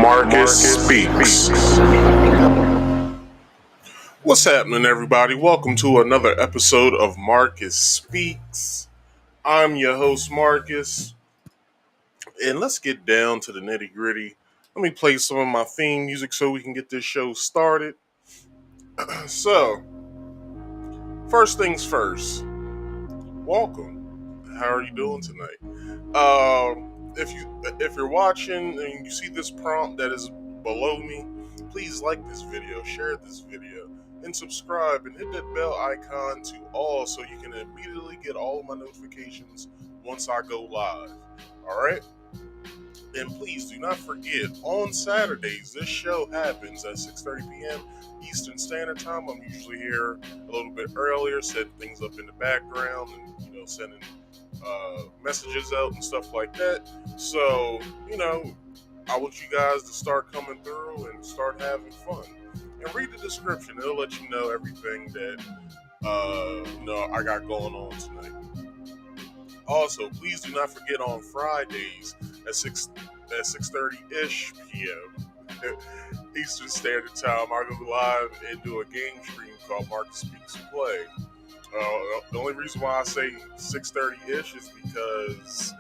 Marcus Speaks. What's happening, everybody? Welcome to another episode of Marcus Speaks. I'm your host, Marcus, and let's get down to the nitty gritty. Let me play some of my theme music so we can get this show started. So, first things first, welcome. How are you doing tonight? If you're watching and you see this prompt that is below me, please like this video, share this video, and subscribe, and hit that bell icon to all so you can immediately get all of my notifications once I go live. Alright? And please do not forget, on Saturdays, this show happens at 6:30 p.m. Eastern Standard Time. I'm usually here a little bit earlier, setting things up in the background and, sending messages out and stuff like that. So, I want you guys to start coming through and start having fun. And read the description; it'll let you know everything that I got going on tonight. Also, please do not forget on Fridays at 6:30 ish p.m. Eastern Standard Time, I go live and do a game stream called Marcus Speaks Play. The only reason why I say 6:30 ish is because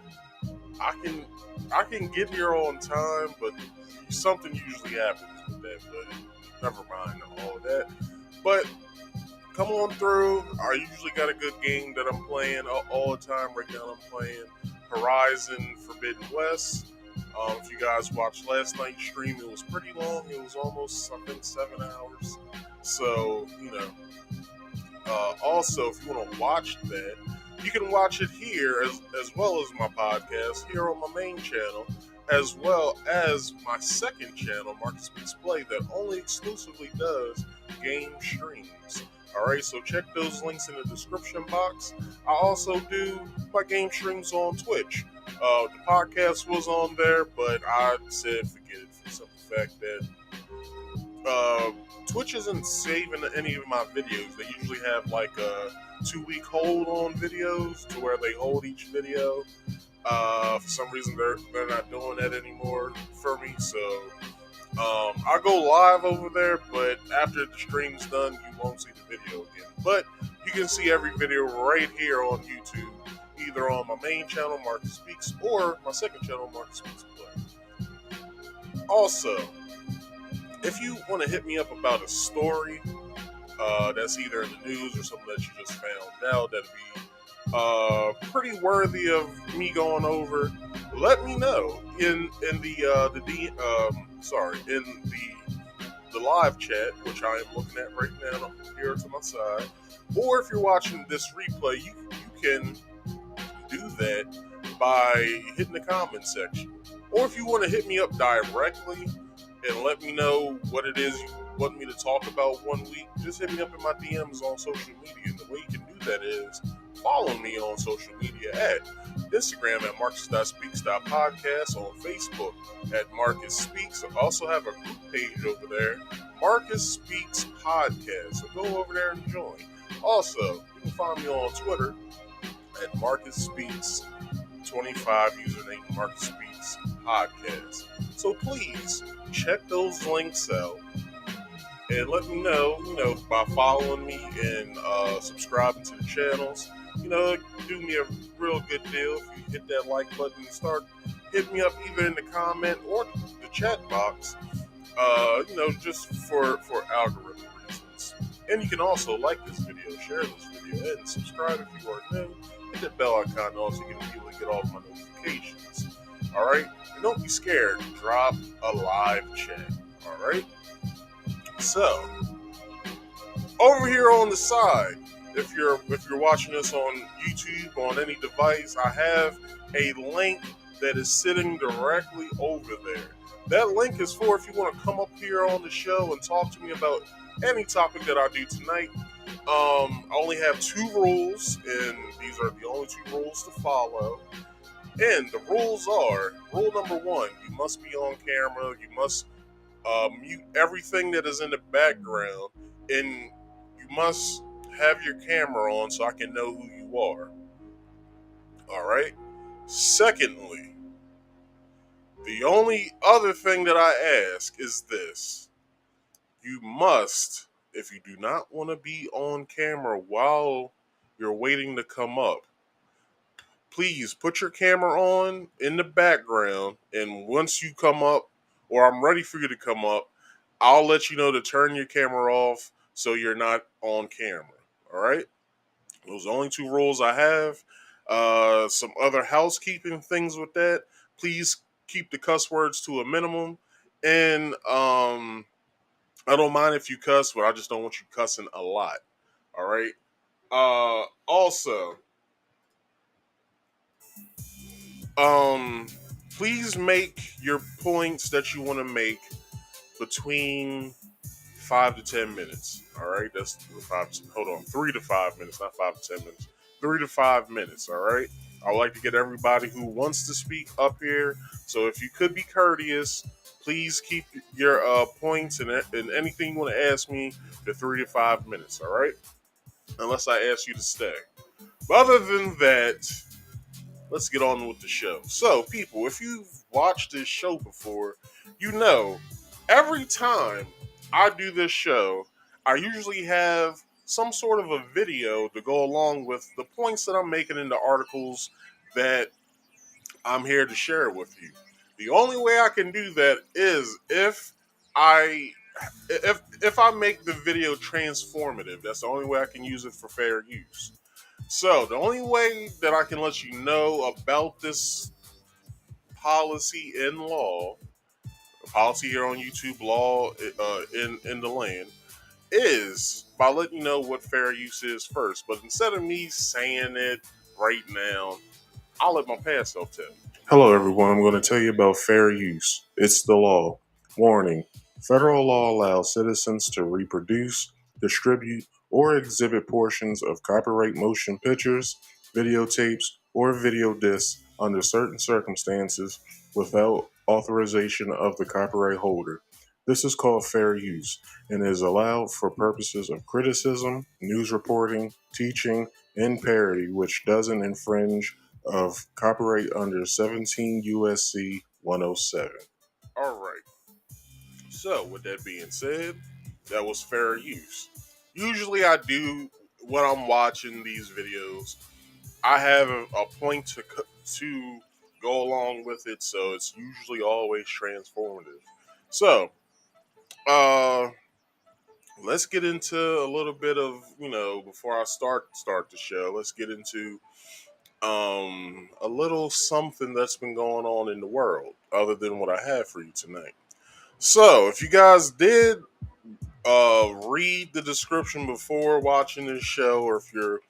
I can get here on time, but something usually happens with that. But never mind all of that. But come on through. I usually got a good game that I'm playing all the time. Right now, I'm playing Horizon Forbidden West. If you guys watched last night's stream, it was pretty long. It was almost, I think, 7 hours. So, also, if you want to watch that, you can watch it here as well as my podcast here on my main channel, as well as my second channel, Marcus Speaks Play, that only exclusively does game streams. Alright, so check those links in the description box. I also do my game streams on Twitch. The podcast was on there, but I said forget it for the simple fact that Twitch isn't saving any of my videos. They usually have like a 2-week hold on videos to where they hold each video. For some reason, they're not doing that anymore for me, so I go live over there, but after the stream's done, you won't see the video again. But you can see every video right here on YouTube, either on my main channel, Marcus Speaks, or my second channel, Marcus Speaks Play. Also, if you want to hit me up about a story that's either in the news or something that you just found out that'd be pretty worthy of me going over, let me know in the live chat, which I am looking at right now here to my side. Or if you're watching this replay, you can do that by hitting the comment section. Or if you want to hit me up directly and let me know what it is you want me to talk about one week, just hit me up in my DMs on social media. And the way you can do that is follow me on social media at Instagram at marcus.speaks.podcast, on Facebook at Marcus Speaks. I also have a group page over there, Marcus Speaks Podcast. So go over there and join. Also, you can find me on Twitter at Marcus Speaks 25, username Marcus Speaks Podcast. So please check those links out and let me know, by following me and subscribing to the channels. Do me a real good deal if you hit that like button and start hitting me up either in the comment or the chat box, just for algorithm reasons. And you can also like this video, share this video, and subscribe if you are new. Hit that bell icon on so you can immediately get all of my notifications. Alright? And don't be scared. Drop a live chat. Alright? So, over here on the side, if you're watching this on YouTube, on any device, I have a link that is sitting directly over there. That link is for if you want to come up here on the show and talk to me about any topic that I do tonight. I only have 2 rules, and these are the only 2 rules to follow. And the rules are, rule number 1, you must be on camera, you must mute everything that is in the background, and you must have your camera on so I can know who you are. Alright? Secondly, the only other thing that I ask is this. You must, if you do not want to be on camera while you're waiting to come up, please put your camera on in the background, and once you come up, or I'm ready for you to come up, I'll let you know to turn your camera off so you're not on camera. Alright? Those are the only 2 rules I have. Some other housekeeping things with that. Please keep the cuss words to a minimum. And I don't mind if you cuss, but I just don't want you cussing a lot. Alright? Also, please make your points that you want to make between 5 to 10 minutes. Alright? That's 3 to 5 minutes, not 5 to 10 minutes. 3 to 5 minutes, alright? I would like to get everybody who wants to speak up here. So if you could be courteous, please keep your points and anything you want to ask me to 3 to 5 minutes. All right, unless I ask you to stay. But other than that, let's get on with the show. So, people, if you've watched this show before, you know every time I do this show, I usually have some sort of a video to go along with the points that I'm making in the articles that I'm here to share with you. The only way I can do that is I if I make the video transformative. That's the only way I can use it for fair use. So the only way that I can let you know about this policy in law, policy here on YouTube, law in the land, is by letting you know what fair use is first. But instead of me saying it right now, I'll let my past self tell you. Hello, everyone. I'm going to tell you about fair use. It's the law. Warning: federal law allows citizens to reproduce, distribute, or exhibit portions of copyright motion pictures, videotapes, or video discs under certain circumstances without authorization of the copyright holder. This is called fair use and is allowed for purposes of criticism, news reporting, teaching, and parody, which doesn't infringe of copyright under 17 USC 107. All right. So, with that being said, that was fair use. Usually, I do when I'm watching these videos, I have a point to go along with it, so it's usually always transformative. So, uh, let's get into a little bit of before I start the show. Let's get into a little something that's been going on in the world other than what I have for you tonight. So, if you guys did read the description before watching this show, or if you're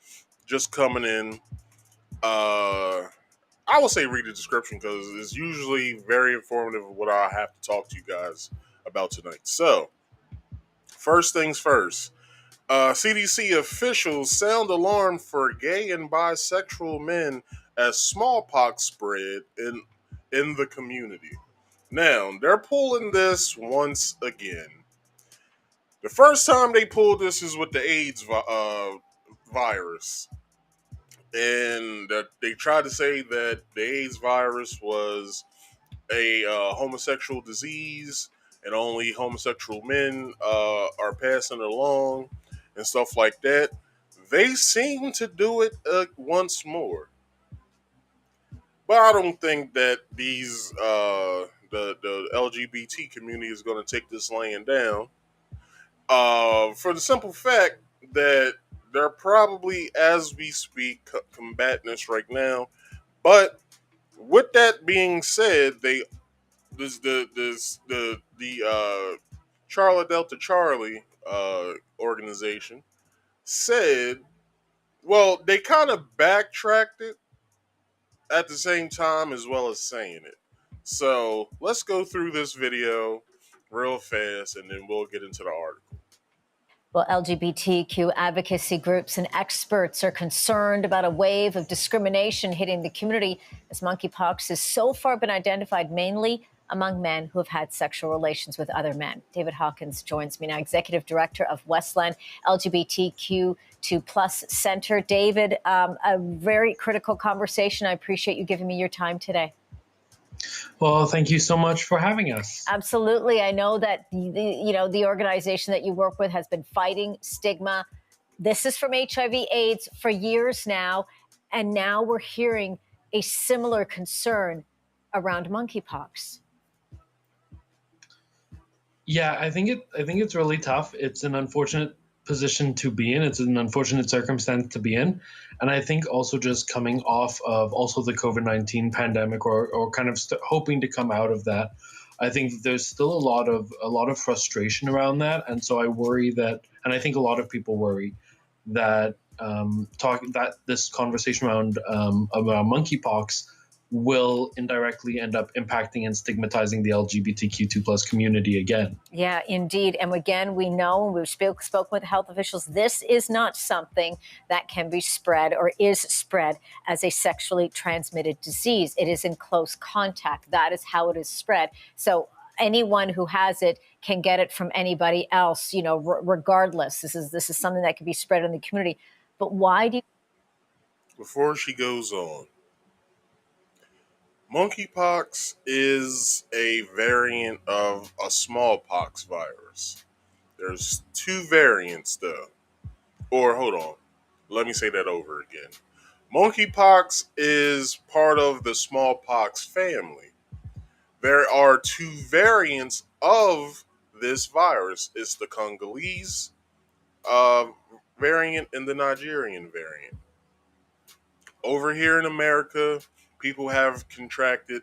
just coming in, I will say read the description because it's usually very informative of what I have to talk to you guys about tonight. So, first things first. CDC officials sound alarm for gay and bisexual men as smallpox spread in the community. Now, they're pulling this once again. The first time they pulled this is with the AIDS virus. And that they tried to say that the AIDS virus was a homosexual disease and only homosexual men are passing it along and stuff like that. They seem to do it once more, but I don't think that the LGBT community is going to take this laying down. For the simple fact that they're probably, as we speak, combating this right now. But with that being said, the Charlie Delta Charlie organization said, well, they kind of backtracked it at the same time as well as saying it. So let's go through this video real fast and then we'll get into the article. Well, LGBTQ advocacy groups and experts are concerned about a wave of discrimination hitting the community as monkeypox has so far been identified mainly among men who have had sexual relations with other men. David Hawkins joins me now, Executive Director of Westland LGBTQ2+ Center. David, a very critical conversation. I appreciate you giving me your time today. Well, thank you so much for having us. Absolutely. I know that the organization that you work with has been fighting stigma. This is from HIV/AIDS for years now, and now we're hearing a similar concern around monkeypox. Yeah, I think it's really tough. It's an unfortunate position to be in. It's an unfortunate circumstance to be in. And I think also just coming off of also the COVID-19 pandemic or kind of hoping to come out of that, I think there's still a lot of frustration around that. And so I worry that, and I think a lot of people worry that this conversation around monkeypox will indirectly end up impacting and stigmatizing the LGBTQ2 plus community again. Yeah, indeed. And again, we know, and we've spoken with health officials, this is not something that can be spread or is spread as a sexually transmitted disease. It is in close contact. That is how it is spread. So anyone who has it can get it from anybody else, regardless. This is something that can be spread in the community. But why do you? Before she goes on, monkeypox is a variant of a smallpox virus. There's two variants, though. Or hold on, let me say that over again. Monkeypox is part of the smallpox family. There are two variants of this virus. It's the Congolese uh, variant and the Nigerian variant. Over here in America, people have contracted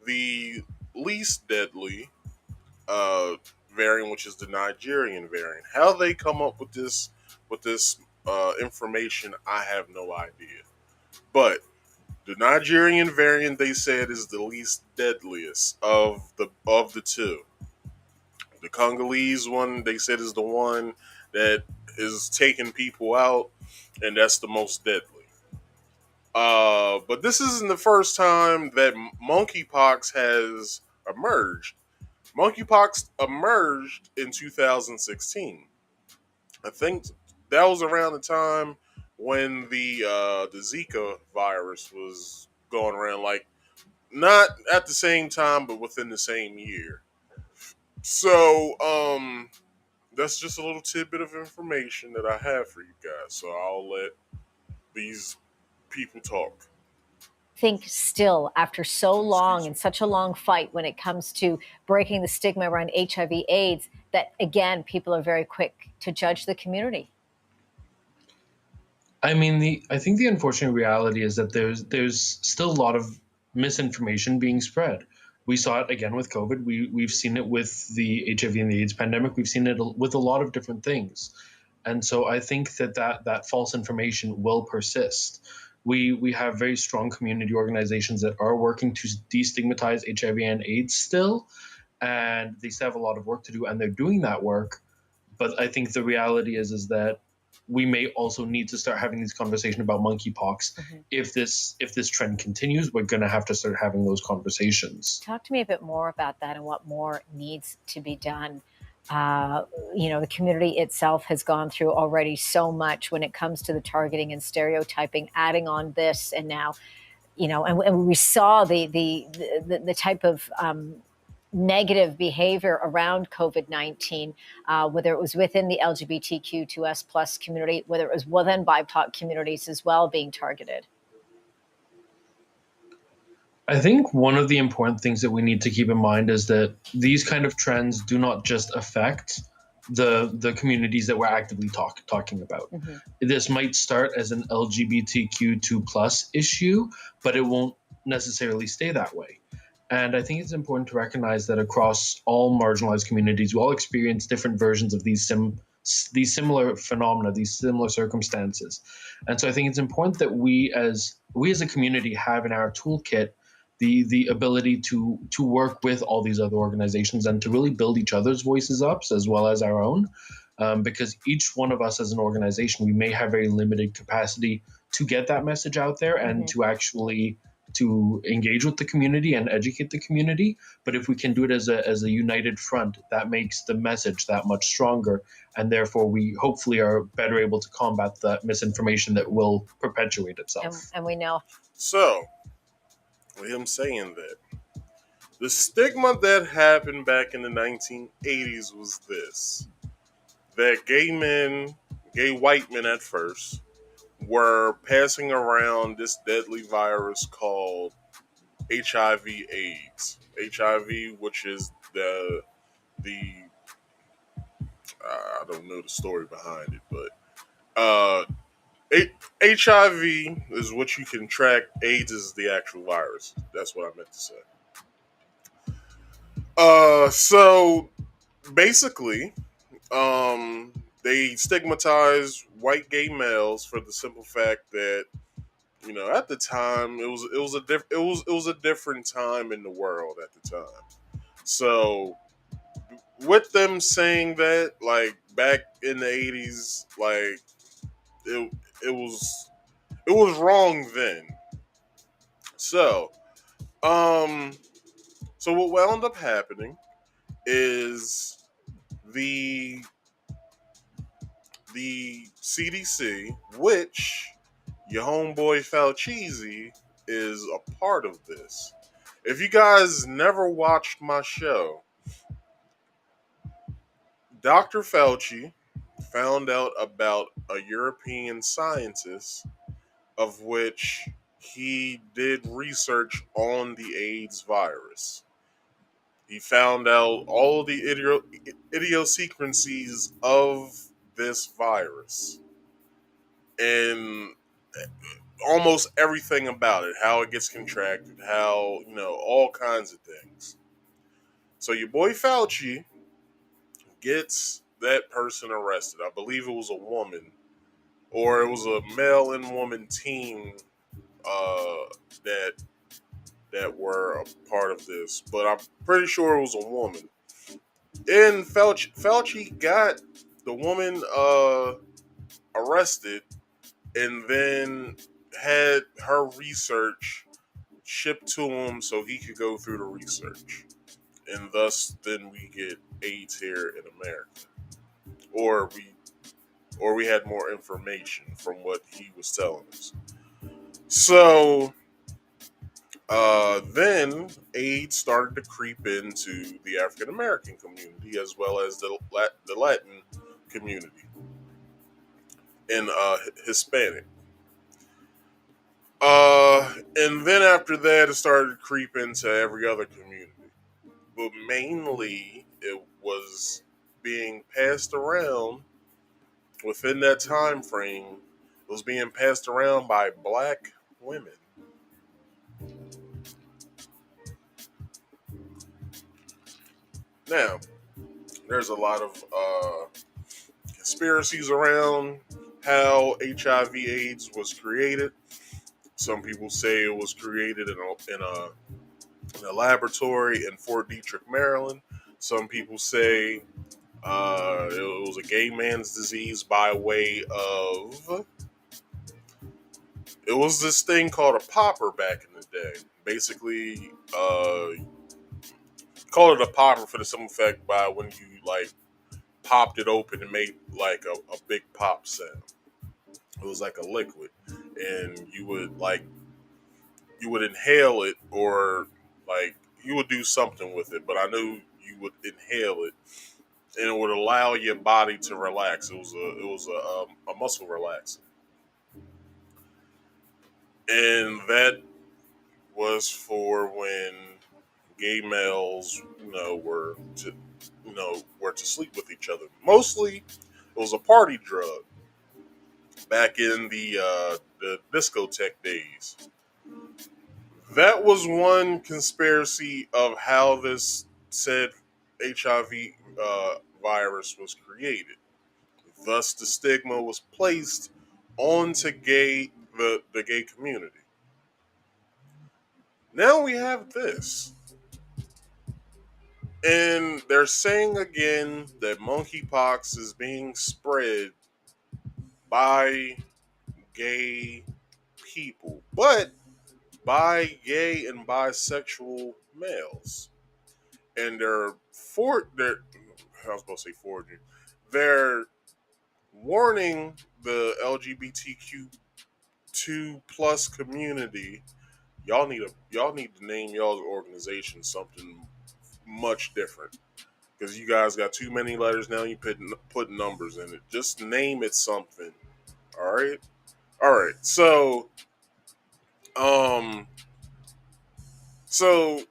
the least deadly uh, variant, which is the Nigerian variant. How they come up with this information, I have no idea. But the Nigerian variant, they said, is the least deadliest of the two. The Congolese one, they said, is the one that is taking people out, and that's the most deadly. But this isn't the first time that monkeypox has emerged. Monkeypox emerged in 2016. I think that was around the time when the Zika virus was going around. Like, not at the same time, but within the same year. So, that's just a little tidbit of information that I have for you guys. So I'll let these people talk. Think still, after so long Excuse me. and such a long fight when it comes to breaking the stigma around HIV/AIDS, that again, people are very quick to judge the community? I mean, I think the unfortunate reality is that there's still a lot of misinformation being spread. We saw it again with COVID. We've seen it with the HIV and the AIDS pandemic. We've seen it with a lot of different things, and so I think that false information will persist. We have very strong community organizations that are working to destigmatize HIV and AIDS still, and they still have a lot of work to do, and they're doing that work. But I think the reality is that we may also need to start having this conversation about monkeypox. If this trend continues, we're going to have to start having those conversations. Talk to me a bit more about that and what more needs to be done. The community itself has gone through already so much when it comes to the targeting and stereotyping, adding on this, and now, and we saw the type of negative behavior around COVID-19, whether it was within the LGBTQ2S plus community, whether it was within BIPOC communities as well being targeted. I think one of the important things that we need to keep in mind is that these kind of trends do not just affect the communities that we're actively talking about. This might start as an LGBTQ2 plus issue, but it won't necessarily stay that way. And I think it's important to recognize that across all marginalized communities, we all experience different versions of these similar phenomena, these similar circumstances. And so I think it's important that we as a community have in our toolkit the ability to work with all these other organizations and to really build each other's voices up as well as our own. Because each one of us as an organization, we may have very limited capacity to get that message out there and to actually to engage with the community and educate the community. But if we can do it as a united front, that makes the message that much stronger. And therefore, we hopefully are better able to combat that misinformation that will perpetuate itself. And we know. So, with him saying that, the stigma that happened back in the 1980s was this: that gay white men at first, were passing around this deadly virus called HIV/AIDS. HIV, which is the I don't know the story behind it, but HIV is what you can track. AIDS is the actual virus. That's what I meant to say. So basically, they stigmatize white gay males for the simple fact that At the time, it was a different time in the world at the time. So with them saying that, like back in the '80s, like it it was it was wrong then. So um, so what wound up happening is the the CDC, which your homeboy Fauci is a part of this. If you guys never watched my show, Dr. Fauci found out about a European scientist of which he did research on the AIDS virus. He found out all the idiosyncrasies of this virus and almost everything about it, how it gets contracted, how, all kinds of things. So your boy Fauci gets that person arrested. I believe it was a woman, or it was a male and woman team that were a part of this, but I'm pretty sure it was a woman. And Fauci got the woman arrested, and then had her research shipped to him so he could go through the research, and thus then we get AIDS here in America, or we had more information from what he was telling us. So then AIDS started to creep into the African American community as well as the Latin community and Hispanic. And then after that, it started to creep into every other community. But mainly, it was being passed around within that time frame. It was being passed around by black women. Now, there's a lot of conspiracies around how HIV/AIDS was created. Some people say it was created in a laboratory in Fort Detrick, Maryland. Some people say it was a gay man's disease by way of. It was this thing called a popper back in the day. Basically, call it a popper for the simple fact by when you like popped it open and made like a big pop sound. It was like a liquid, and you would inhale it, or like you would do something with it. But I knew you would inhale it, and it would allow your body to relax. It was a muscle relaxer, and that was for when gay males, were to sleep with each other. Mostly, it was a party drug back in the discotheque days. That was one conspiracy of how this said HIV virus was created. Thus, the stigma was placed onto the gay community. Now we have this, and they're saying again that monkeypox is being spread by gay people, but by gay and bisexual males. And they're I was supposed to say forging. They're warning the LGBTQ2 plus community. Y'all need to name y'all's organization something much different, because you guys got too many letters now. You put numbers in it. Just name it something. All right. Um, so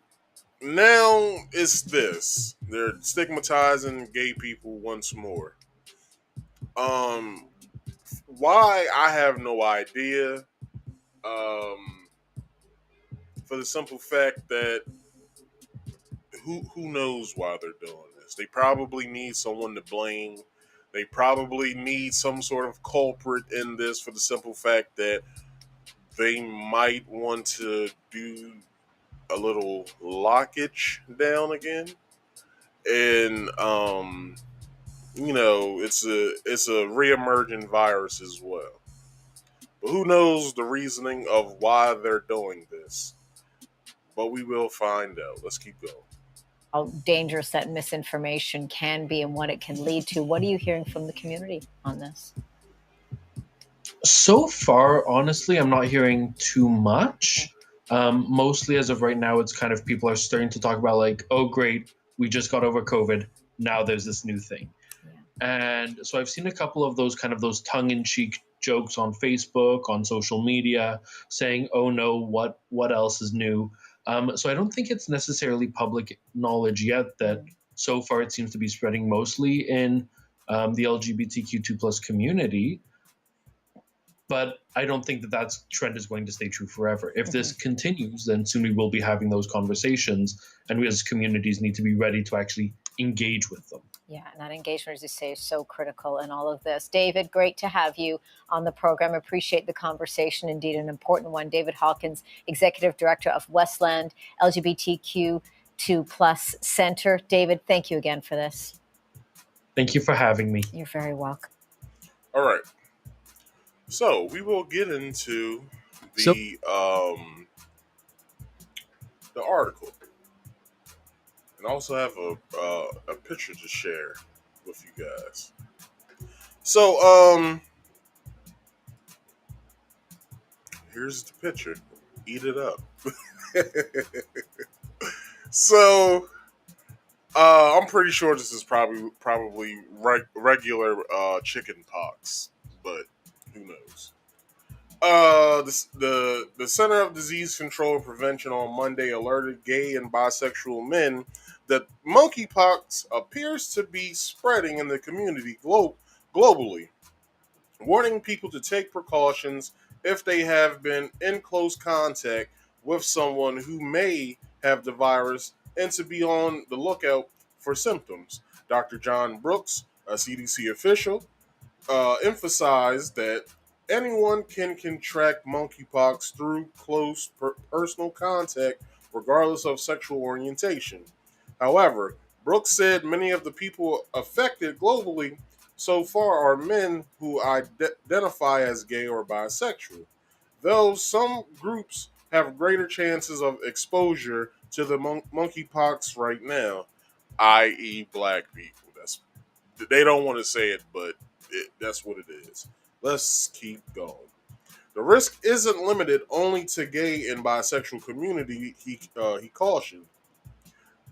now it's this. They're stigmatizing gay people once more. Um, why, I have no idea. Um, for the simple fact that who knows why they're doing this? They probably need someone to blame. They probably need some sort of culprit in this, for the simple fact that they might want to do a little lockage down again, and it's a reemergent virus as well. But who knows the reasoning of why they're doing this? But we will find out. Let's keep going. How dangerous that misinformation can be and what it can lead to. What are you hearing from the community on this? So far, honestly, I'm not hearing too much. Mostly as of right now, it's kind of people are starting to talk about like, oh, great, we just got over COVID. Now there's this new thing. And so I've seen a couple of those tongue-in-cheek jokes on Facebook, on social media, saying, "Oh no, what else is new?" So I don't think it's necessarily public knowledge yet that so far it seems to be spreading mostly in the LGBTQ2+ community. But I don't think that trend is going to stay true forever. If this continues, then soon we will be having those conversations, and we as communities need to be ready to actually engage with them. Yeah, and that engagement, as you say, is so critical in all of this. David, great to have you on the program. Appreciate the conversation, indeed an important one. David Hawkins, Executive Director of Westland LGBTQ2+ Center. David, thank you again for this. Thank you for having me. You're very welcome. All right. So we will get into the article, and also have a picture to share with you guys. So here's the picture. Eat it up. So I'm pretty sure this is probably regular chicken pox, but who knows? The Center of Disease Control and Prevention on Monday alerted gay and bisexual men that monkeypox appears to be spreading in the community globally, warning people to take precautions if they have been in close contact with someone who may have the virus and to be on the lookout for symptoms. Dr. John Brooks, a CDC official, emphasized that anyone can contract monkeypox through close personal contact, regardless of sexual orientation. However, Brooks said many of the people affected globally so far are men who identify as gay or bisexual, though some groups have greater chances of exposure to the monkeypox right now, i.e., black people. They don't want to say it, but that's what it is. Let's keep going. The risk isn't limited only to gay and bisexual community, he cautioned.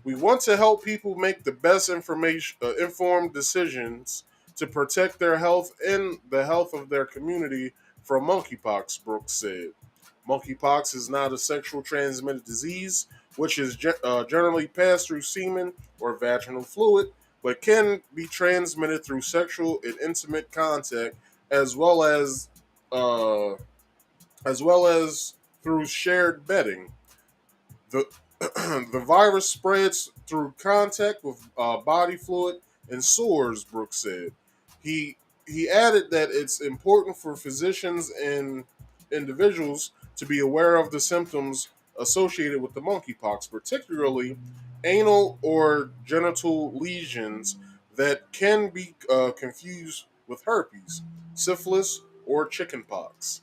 We want to help people make the best informed decisions to protect their health and the health of their community from monkeypox, Brooks said. Monkeypox is not a sexual transmitted disease, which is generally passed through semen or vaginal fluid, but can be transmitted through sexual and intimate contact, as well as uh, through shared bedding. The the virus spreads through contact with body fluid and sores, Brooks said. He he added that it's important for physicians and individuals to be aware of the symptoms associated with the monkeypox, particularly anal or genital lesions that can be confused with herpes, syphilis, or chickenpox.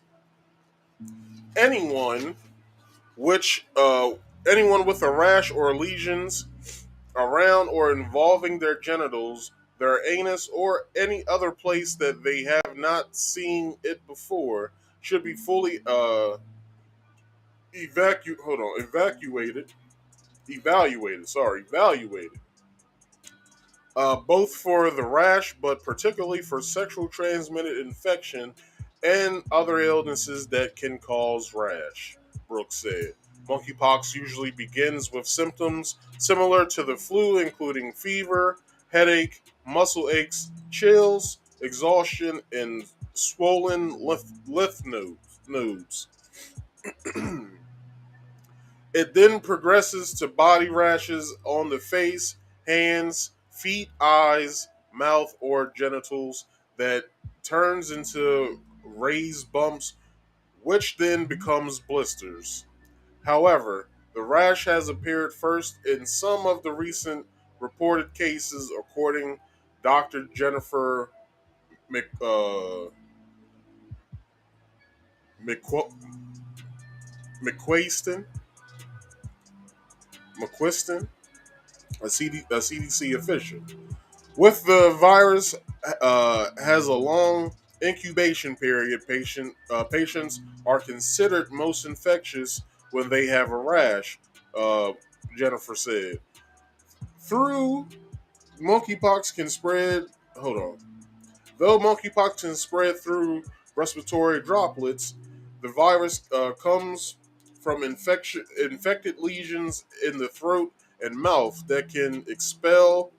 Anyone which anyone with a rash or lesions around or involving their genitals, their anus, or any other place that they have not seen it before should be fully evaluated. Both for the rash, but particularly for sexual transmitted infection and other illnesses that can cause rash, Brooks said. Monkeypox usually begins with symptoms similar to the flu, including fever, headache, muscle aches, chills, exhaustion, and swollen lymph nodes. It then progresses to body rashes on the face, hands, feet, eyes, mouth, or genitals that turns into raised bumps which then becomes blisters. However, the rash has appeared first in some of the recent reported cases, according Dr. Jennifer McQu- McQuiston, McQuiston, a CDC official. With the virus has a long incubation period. Patients are considered most infectious when they have a rash. Uh, Jennifer said. Through monkeypox can spread. Hold on. Though monkeypox can spread through respiratory droplets, the virus comes from infected lesions in the throat and mouth that can expel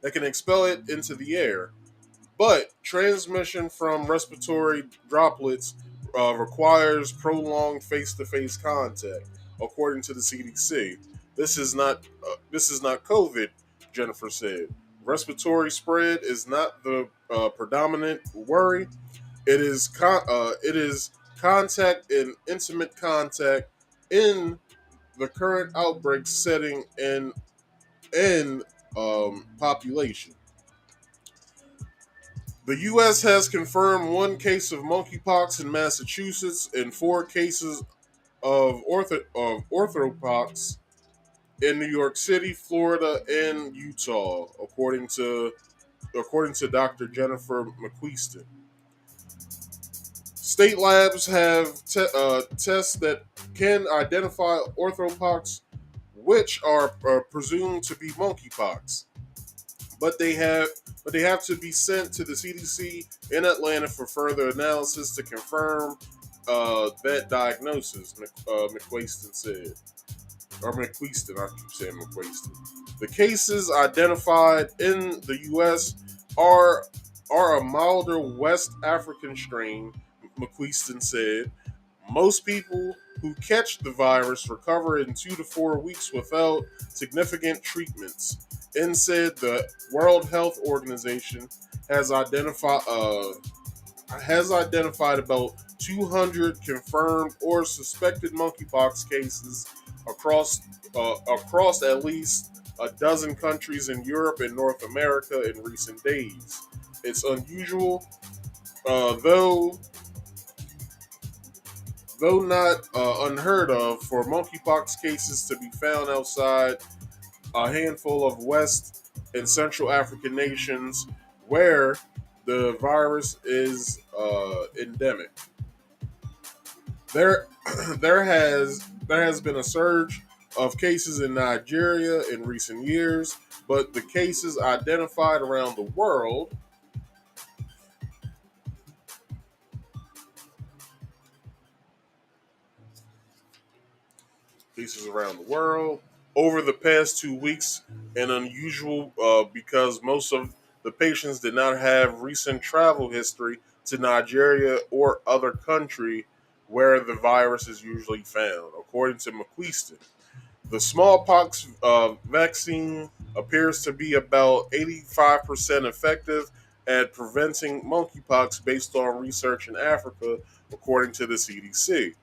it into the air. But transmission from respiratory droplets requires prolonged face-to-face contact, according to the CDC. This is not COVID, Jennifer said. Respiratory spread is not the predominant worry. It is contact and intimate contact in the current outbreak setting and population. The U.S. has confirmed one case of monkeypox in Massachusetts and four cases of orthopox in New York City, Florida, and Utah, according to Dr. Jennifer McQuiston. State labs have tests that can identify orthopox, which are presumed to be monkeypox. But they have to be sent to the CDC in Atlanta for further analysis to confirm that diagnosis. McQuiston said, or McQuiston. I keep saying McQuiston. The cases identified in the U.S. are are a milder West African strain. McQuiston said. Most people who catch the virus recover in 2 to 4 weeks without significant treatments. And said the World Health Organization has identified about 200 confirmed or suspected monkeypox cases across at least a dozen countries in Europe and North America in recent days. It's unusual, though not unheard of, for monkeypox cases to be found outside a handful of West and Central African nations where the virus is endemic. There, there has been a surge of cases in Nigeria in recent years, but the cases identified around the world over the past 2 weeks and unusual because most of the patients did not have recent travel history to Nigeria or other country where the virus is usually found, according to McQuiston. The smallpox vaccine appears to be about 85% effective at preventing monkeypox based on research in Africa, according to the CDC.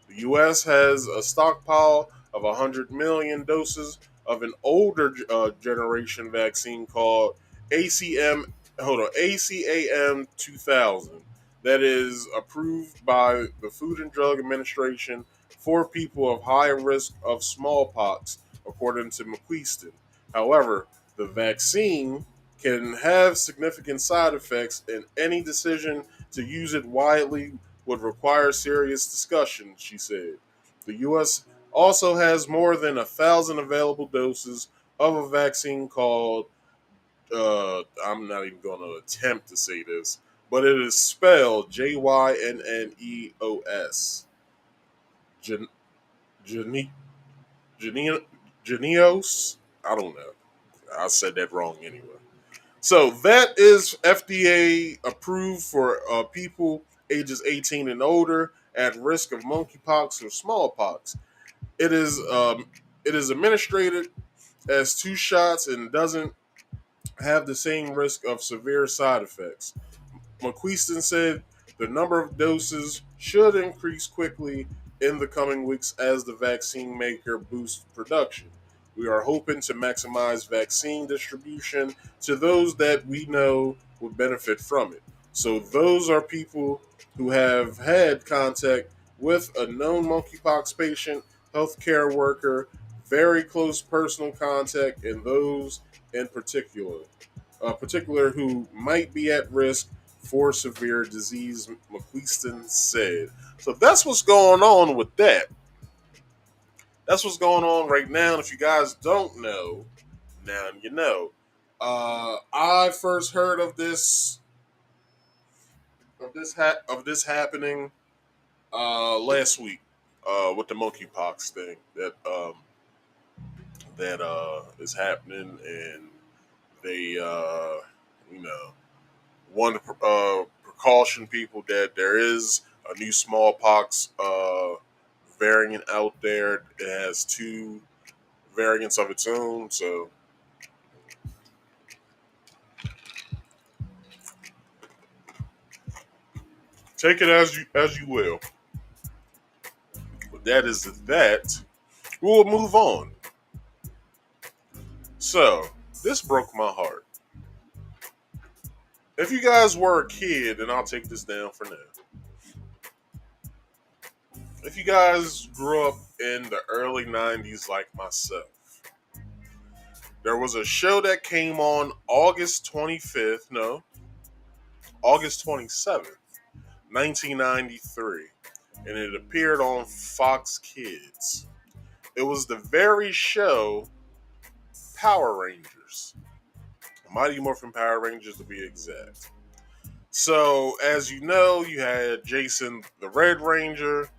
The U.S. has a stockpile of 100 million doses of an older generation vaccine called ACM. Hold on, ACAM 2000 that is approved by the Food and Drug Administration for people of high risk of smallpox, according to McQuiston. However, the vaccine can have significant side effects, and any decision to use it widely would require serious discussion, she said. The U.S. also has more than 1,000 available doses of a vaccine called, I'm not even going to attempt to say this, but it is spelled Jynneos. Gen- Gene- Geneos? I don't know. I said that wrong anyway. So that is FDA approved for people ages 18 and older at risk of monkeypox or smallpox. It is administered as two shots and doesn't have the same risk of severe side effects. McQuiston said the number of doses should increase quickly in the coming weeks as the vaccine maker boosts production. We are hoping to maximize vaccine distribution to those that we know would benefit from it. So, those are people who have had contact with a known monkeypox patient, healthcare worker, very close personal contact, and those in particular who might be at risk for severe disease, McQueeston said. So that's what's going on with that. That's what's going on right now. And if you guys don't know, now you know. I first heard of this happening last week with the monkeypox thing that is happening, and they want to precaution people that there is a new smallpox variant out there. It has two variants of its own, so take it as you will. But that is that. We'll move on. So this broke my heart. If you guys were a kid, and I'll take this down for now. If you guys grew up in the early 90s like myself, there was a show that came on August 27th, 1993, and it appeared on Fox Kids. It was the very show Power Rangers. Mighty Morphing Power Rangers to be exact. So, as you know, you had Jason the Red Ranger,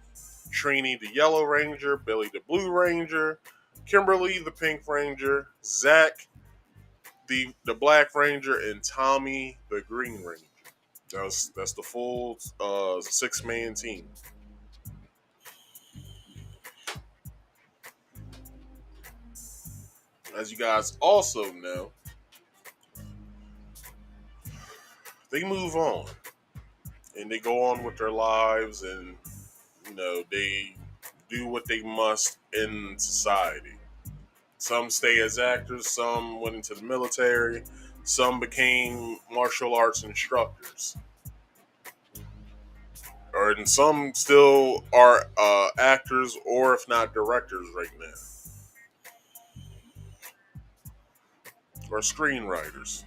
Trini the Yellow Ranger, Billy the Blue Ranger, Kimberly the Pink Ranger, Zach the Black Ranger, and Tommy the Green Ranger. That's the full 6-man team. As you guys also know, they move on and they go on with their lives, and they do what they must in society. Some stay as actors, some went into the military, some became martial arts instructors, and some still are actors or, if not, directors right now, or screenwriters.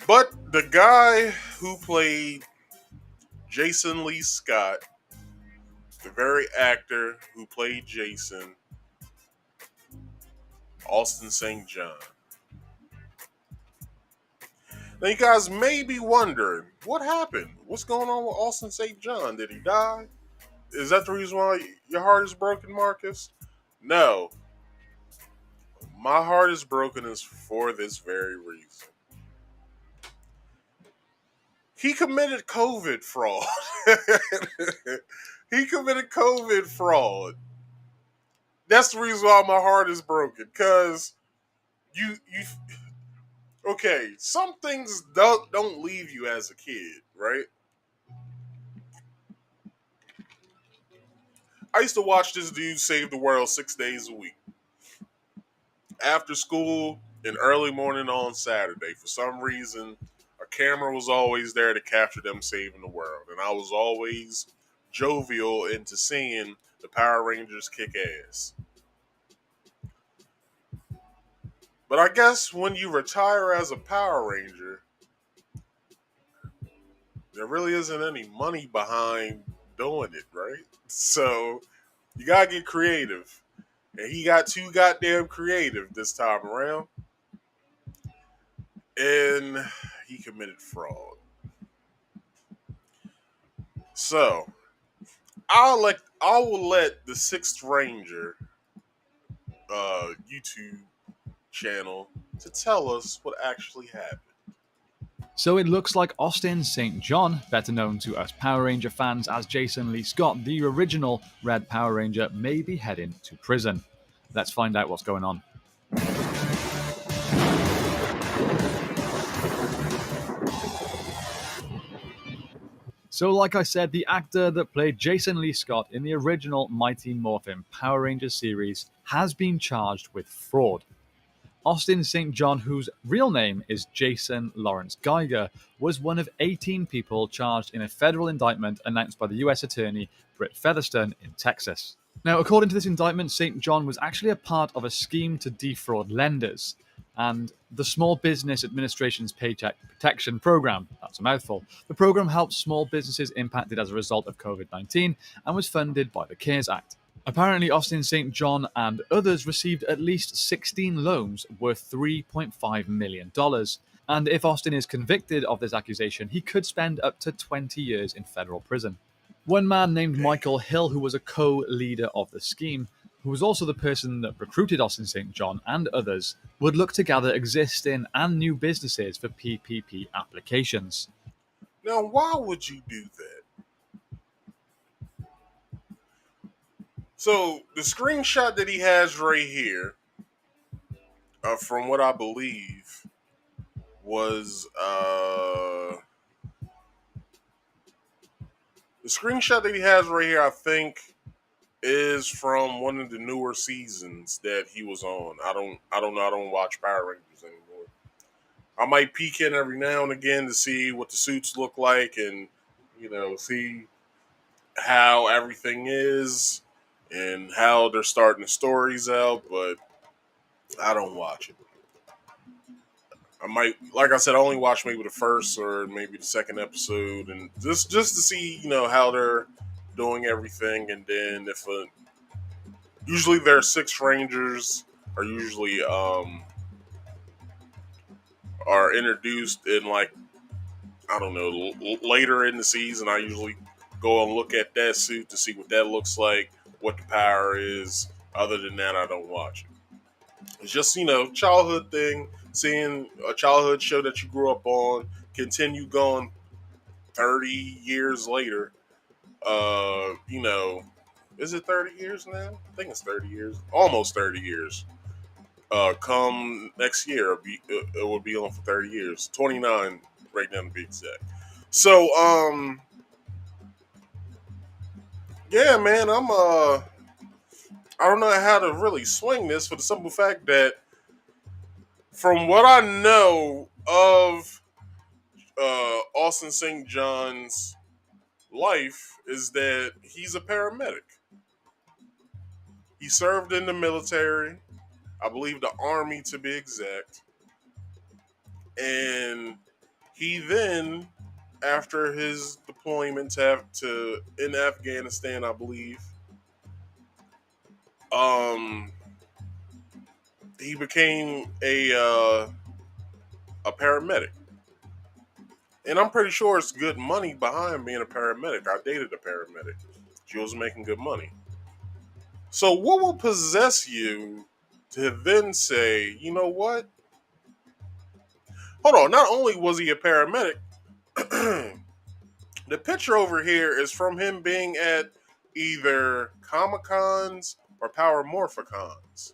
But the guy who played Jason Lee Scott, the very actor who played Jason, Austin St. John. Now you guys may be wondering, what happened? What's going on with Austin St. John? Did he die? Is that the reason why your heart is broken, Marcus? No. My heart is broken is for this very reason. He committed COVID fraud. He committed COVID fraud. That's the reason why my heart is broken. Cause you okay, some things don't leave you as a kid, right? I used to watch this dude save the world 6 days a week. After school and early morning on Saturday. For some reason, a camera was always there to capture them saving the world. And I was always jovial into seeing the Power Rangers kick ass. But I guess when you retire as a Power Ranger, there really isn't any money behind doing it, right? So you gotta get creative. And he got too goddamn creative this time around. And he committed fraud. So I will let the Sixth Ranger YouTube channel to tell us what actually happened. So it looks like Austin St. John, better known to us Power Ranger fans as Jason Lee Scott, the original Red Power Ranger, may be heading to prison. Let's find out what's going on. So, like I said, the actor that played Jason Lee Scott in the original Mighty Morphing Power Ranger series has been charged with fraud. Austin St. John, whose real name is Jason Lawrence Geiger, was one of 18 people charged in a federal indictment announced by the U.S. Attorney Britt Featherstone in Texas. Now, according to this indictment, St. John was actually a part of a scheme to defraud lenders and the Small Business Administration's Paycheck Protection Program. That's a mouthful. The program helps small businesses impacted as a result of COVID-19 and was funded by the CARES Act. Apparently, Austin St. John and others received at least 16 loans worth $3.5 million. And if Austin is convicted of this accusation, he could spend up to 20 years in federal prison. One man named Michael Hill, who was a co-leader of the scheme, who was also the person that recruited Austin St. John and others, would look to gather existing and new businesses for PPP applications. Now, why would you do that? So, the screenshot that he has right here, from what I believe, was the screenshot that he has right here, I think, is from one of the newer seasons that he was on. I don't know. I don't watch Power Rangers anymore. I might peek in every now and again to see what the suits look like and, see how everything is and how they're starting the stories out, but I don't watch it. I might, like I said, I only watch maybe the first or maybe the second episode, and just to see, how they're doing everything, and then usually their six rangers are usually are introduced in, like, I don't know, later in the season. I usually go and look at that suit to see what that looks like, what the power is. Other than that, I don't watch it. It's just, childhood thing, seeing a childhood show that you grew up on continue going 30 years later. Is it 30 years now? I think it's 30 years. Almost 30 years. Come next year, it will be on for 30 years. 29 right now to be exact. So, yeah, man, I don't know how to really swing this for the simple fact that from what I know of Austin St. John's life is that he's a paramedic. He served in the military, I believe the Army to be exact. And he then, after his deployment in Afghanistan, I believe, he became a paramedic. And I'm pretty sure it's good money behind being a paramedic. I dated a paramedic. She was making good money. So what will possess you to then say, you know what? Hold on, not only was he a paramedic, the picture over here is from him being at either Comic-Cons or Power Morphicons.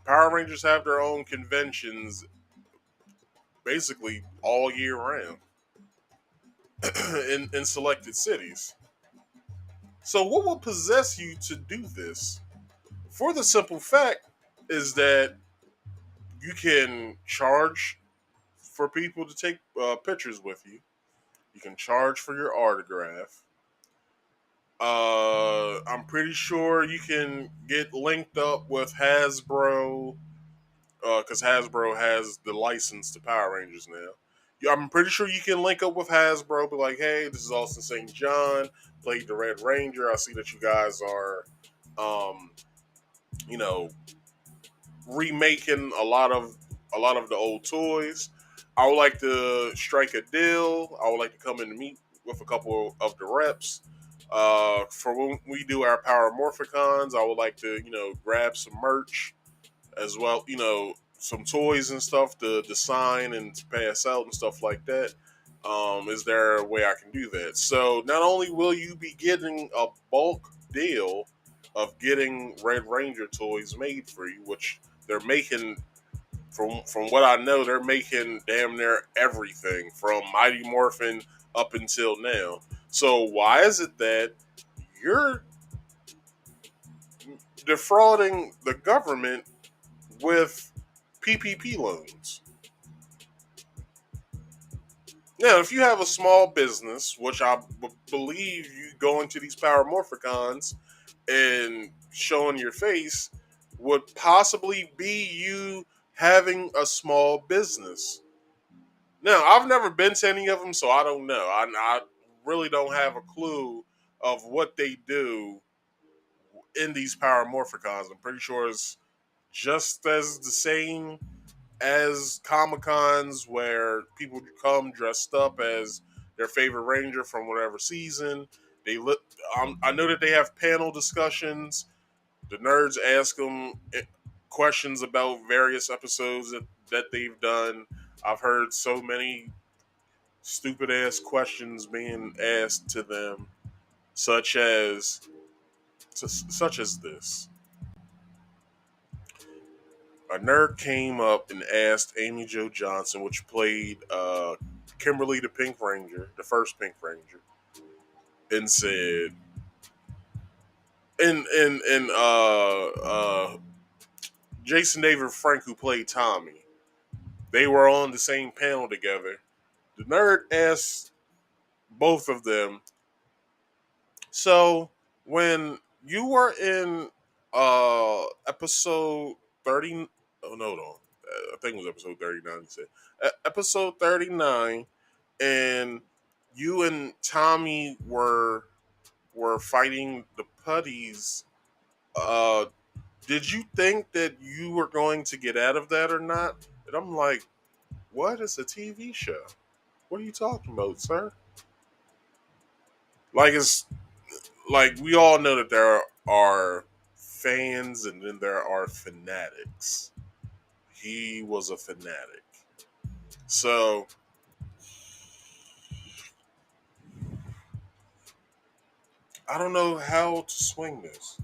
Power Rangers have their own conventions basically all year round in selected cities. So what will possess you to do this? For the simple fact is that you can charge for people to take pictures with you. You can charge for your autograph. I'm pretty sure you can get linked up with Hasbro because Hasbro has the license to Power Rangers now. I'm pretty sure you can link up with Hasbro, be like, hey, this is Austin St. John, played the Red Ranger. I see that you guys are, you know, remaking a lot of the old toys. I would like to strike a deal. I would like to come in and meet with a couple of the reps. For when we do our Power Morphicons, I would like to, grab some merch as well, some toys and stuff to sign and to pass out and stuff like that. Is there a way I can do that? So not only will you be getting a bulk deal of getting Red Ranger toys made for you, which they're making, from what I know, they're making damn near everything from Mighty Morphin up until now. So why is it that you're defrauding the government with PPP loans? Now, if you have a small business, which I believe you go into these Power Morphicons and showing your face would possibly be you having a small business. Now, I've never been to any of them, so I don't know. I really don't have a clue of what they do in these Power Morphicons. I'm pretty sure it's just as the same as Comic Cons, where people come dressed up as their favorite ranger from whatever season. They look. I know that they have panel discussions. The nerds ask them questions about various episodes that they've done. I've heard so many stupid ass questions being asked to them, such as this. A nerd came up and asked Amy Jo Johnson, which played Kimberly the Pink Ranger, the first Pink Ranger, and said, and Jason David Frank, who played Tommy, they were on the same panel together. The nerd asked both of them, so when you were in episode 30, oh no, I think it was episode 39, he said. Episode 39, and you and Tommy were fighting the putties. Did you think that you were going to get out of that or not? And I'm like, what is a TV show? What are you talking about, sir? Like, it's like we all know that there are fans and then there are fanatics. He was a fanatic. So I don't know how to swing this.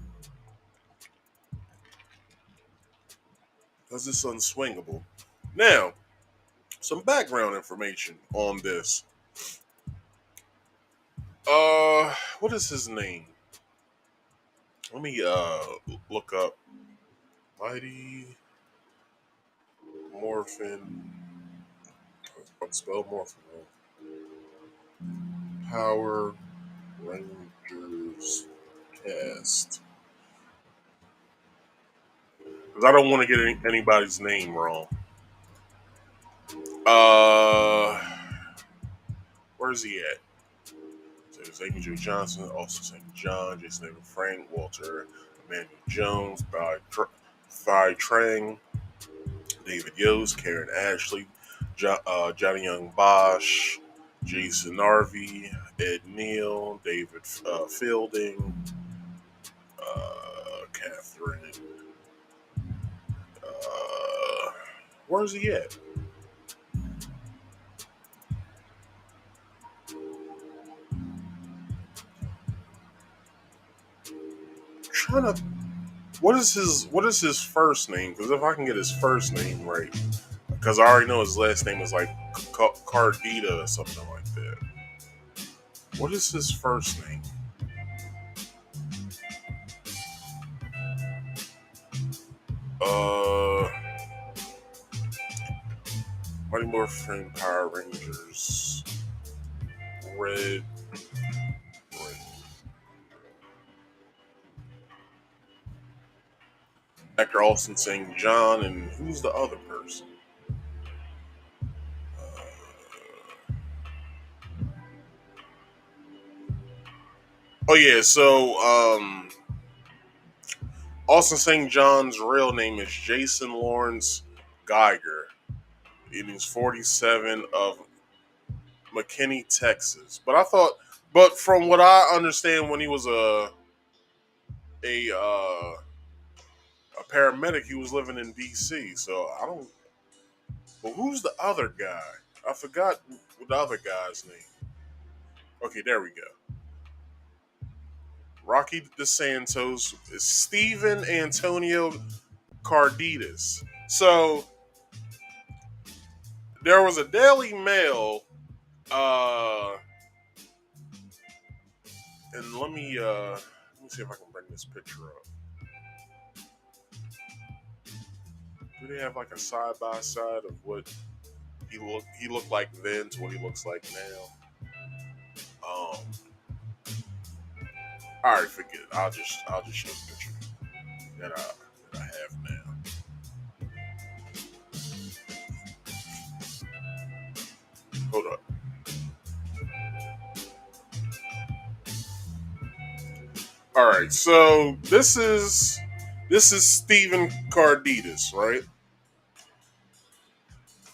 Because it's unswingable. Now, some background information on this. What is his name? Let me look up Mighty Morphin. Spell Morphin. Power Rangers cast. Because I don't want to get anybody's name wrong. Where's he at? So there's Amy Jo Johnson, also St. John, Jason David Frank, Walter Emmanuel Jones, Thai Trang, David Yost, Karen Ashley, Johnny Young Bosch, Jason Narvey, Ed Neal, David Fielding, Catherine. Where's he at? Trying to. What is his first name? Because if I can get his first name right, because I already know his last name is like Cardita or something like that. What is his first name? Mighty Morphing Power Rangers. Red. Actor Austin St. John, and who's the other person? Oh yeah, so Austin St. John's real name is Jason Lawrence Geiger. And he's 47 of McKinney, Texas. But from what I understand, when he was a paramedic, he was living in D.C. So I don't. But who's the other guy? I forgot the other guy's name. Okay, there we go. Rocky DeSantos is Stephen Antonio Carditas. So there was a Daily Mail And let me see if I can bring this picture up. Do they have like a side by side of what he looked like then to what he looks like now? All right, forget it. I'll just show the picture that I have now. Hold up. All right, so this is Stephen Carditas, right?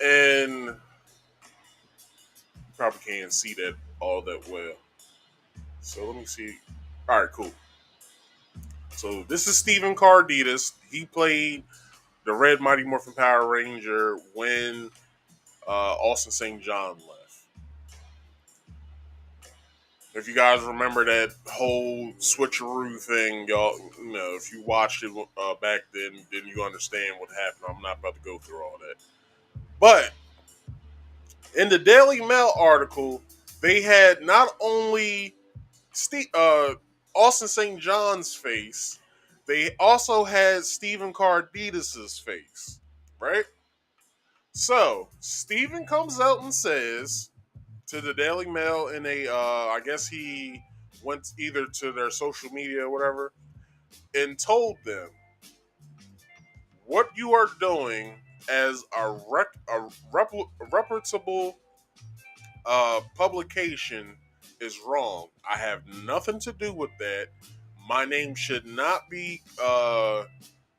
And you probably can't see that all that well. So let me see. All right, cool. So this is Stephen Carditas. He played the Red Mighty Morphing Power Ranger when Austin St. John left. If you guys remember that whole switcheroo thing, y'all, if you watched it back then you understand what happened. I'm not about to go through all that. But in the Daily Mail article, they had not only Austin St. John's face, they also had Stephen Carditas' face, right? So Stephen comes out and says to the Daily Mail in a, I guess he went either to their social media or whatever, and told them what you are doing as a reputable publication is wrong. I have nothing to do with that. My name should not be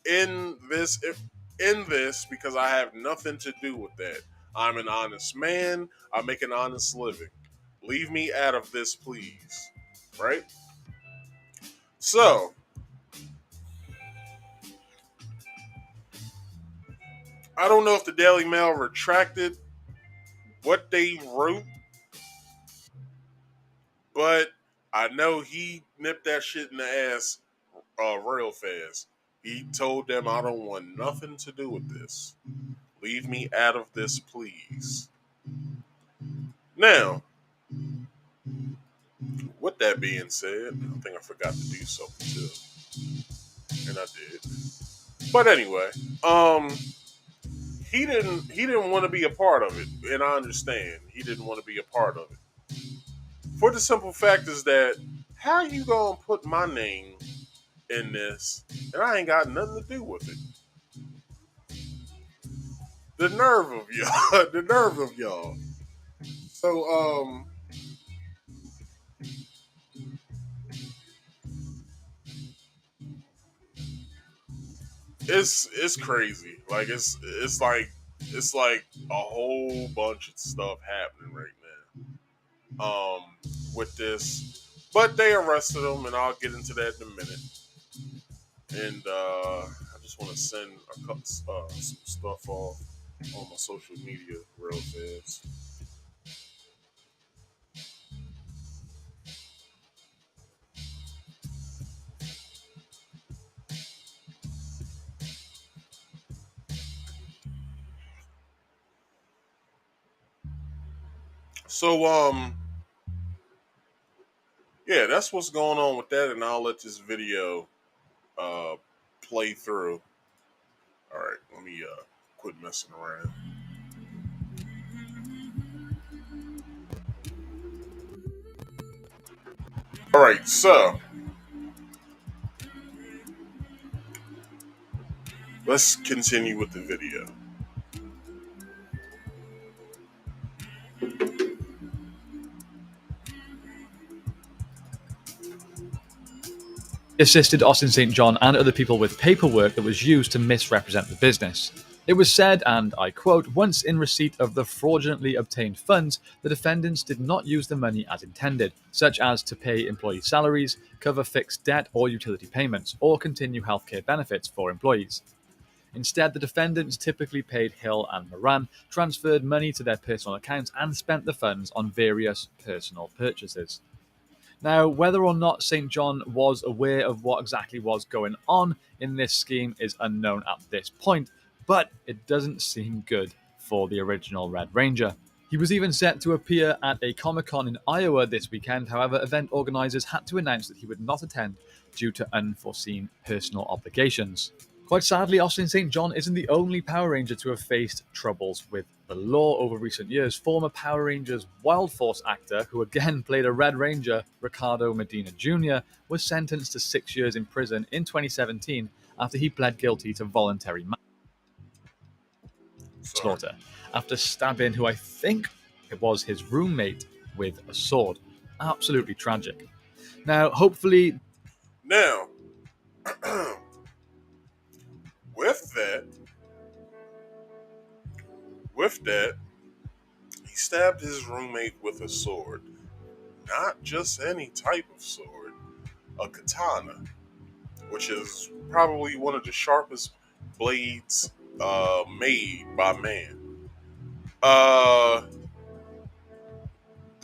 in this because I have nothing to do with that. I'm an honest man. I make an honest living. Leave me out of this, please. Right? So, I don't know if the Daily Mail retracted what they wrote, but I know he nipped that shit in the ass real fast. He told them, I don't want nothing to do with this. Leave me out of this, please. Now, with that being said, I think I forgot to do something too. And I did. But anyway, he didn't want to be a part of it, and I understand he didn't want to be a part of it. For the simple fact is that how you gonna put my name in this and I ain't got nothing to do with it? The nerve of y'all. The nerve of y'all. So it's crazy. Like it's like a whole bunch of stuff happening right now. With this, but they arrested him, and I'll get into that in a minute. And I just want to send a couple some stuff off on my social media real fast. So yeah, that's what's going on with that, and I'll let this video uh play through. All right, let me quit messing around. All right, so let's continue with the video. Assisted Austin St. John and other people with paperwork that was used to misrepresent the business. It was said, and I quote, once in receipt of the fraudulently obtained funds, the defendants did not use the money as intended, such as to pay employee salaries, cover fixed debt or utility payments, or continue healthcare benefits for employees. Instead, the defendants typically paid Hill and Moran, transferred money to their personal accounts, and spent the funds on various personal purchases. Now, whether or not St. John was aware of what exactly was going on in this scheme is unknown at this point, but it doesn't seem good for the original Red Ranger. He He was even set to appear at a Comic-Con in Iowa this weekend. However, event organizers had to announce that he would not attend due to unforeseen personal obligations. Quite sadly, Austin St. John isn't the only Power Ranger to have faced troubles with the law over recent years. Former Power Rangers Wild Force actor, who again played a Red Ranger, Ricardo Medina Jr., was sentenced to 6 years in prison in 2017 after he pled guilty to voluntary manslaughter after stabbing who I think it was his roommate with a sword. Absolutely tragic. Now, hopefully... Now, with that, he stabbed his roommate with a sword. Not just any type of sword, a katana, which is probably one of the sharpest blades made by man.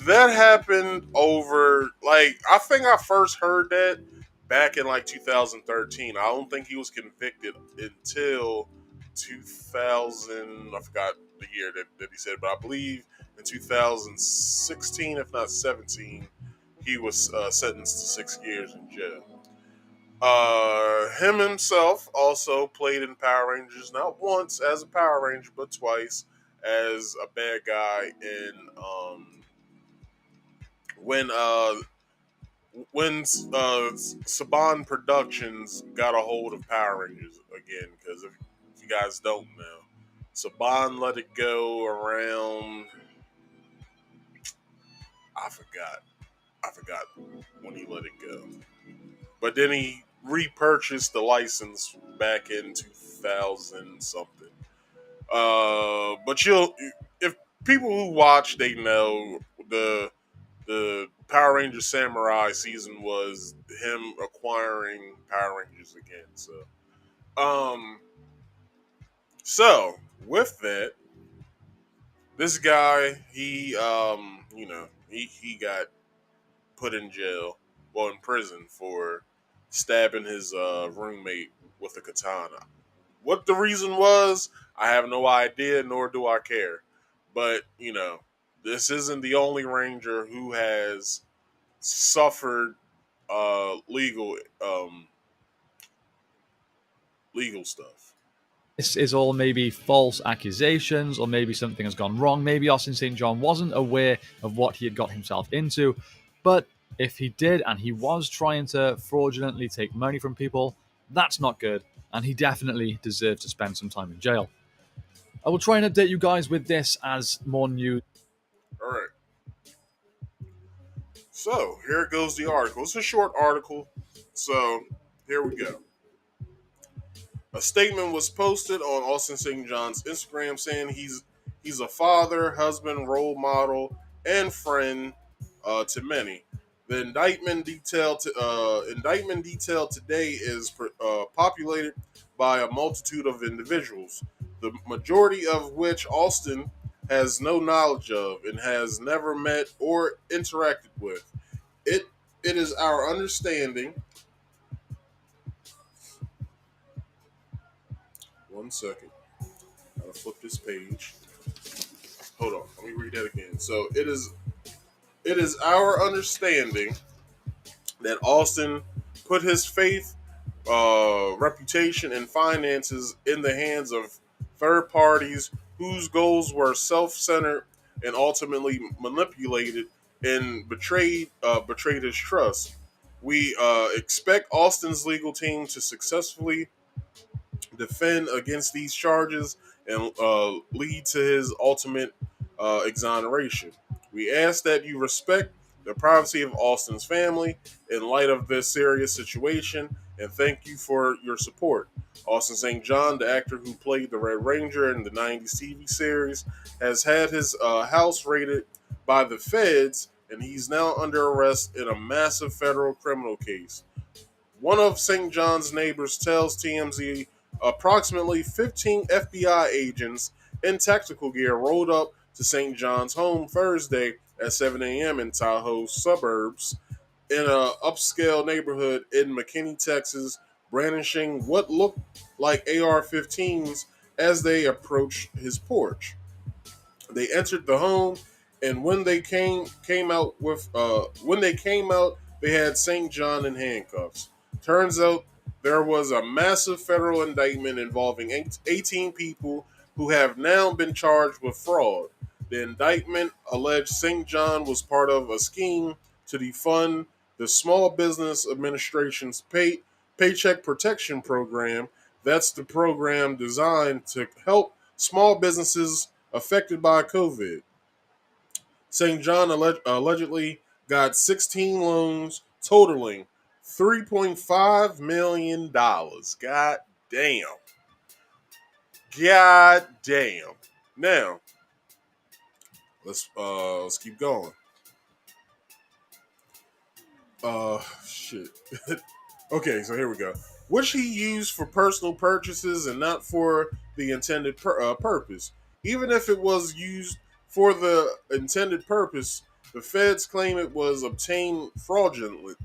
That happened over, I think I first heard that back in 2013. I don't think he was convicted until 2000. I forgot the year that he said, but I believe in 2016, if not 17, he was sentenced to 6 years in jail. Him himself also played in Power Rangers, not once as a Power Ranger, but twice as a bad guy in when Saban Productions got a hold of Power Rangers again, because if you guys don't know, Saban let it go around, I forgot when he let it go, but then he repurchased the license back in 2000 something. But if people who watch, they know the Power Ranger Samurai season was him acquiring Power Rangers again. So with that, this guy, he got put in jail, in prison for stabbing his roommate with a katana. What the reason was, I have no idea, nor do I care. But, this isn't the only Ranger who has suffered legal stuff. This is all maybe false accusations, or maybe something has gone wrong. Maybe Austin St. John wasn't aware of what he had got himself into. But if he did, and he was trying to fraudulently take money from people, that's not good. And he definitely deserves to spend some time in jail. I will try and update you guys with this as more news. All right. So here goes the article. It's a short article. So here we go. A statement was posted on Austin St. John's Instagram saying he's a father, husband, role model, and friend to many. The indictment detailed today is populated by a multitude of individuals, the majority of which Austin has no knowledge of and has never met or interacted with. It is our understanding. One second. Gotta flip this page. Hold on. Let me read that again. So it is our understanding that Austin put his faith, reputation, and finances in the hands of third parties whose goals were self-centered and ultimately manipulated and betrayed his trust. We expect Austin's legal team to successfully defend against these charges and lead to his ultimate exoneration. We ask that you respect the privacy of Austin's family in light of this serious situation, and thank you for your support. Austin St. John, the actor who played the Red Ranger in the 90s TV series, has had his house raided by the feds, and he's now under arrest in a massive federal criminal case. One of St. John's neighbors tells TMZ approximately 15 FBI agents in tactical gear rolled up to St. John's home Thursday at 7 a.m. in Tahoe suburbs in an upscale neighborhood in McKinney, Texas, brandishing what looked like AR-15s as they approached his porch. They entered the home, and when they came out with when they came out, they had St. John in handcuffs. Turns out there was a massive federal indictment involving 18 people who have now been charged with fraud. The indictment alleged St. John was part of a scheme to defund the Small Business Administration's Paycheck Protection Program. That's the program designed to help small businesses affected by COVID. St. John allegedly got 16 loans totaling $3.5 million. God damn. God damn. Now, let's keep going. Shit. Okay, so here we go. Which he used for personal purchases and not for the intended purpose. Even if it was used for the intended purpose, the feds claim it was obtained fraudulently.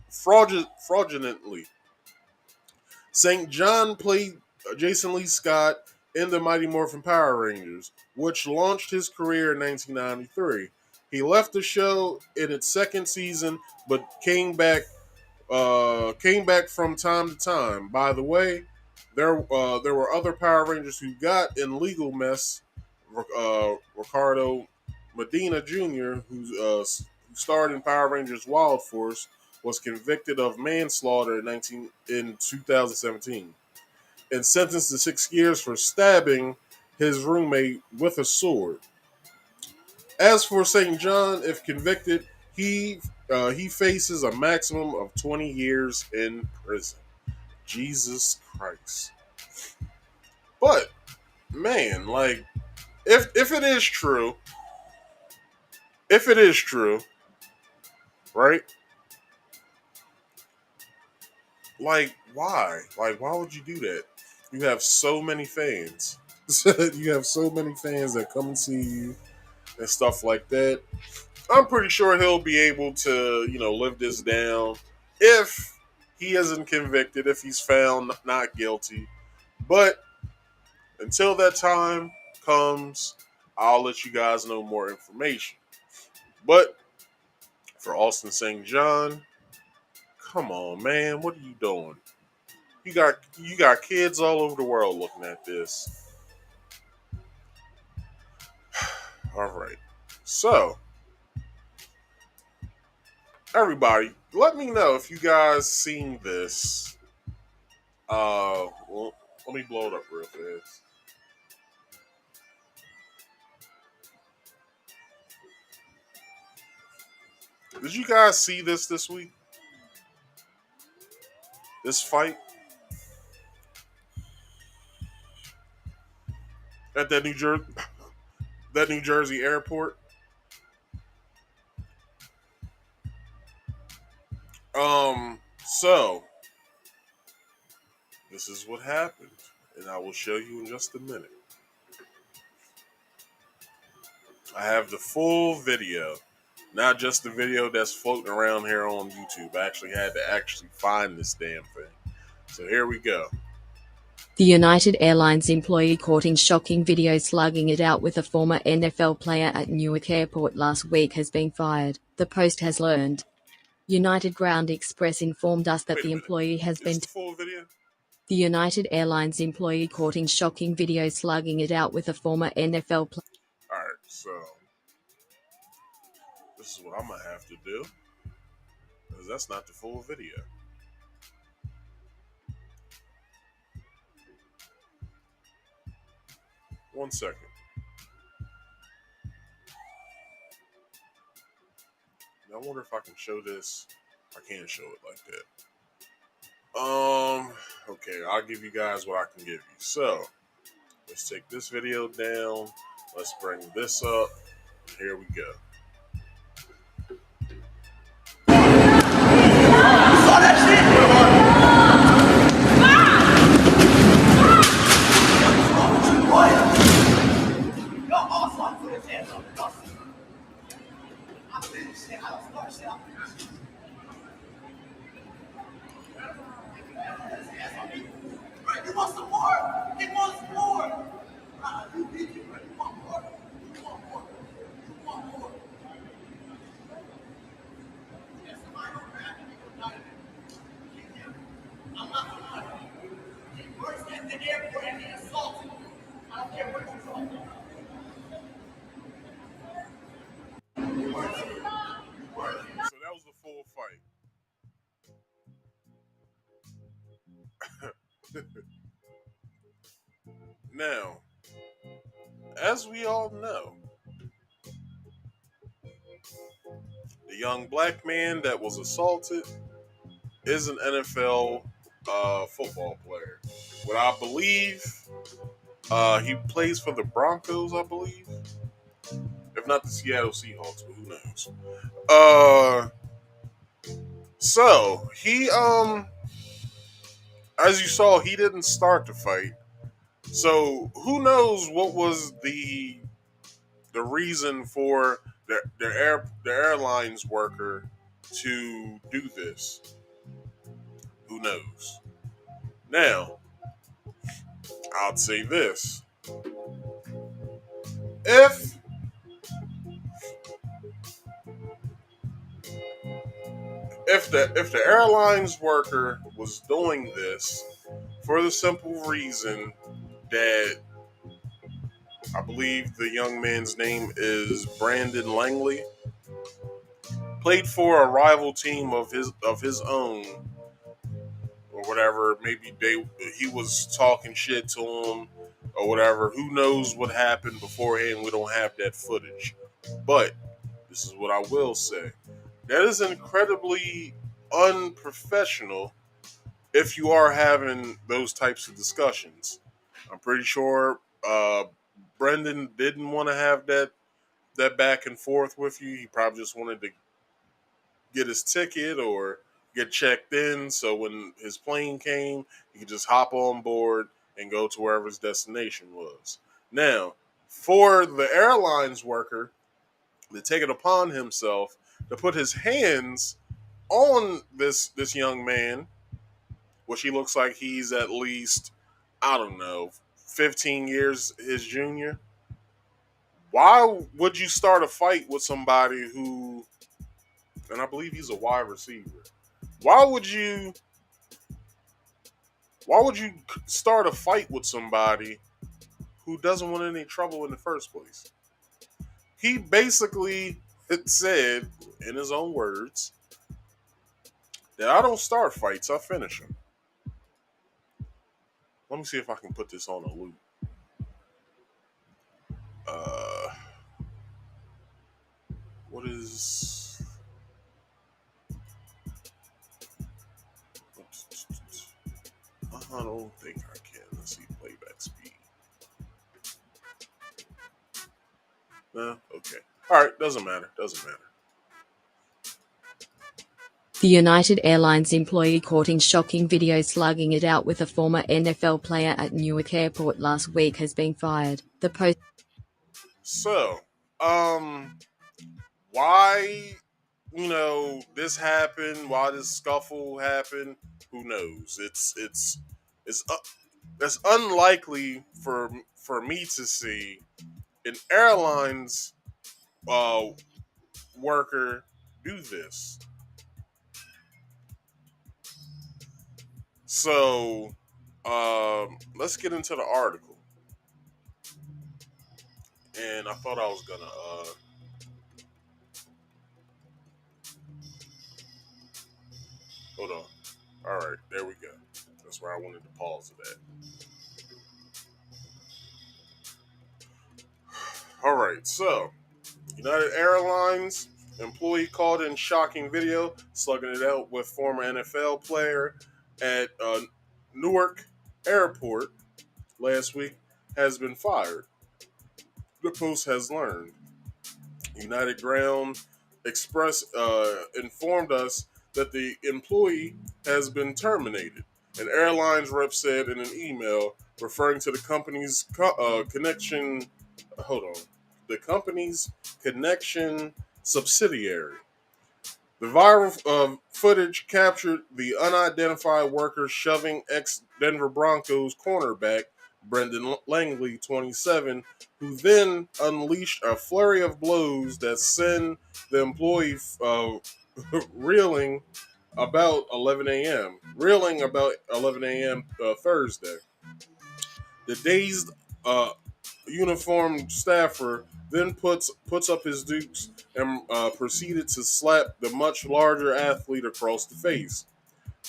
St. John played Jason Lee Scott in the Mighty Morphing Power Rangers, which launched his career in 1993. He left the show in its second season, but came back from time to time. By the way, there were other Power Rangers who got in legal mess. Ricardo Medina Jr., who starred in Power Rangers Wild Force, was convicted of manslaughter in 2017 and sentenced to 6 years for stabbing his roommate with a sword. As for St. John, if convicted, he faces a maximum of 20 years in prison. Jesus Christ! But man, like, if it is true, if it is true, right? Like, why? Like, why would you do that? You have so many fans. You have so many fans that come and see you and stuff like that. I'm pretty sure he'll be able to, live this down if he isn't convicted, if he's found not guilty. But until that time comes, I'll let you guys know more information. But for Austin St. John, come on, man, what are you doing? You got kids all over the world looking at this. All right. So, everybody, let me know if you guys seen this. Well, let me blow it up real fast. Did you guys see this week? This fight at that New Jersey airport? So this is what happened, and I will show you in just a minute. I have the full video, not just the video that's floating around here on YouTube. I actually had to find this damn thing. So here we go. The United Airlines employee caught in shocking video slugging it out with a former NFL player at Newark Airport last week has been fired, the Post has learned. United Ground Express informed us that the employee has been... the full video? The United Airlines employee caught in shocking video slugging it out with a former NFL player. Alright, so this is what I'm going to have to do, because that's not the full video. One second. Now, I wonder if I can show this. I can't show it like that. Okay, I'll give you guys what I can give you. So, let's take this video down. Let's bring this up. Here we go. Saw that shit? You want some more? He wants more. You want more? You want more? Now, as we all know, the young black man that was assaulted is an NFL football player. What I believe, he plays for the Broncos, I believe. If not the Seattle Seahawks, but who knows? So he as you saw, he didn't start the fight. So who knows what was the reason for the airlines worker to do this? Who knows? Now, I'd say this: if the airlines worker was doing this for the simple reason that I believe the young man's name is Brandon Langley, played for a rival team of his own or whatever. Maybe he was talking shit to him or whatever. Who knows what happened beforehand? We don't have that footage. But this is what I will say. That is incredibly unprofessional if you are having those types of discussions. I'm pretty sure Brendan didn't want to have that back and forth with you. He probably just wanted to get his ticket or get checked in, so when his plane came, he could just hop on board and go to wherever his destination was. Now, for the airlines worker to take it upon himself to put his hands on this young man, which he looks like he's at least, I don't know, 15 years his junior. Why would you start a fight with somebody who, and I believe he's a wide receiver? Why would you start a fight with somebody who doesn't want any trouble in the first place? He basically said, in his own words, that I don't start fights, I finish them. Let me see if I can put this on a loop. What is... I don't think I can. Let's see, playback speed. No, okay. All right, doesn't matter. The United Airlines employee caught in shocking video slugging it out with a former NFL player at Newark Airport last week has been fired. The Post. So, why, this happened? Why this scuffle happened? Who knows? It's unlikely for me to see an airlines worker do this. So, let's get into the article. And I thought I was gonna hold on. All right, there we go. That's where I wanted to pause it at. All right, so United Airlines employee called in shocking video, slugging it out with former NFL player at Newark Airport last week has been fired. The Post has learned. United Ground Express informed us that the employee has been terminated. An airlines rep said in an email referring to the company's connection. Hold on. The company's connection subsidiary. The viral footage captured the unidentified worker shoving ex-Denver Broncos cornerback Brendan Langley, 27, who then unleashed a flurry of blows that sent the employee reeling about 11 a.m. Thursday. The dazed uniformed staffer then puts up his dukes and proceeded to slap the much larger athlete across the face.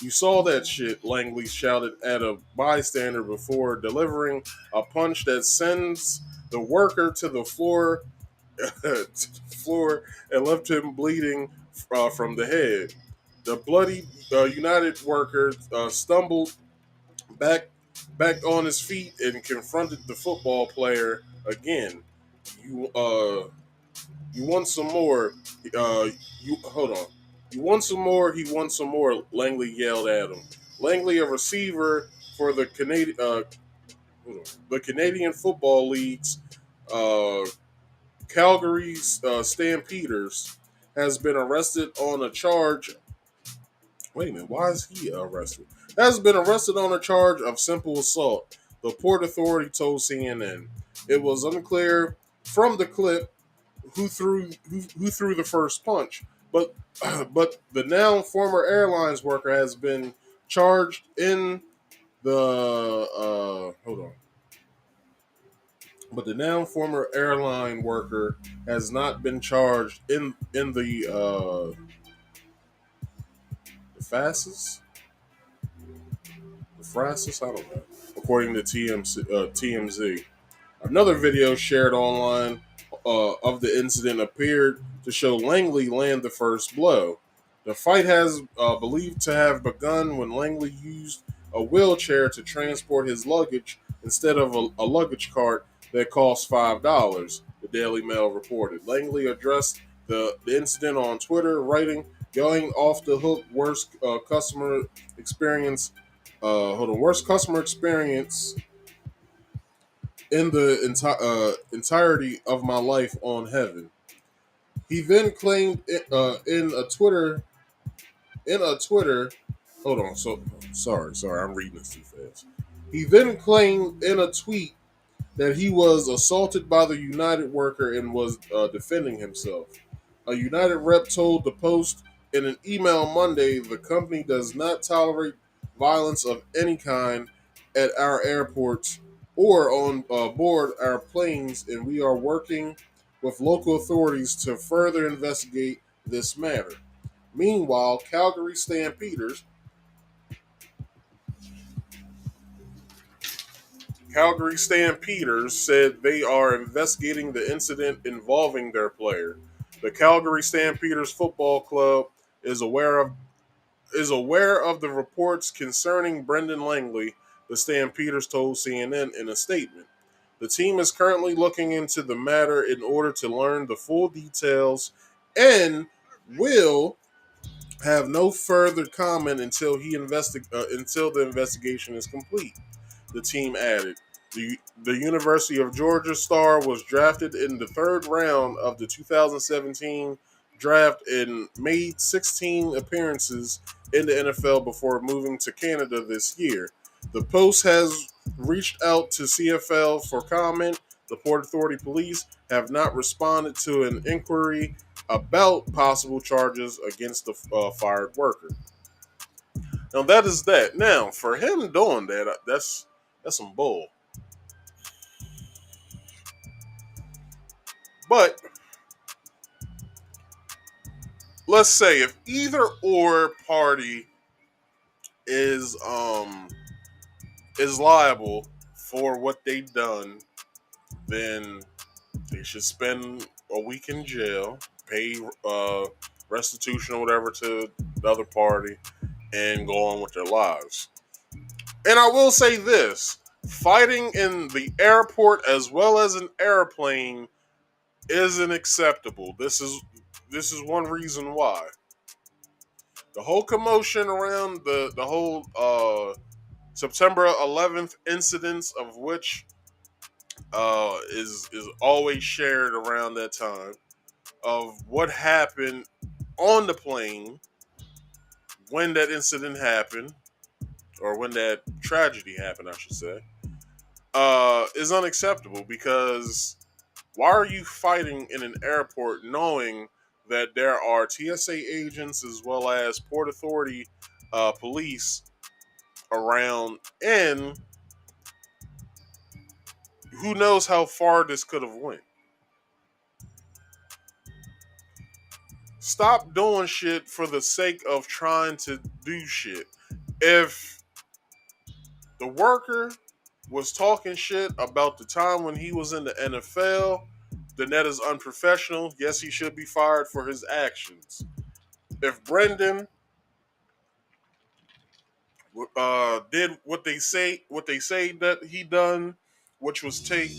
You saw that shit, Langley shouted at a bystander before delivering a punch that sends the worker to the floor, and left him bleeding from the head. The bloody United worker stumbled back back on his feet and confronted the football player again. You you want some more? You hold on. You want some more? He wants some more. Langley yelled at him. Langley, a receiver for the Canadian Football League's uh, Calgary Stampeders, has been arrested on a charge. Wait a minute, why is he arrested? Has been arrested on a charge of simple assault. The Port Authority told CNN it was unclear from the clip who threw the first punch, but but the now former airlines worker has been charged in the hold on. But the now former airline worker has not been charged in the fastest the fastest I don't know, according to TMZ. Another video shared online of the incident appeared to show Langley land the first blow. The fight has believed to have begun when Langley used a wheelchair to transport his luggage instead of a luggage cart that cost $5, the Daily Mail reported. Langley addressed the incident on Twitter, writing, "Going off the hook, worst customer experience. Worst customer experience in the entirety of my life on heaven." He then claimed in a Twitter. Hold on, sorry, I'm reading this too fast. He then claimed in a tweet that he was assaulted by the United worker and was defending himself. A United rep told the Post in an email Monday the company does not tolerate violence of any kind at our airports or on board our planes, and we are working with local authorities to further investigate this matter. Meanwhile, Calgary Stampeders said they are investigating the incident involving their player. The Calgary Stampeders Football Club is aware of the reports concerning Brendan Langley, the Stampeders told CNN in a statement. The team is currently looking into the matter in order to learn the full details and will have no further comment until the investigation is complete, the team added. The University of Georgia star was drafted in the third round of the 2017 draft and made 16 appearances in the NFL before moving to Canada this year. The Post has reached out to CFL for comment. The Port Authority police have not responded to an inquiry about possible charges against the fired worker. Now that is that. Now for him doing that, that's some bull. But let's say if either or party is liable for what they done, then they should spend a week in jail, pay restitution or whatever to the other party, and go on with their lives. And I will say this: fighting in the airport as well as an airplane isn't acceptable. This is one reason why. The whole commotion around the whole September 11th incidents, of which is always shared around that time, of what happened on the plane when that incident happened, or when that tragedy happened, I should say, is unacceptable. Because why are you fighting in an airport knowing that there are TSA agents as well as Port Authority police around, and who knows how far this could have went? Stop doing shit for the sake of trying to do shit. If the worker was talking shit about the time when he was in the NFL, then that is unprofessional. Yes, he should be fired for his actions. If Brendan did what they say that he done, which was take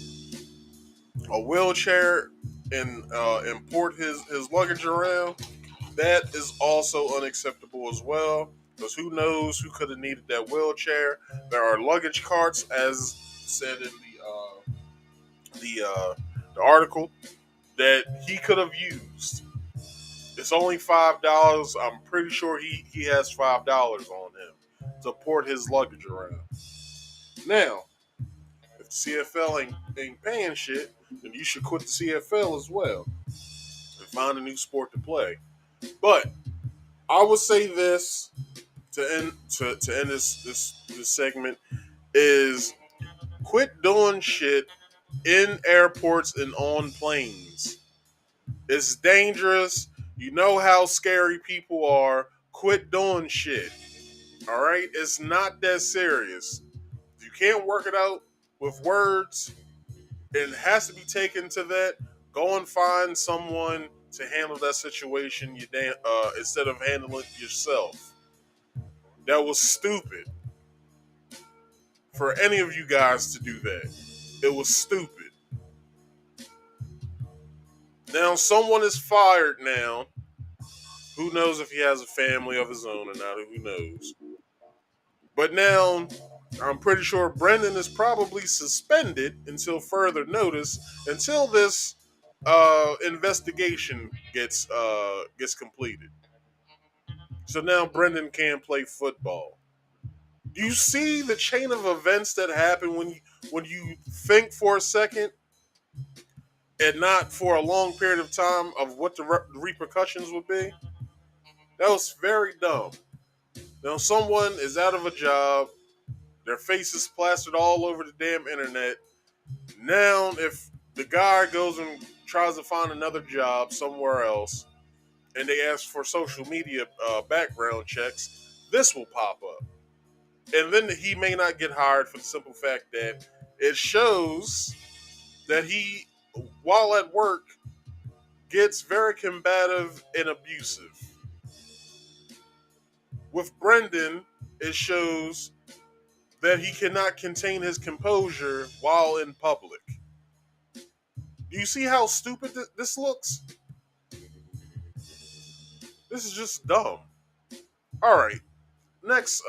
a wheelchair and import his luggage around, that is also unacceptable as well. Because who knows who could have needed that wheelchair? There are luggage carts, as said in the article, that he could have used. It's only $5. I'm pretty sure he has $5 on him to port his luggage around. Now, if the CFL ain't paying shit, then you should quit the CFL as well and find a new sport to play. But I would say this to end this segment is quit doing shit in airports and on planes. It's dangerous. You know how scary people are. Quit doing shit. All right? It's not that serious. If you can't work it out with words, and it has to be taken to that, go and find someone to handle that situation instead of handling it yourself. That was stupid for any of you guys to do that. It was stupid. Now, someone is fired now. Who knows if he has a family of his own or not? Who knows? But now, I'm pretty sure Brendan is probably suspended until further notice, until this investigation gets completed. So now Brendan can't play football. Do you see the chain of events that happen when you think for a second and not for a long period of time of what the repercussions would be? That was very dumb. Now someone is out of a job, their face is plastered all over the damn internet. Now, if the guy goes and tries to find another job somewhere else, and they ask for social media background checks, this will pop up. And then he may not get hired for the simple fact that it shows that he, while at work, gets very combative and abusive. With Brendan, it shows that he cannot contain his composure while in public. Do you see how stupid this looks? This is just dumb. All right, next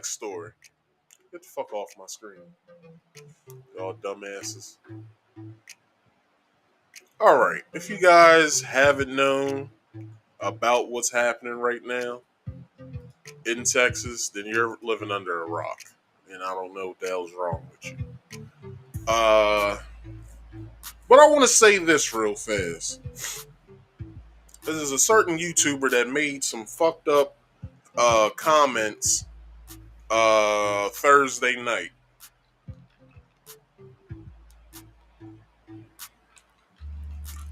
story. Get the fuck off my screen, y'all dumbasses. All right, if you guys haven't known about what's happening right now in Texas, then you're living under a rock, and I don't know what the hell's wrong with you. But I want to say this real fast. There's a certain YouTuber that made some fucked up comments Thursday night.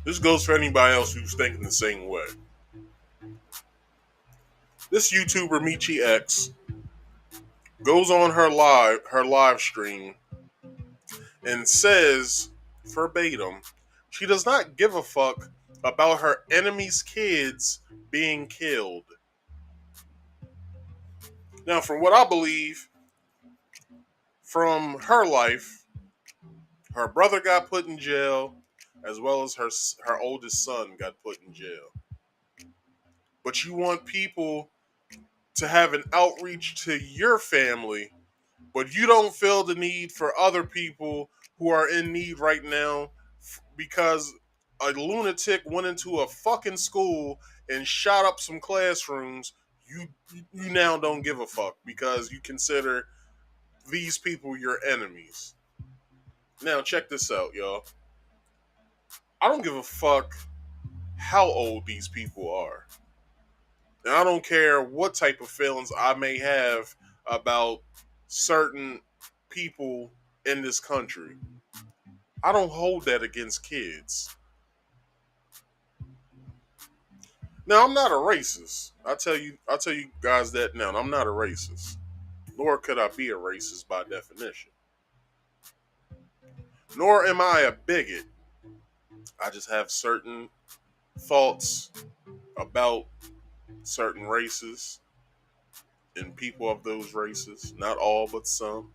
This goes for anybody else who's thinking the same way. This YouTuber Michi X goes on her live stream and says verbatim, she does not give a fuck about her enemy's kids being killed. Now, from what I believe from her life, her brother got put in jail, as well as her oldest son got put in jail. But you want people to have an outreach to your family, but you don't feel the need for other people who are in need right now because a lunatic went into a fucking school and shot up some classrooms. You now don't give a fuck because you consider these people your enemies. Now check this out, y'all. I don't give a fuck how old these people are. And I don't care what type of feelings I may have about certain people in this country. I don't hold that against kids. Now, I'm not a racist. I tell you guys that now. I'm not a racist. Nor could I be a racist by definition. Nor am I a bigot. I just have certain thoughts about certain races and people of those races. Not all, but some.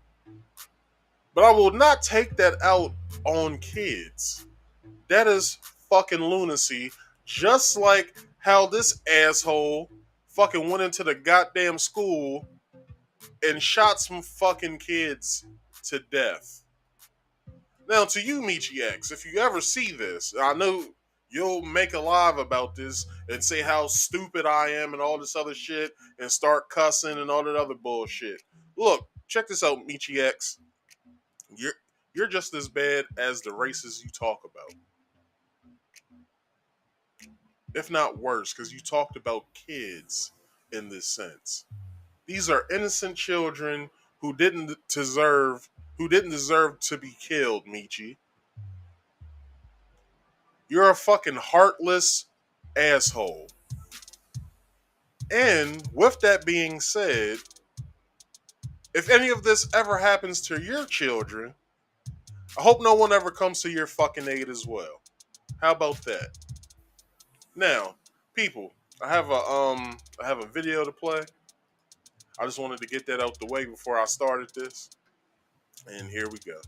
But I will not take that out on kids. That is fucking lunacy. Just like how this asshole fucking went into the goddamn school and shot some fucking kids to death. Now, to you, Michi X, if you ever see this, I know you'll make a live about this and say how stupid I am and all this other shit and start cussing and all that other bullshit. Look, check this out, Michi X. You're just as bad as the races you talk about. If not worse, because you talked about kids in this sense. These are innocent children who didn't deserve to be killed, Michi. You're a fucking heartless asshole. And with that being said, if any of this ever happens to your children, I hope no one ever comes to your fucking aid as well. How about that? Now, people, I have a video to play. I just wanted to get that out the way before I started this. And here we go.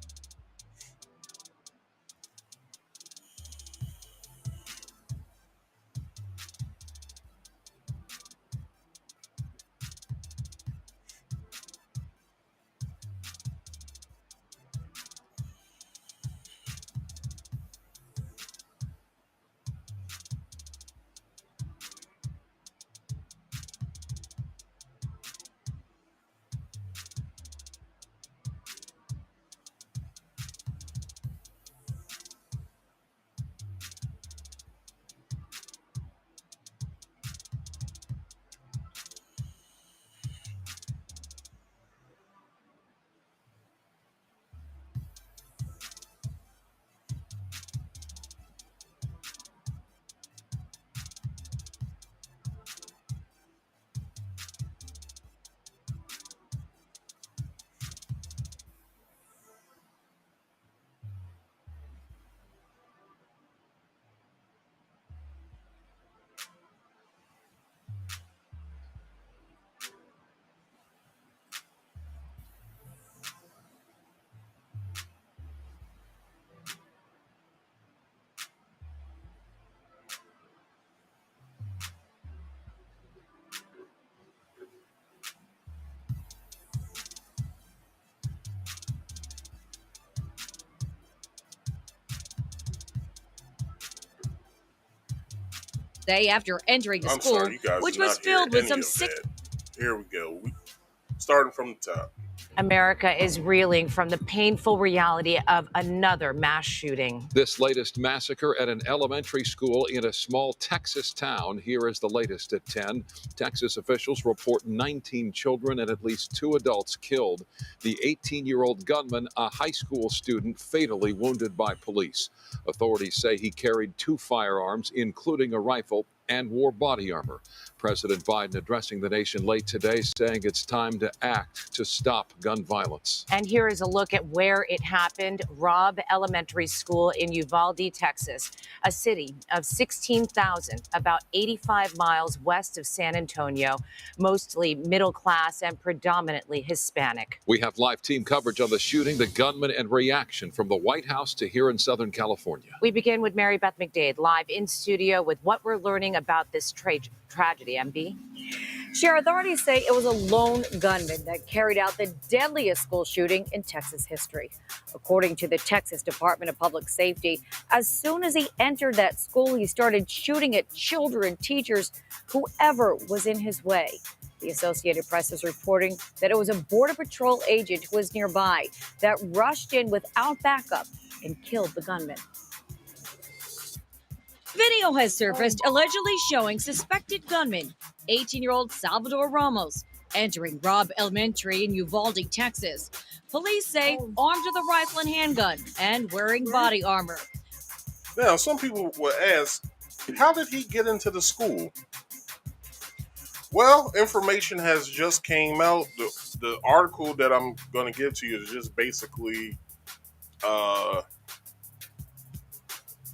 Day after entering the school, sorry, you guys which did was not hear filled with any some of sick. that. Here we go. Starting from the top. America is reeling from the painful reality of another mass shooting. This latest massacre at an elementary school in a small Texas town. Here is the latest at 10. Texas officials report 19 children and at least 2 adults killed. The 18-year-old gunman, a high school student, fatally wounded by police. Authorities say he carried 2 firearms, including a rifle, and wore body armor. President Biden addressing the nation late today, saying it's time to act to stop gun violence. And here is a look at where it happened. Robb Elementary School in Uvalde, Texas, a city of 16,000, about 85 miles west of San Antonio, mostly middle class and predominantly Hispanic. We have live team coverage on the shooting, the gunman, and reaction from the White House to here in Southern California. We begin with Mary Beth McDade live in studio with what we're learning about this tragedy. MB? Sheriff authorities say it was a lone gunman that carried out the deadliest school shooting in Texas history. According to the Texas Department of Public Safety, as soon as he entered that school, he started shooting at children, teachers, whoever was in his way. The Associated Press is reporting that it was a Border Patrol agent who was nearby that rushed in without backup and killed the gunman. Video has surfaced allegedly showing suspected gunman, 18-year-old Salvador Ramos, entering Robb Elementary in Uvalde, Texas. Police say armed with a rifle and handgun and wearing body armor. Now, some people will ask, How did he get into the school? Well, information has just came out. The article that I'm going to give to you is just basically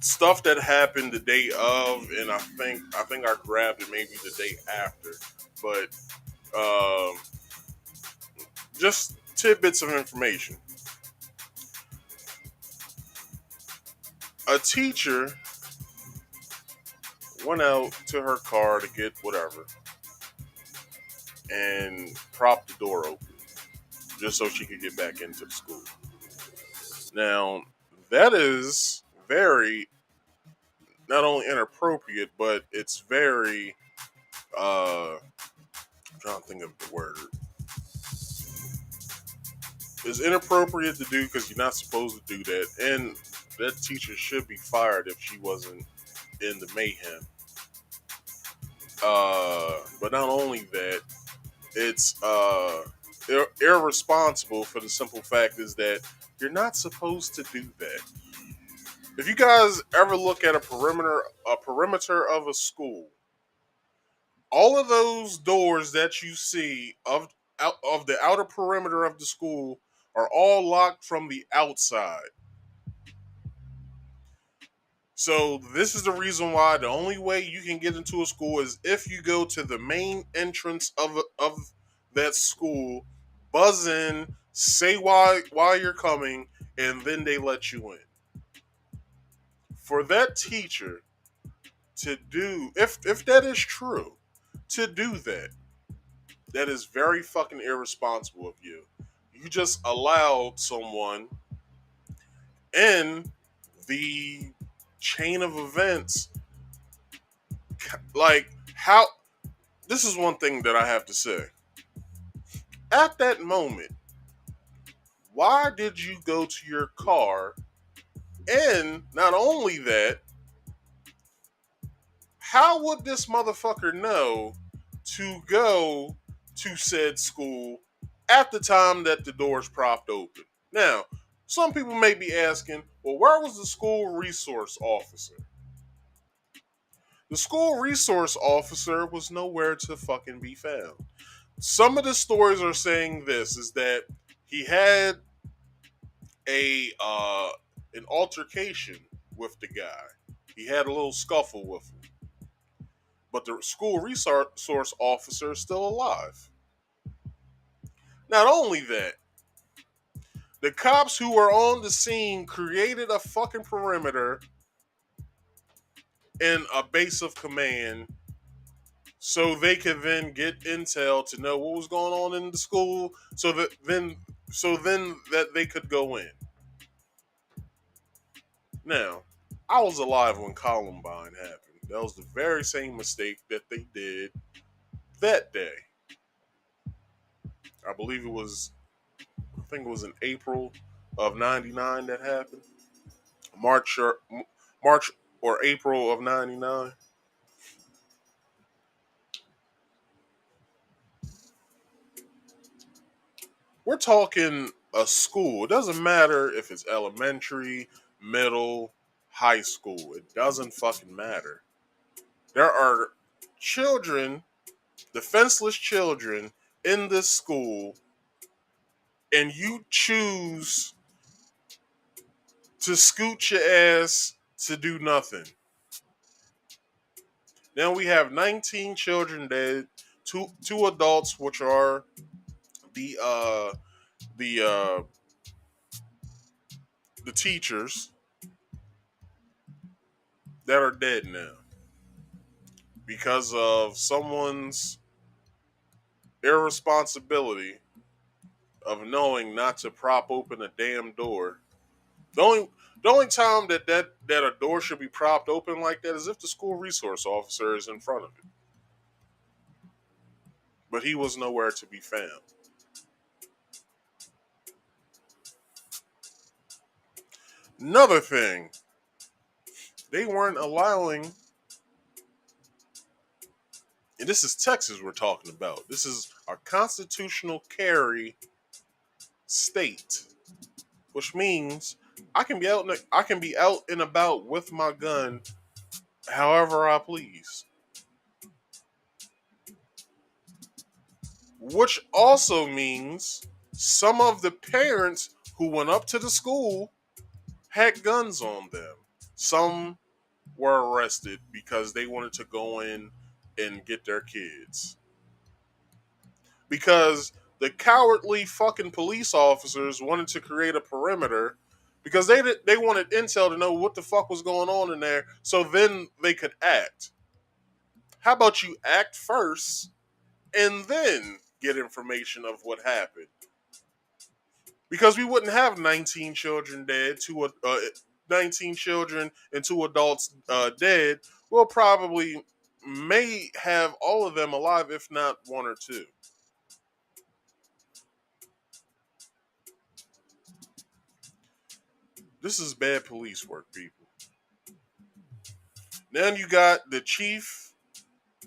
stuff that happened the day of, and I think I grabbed it maybe the day after, but just tidbits of information. A teacher went out to her car to get whatever and propped the door open just so she could get back into the school. Now, that is very not only inappropriate, but it's very I'm trying to think of the word. It's inappropriate to do because you're not supposed to do that, and that teacher should be fired if she wasn't in the mayhem. But not only that, it's irresponsible for the simple fact is that you're not supposed to do that. If you guys ever look at a perimeter of a school, all of those doors that you see of the outer perimeter of the school are all locked from the outside. So this is the reason why the only way you can get into a school is if you go to the main entrance of that school, buzz in, say why you're coming, and then they let you in. For that teacher to do, if that is true, to do that is very fucking irresponsible of you. You just allowed someone in the chain of events, like how. This is one thing that I have to say. At that moment, why did you go to your car? And not only that, how would this motherfucker know to go to said school at the time that the doors propped open? Now, some people may be asking, well, where was the school resource officer? The school resource officer was nowhere to fucking be found. Some of the stories are saying this is that he had an altercation with the guy. He had a little scuffle with him. But the school resource officer is still alive. Not only that, the cops who were on the scene created a fucking perimeter and a base of command so they could then get intel to know what was going on in the school so then that they could go in. Now, I was alive when Columbine happened. That was the very same mistake that they did that day. I think it was in April of '99 that happened. March or April of '99. We're talking a school. It doesn't matter if it's elementary, middle, high school. It doesn't fucking matter. There are children, defenseless children, in this school, and you choose to scoot your ass to do nothing. Now we have 19 children dead, two adults, which are the teachers that are dead now because of someone's irresponsibility of knowing not to prop open a damn door. The only time that a door should be propped open like that is if the school resource officer is in front of it. But he was nowhere to be found. Another thing, they weren't allowing, and this is Texas we're talking about. This is our constitutional carry state, which means I can be out and about with my gun however I please. Which also means some of the parents who went up to the school had guns on them. Some were arrested because they wanted to go in and get their kids. Because the cowardly fucking police officers wanted to create a perimeter because they wanted intel to know what the fuck was going on in there so then they could act. How about you act first and then get information of what happened? Because we wouldn't have 19 children dead, 19 children and 2 adults dead. We'll probably may have all of them alive, if not 1 or 2. This is bad police work, people. Then you got the chief,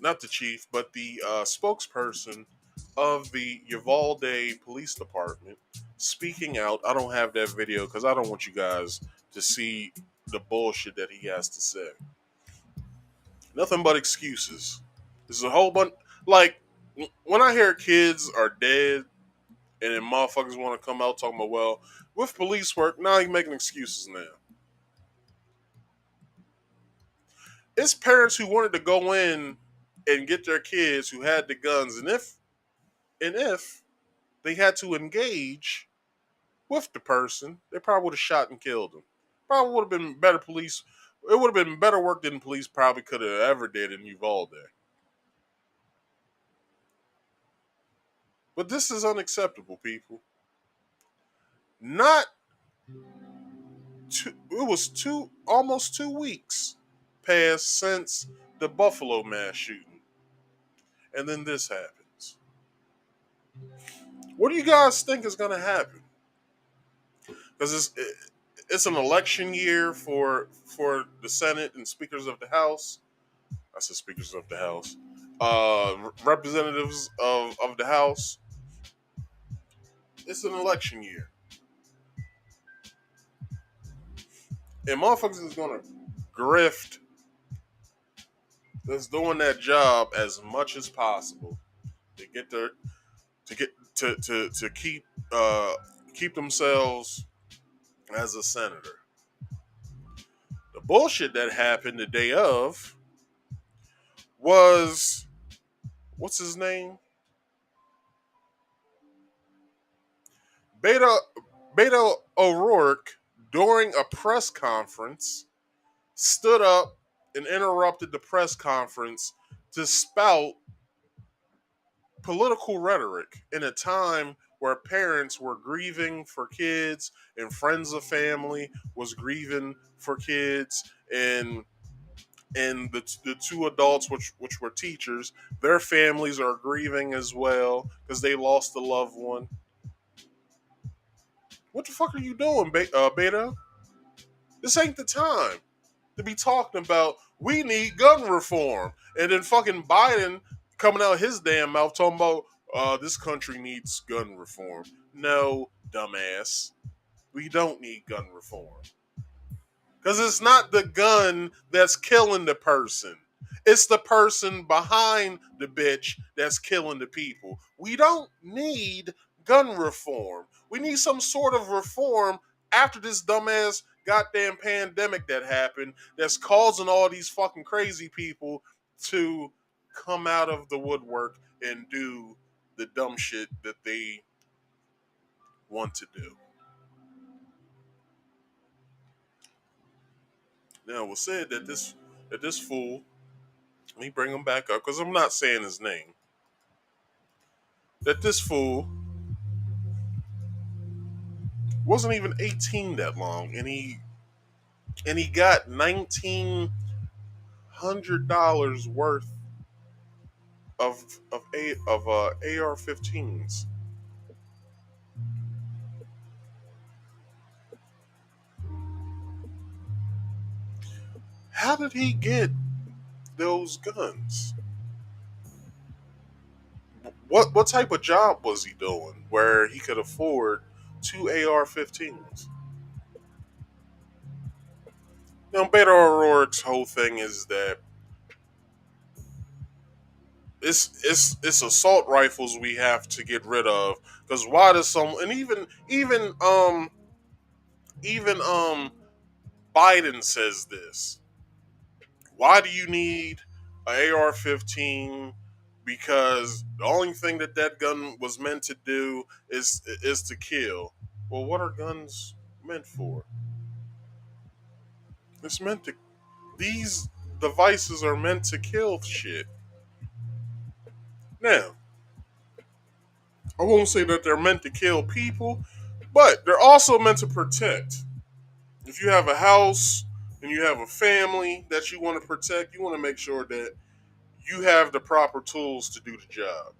not the chief, but the spokesperson of the Uvalde Police Department speaking out. I don't have that video because I don't want you guys to see the bullshit that he has to say. Nothing but excuses. There's a whole bunch. Like, when I hear kids are dead and then motherfuckers want to come out talking about, well, with police work, now you're making excuses now. It's parents who wanted to go in and get their kids who had the guns, and if they had to engage with the person, they probably would have shot and killed them. Probably would have been better police. It would have been better work than police probably could have ever did in Uvalde. But this is unacceptable, people. Not two, it was almost 2 weeks passed since the Buffalo mass shooting. And then this happens. What do you guys think is going to happen? Because it's an election year for the Senate and speakers of the House. I said speakers of the House. Representatives of the House. It's an election year. And motherfuckers is going to grift that's doing that job as much as possible to get their to keep themselves as a senator. The bullshit that happened the day of was, what's his name? Beto O'Rourke, during a press conference, stood up and interrupted the press conference to spout political rhetoric in a time where parents were grieving for kids and friends of family was grieving for kids, and the 2 adults which were teachers, their families are grieving as well because they lost a loved one. What the fuck are you doing, Beto? This ain't the time to be talking about we need gun reform, and then fucking Biden coming out his damn mouth talking about this country needs gun reform. No, dumbass. We don't need gun reform. Because it's not the gun that's killing the person. It's the person behind the bitch that's killing the people. We don't need gun reform. We need some sort of reform after this dumbass goddamn pandemic that happened that's causing all these fucking crazy people to come out of the woodwork and do the dumb shit that they want to do. Now, it was said that this fool, let me bring him back up because I'm not saying his name, that this fool wasn't even 18 that long, and he got $1,900 worth of AR-15s. How did he get those guns? What type of job was he doing where he could afford 2 AR-15s? Beto O'Rourke's whole thing is that it's assault rifles we have to get rid of, because why does some, and even Biden says this. Why do you need an AR-15? Because the only thing that gun was meant to do is to kill. Well, what are guns meant for? It's meant to. These devices are meant to kill shit. Now, I won't say that they're meant to kill people, but they're also meant to protect. If you have a house and you have a family that you want to protect, you want to make sure that you have the proper tools to do the job.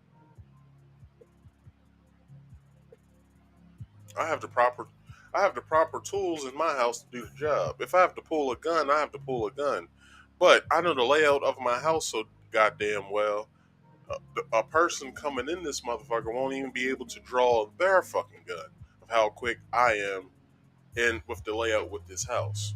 I have the proper tools in my house to do the job. If I have to pull a gun, I have to pull a gun. But I know the layout of my house so goddamn well. A person coming in this motherfucker won't even be able to draw their fucking gun of how quick I am in with the layout with this house.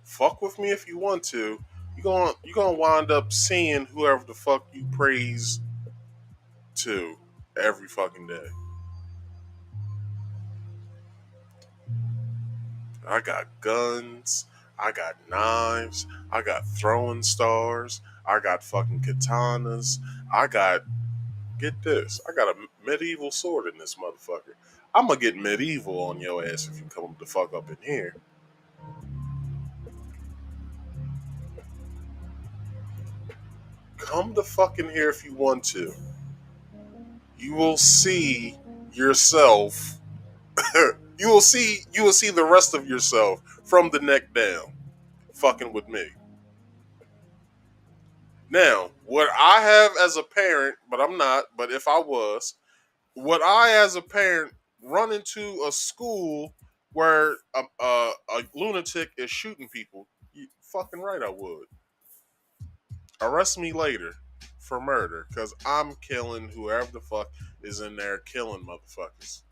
Fuck with me if you want to. You gonna wind up seeing whoever the fuck you praise to every fucking day. I got guns, I got knives, I got throwing stars, I got fucking katanas, I got, get this, I got a medieval sword in this motherfucker. I'm gonna get medieval on your ass if you come the fuck up in here. Come the fuck in here if you want to. You will see yourself. you will see the rest of yourself from the neck down, fucking with me. Now, what I have as a parent, but I'm not, but if I was, would I as a parent run into a school where a lunatic is shooting people? You fucking right I would. Arrest me later for murder, because I'm killing whoever the fuck is in there killing motherfuckers.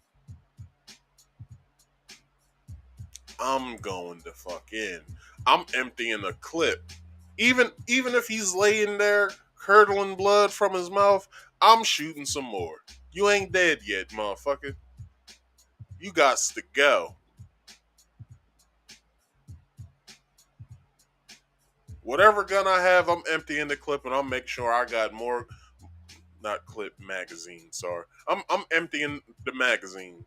I'm going to fuck in. I'm emptying a clip. Even if he's laying there curdling blood from his mouth, I'm shooting some more. You ain't dead yet, motherfucker. You got to go. Whatever gun I have, I'm emptying the clip, and I'll make sure I got more. Not clip, magazine. Sorry, I'm emptying the magazine.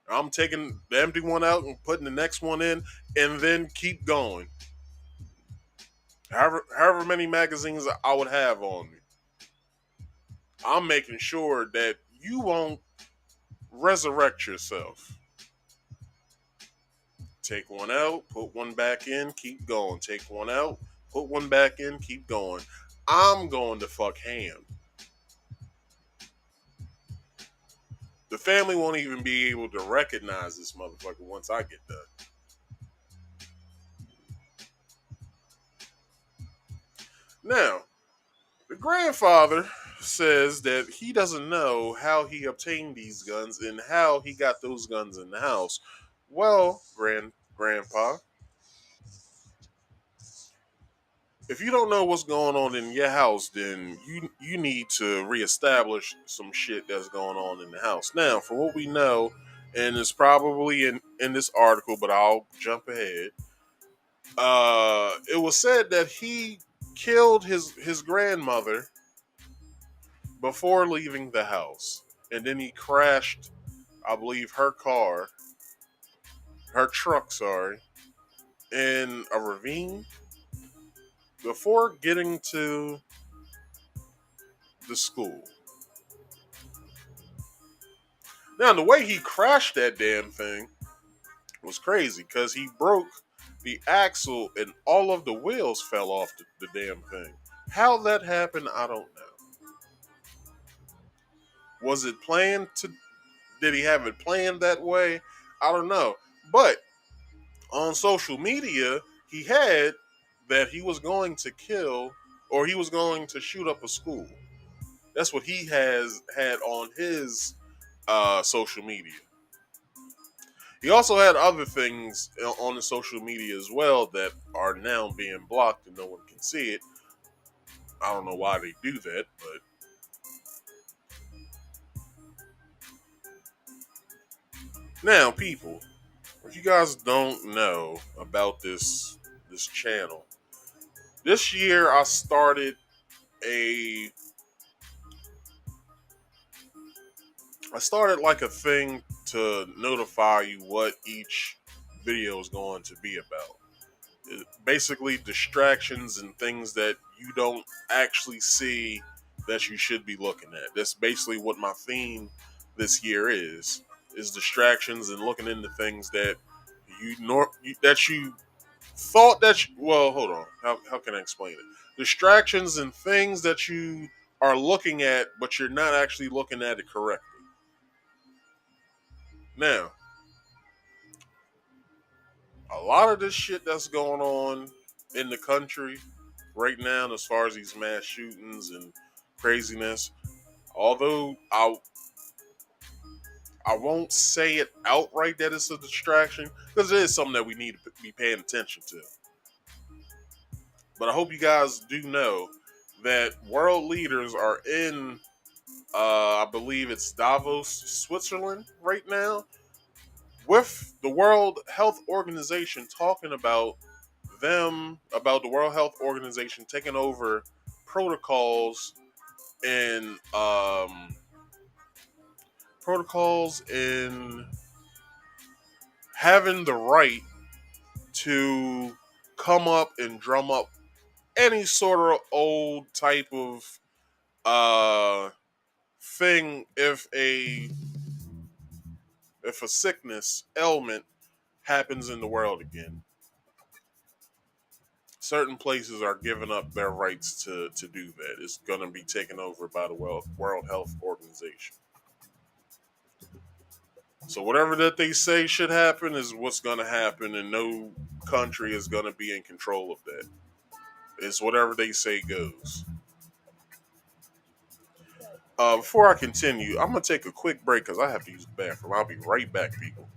I'm taking the empty one out and putting the next one in, and then keep going. However many magazines I would have on me, I'm making sure that you won't resurrect yourself. Take one out, put one back in, keep going. Take one out, put one back in, keep going. I'm going to fuck ham. The family won't even be able to recognize this motherfucker once I get done. Now, the grandfather says that he doesn't know how he obtained these guns and how he got those guns in the house. Well, grandpa, if you don't know what's going on in your house, then you need to reestablish some shit that's going on in the house. Now, for what we know, and it's probably in this article, but I'll jump ahead. It was said that he killed his grandmother before leaving the house, and then he crashed, I believe, her truck, in a ravine before getting to the school. Now, the way he crashed that damn thing was crazy, because he broke the axle and all of the wheels fell off the damn thing. How that happened, I don't know. Was it planned to? Did he have it planned that way? I don't know. But on social media, he had that he was going to kill, or he was going to shoot up a school. That's what he has had on his social media. He also had other things on the social media as well that are now being blocked and no one can see it. I don't know why they do that, but now, people, if you guys don't know about this channel, this year I started like a thing to notify you what each video is going to be about. Basically distractions and things that you don't actually see that you should be looking at. That's basically what my theme this year is distractions and looking into things that you thought that well, hold on, how can I explain it? Distractions and things that you are looking at but you're not actually looking at it correctly. Now, a lot of this shit that's going on in the country right now, as far as these mass shootings and craziness, although I won't say it outright that it's a distraction, because it is something that we need to be paying attention to. But I hope you guys do know that world leaders are in, I believe it's Davos, Switzerland right now, with the World Health Organization talking about the World Health Organization taking over protocols and having the right to come up and drum up any sort of old type of thing if a sickness ailment happens in the world again. Certain places are giving up their rights to do that. It's going to be taken over by the World Health Organization. So whatever that they say should happen is what's going to happen, and no country is going to be in control of that. It's whatever they say goes. Before I continue, I'm going to take a quick break because I have to use the bathroom. I'll be right back, people.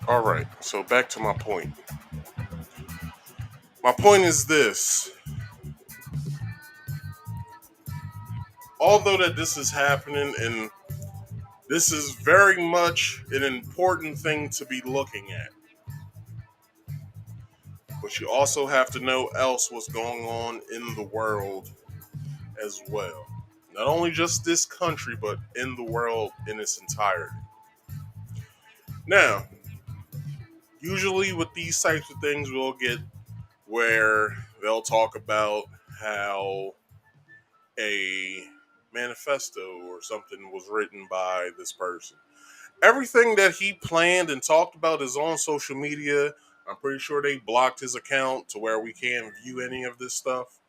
All right, so back to my point. My point is this. Although that this is happening, and this is very much an important thing to be looking at, but you also have to know else what's going on in the world as well. Not only just this country, but in the world in its entirety. Now, usually with these types of things, we'll get where they'll talk about how a manifesto or something was written by this person. Everything that he planned and talked about is on social media. I'm pretty sure they blocked his account to where we can't view any of this stuff.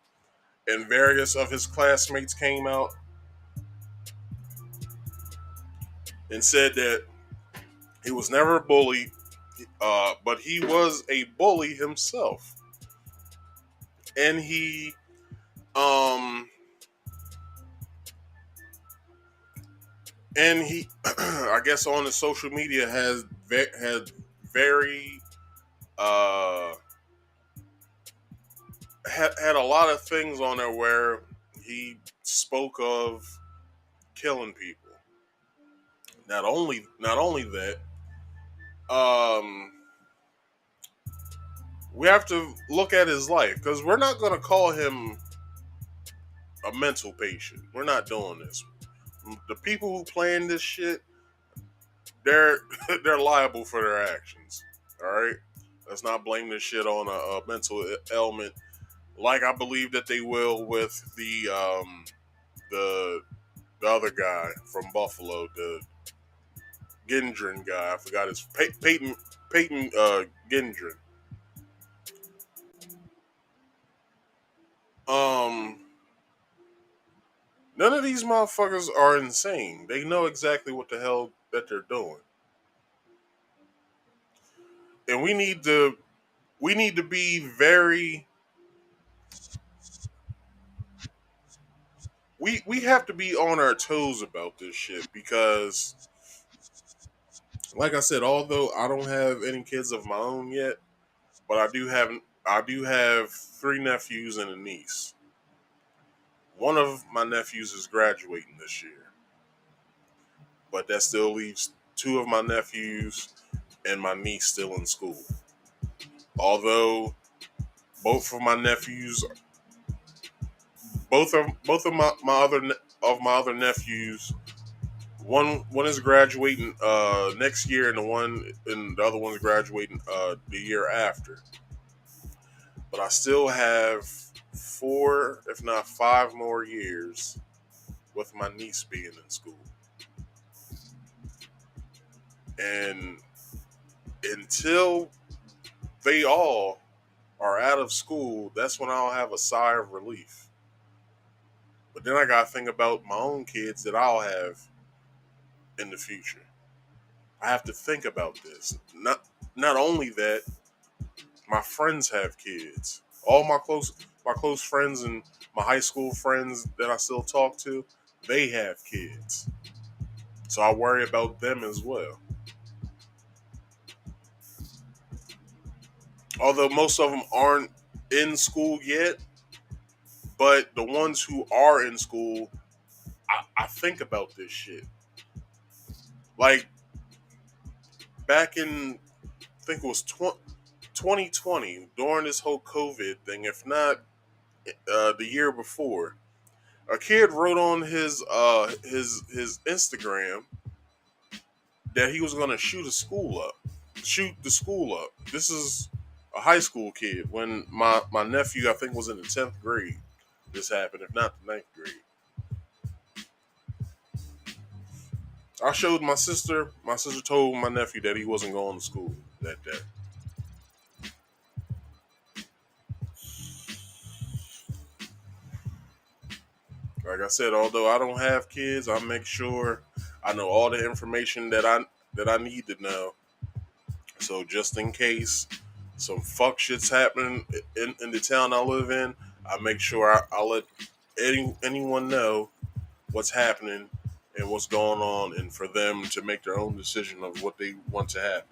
And various of his classmates came out and said that he was never a bully, but he was a bully himself. And he I guess on the social media had very uh, had a lot of things on there where he spoke of killing people. Not only that, um, we have to look at his life because we're not going to call him a mental patient. We're not doing this. The people who plan this shit, they're they're liable for their actions. All right, let's not blame this shit on a mental ailment, like I believe that they will with the the other guy from Buffalo, the Gendron guy. I forgot his Peyton Gendron. Um, None of these motherfuckers are insane. They know exactly what the hell that they're doing, and we need to be very we have to be on our toes about this shit because, like I said, although I don't have any kids of my own yet, but I do have three nephews and a niece. One of my nephews is graduating this year, but that still leaves two of my nephews and my niece still in school. Although both of my nephews, both of my other nephews, one is graduating next year, and the other one's graduating the year after. But I still have 4, if not 5 more years with my niece being in school. And until they all are out of school, that's when I'll have a sigh of relief. But then I gotta think about my own kids that I'll have in the future. I have to think about this. Not only that, my friends have kids. All my close friends and my high school friends that I still talk to, they have kids. So I worry about them as well. Although most of them aren't in school yet, but the ones who are in school, I think about this shit. Like back in, I think it was 2020, during this whole COVID thing, if not the year before, a kid wrote on his Instagram that he was going to shoot the school up. This is a high school kid. When my nephew, I think, was in the 10th grade, this happened, if not the 9th grade. I showed my sister. My sister told my nephew that he wasn't going to school that day. Like I said, although I don't have kids, I make sure I know all the information that I need to know. So just in case some fuck shit's happening in the town I live in, I make sure I let anyone know what's happening and what's going on, and for them to make their own decision of what they want to happen.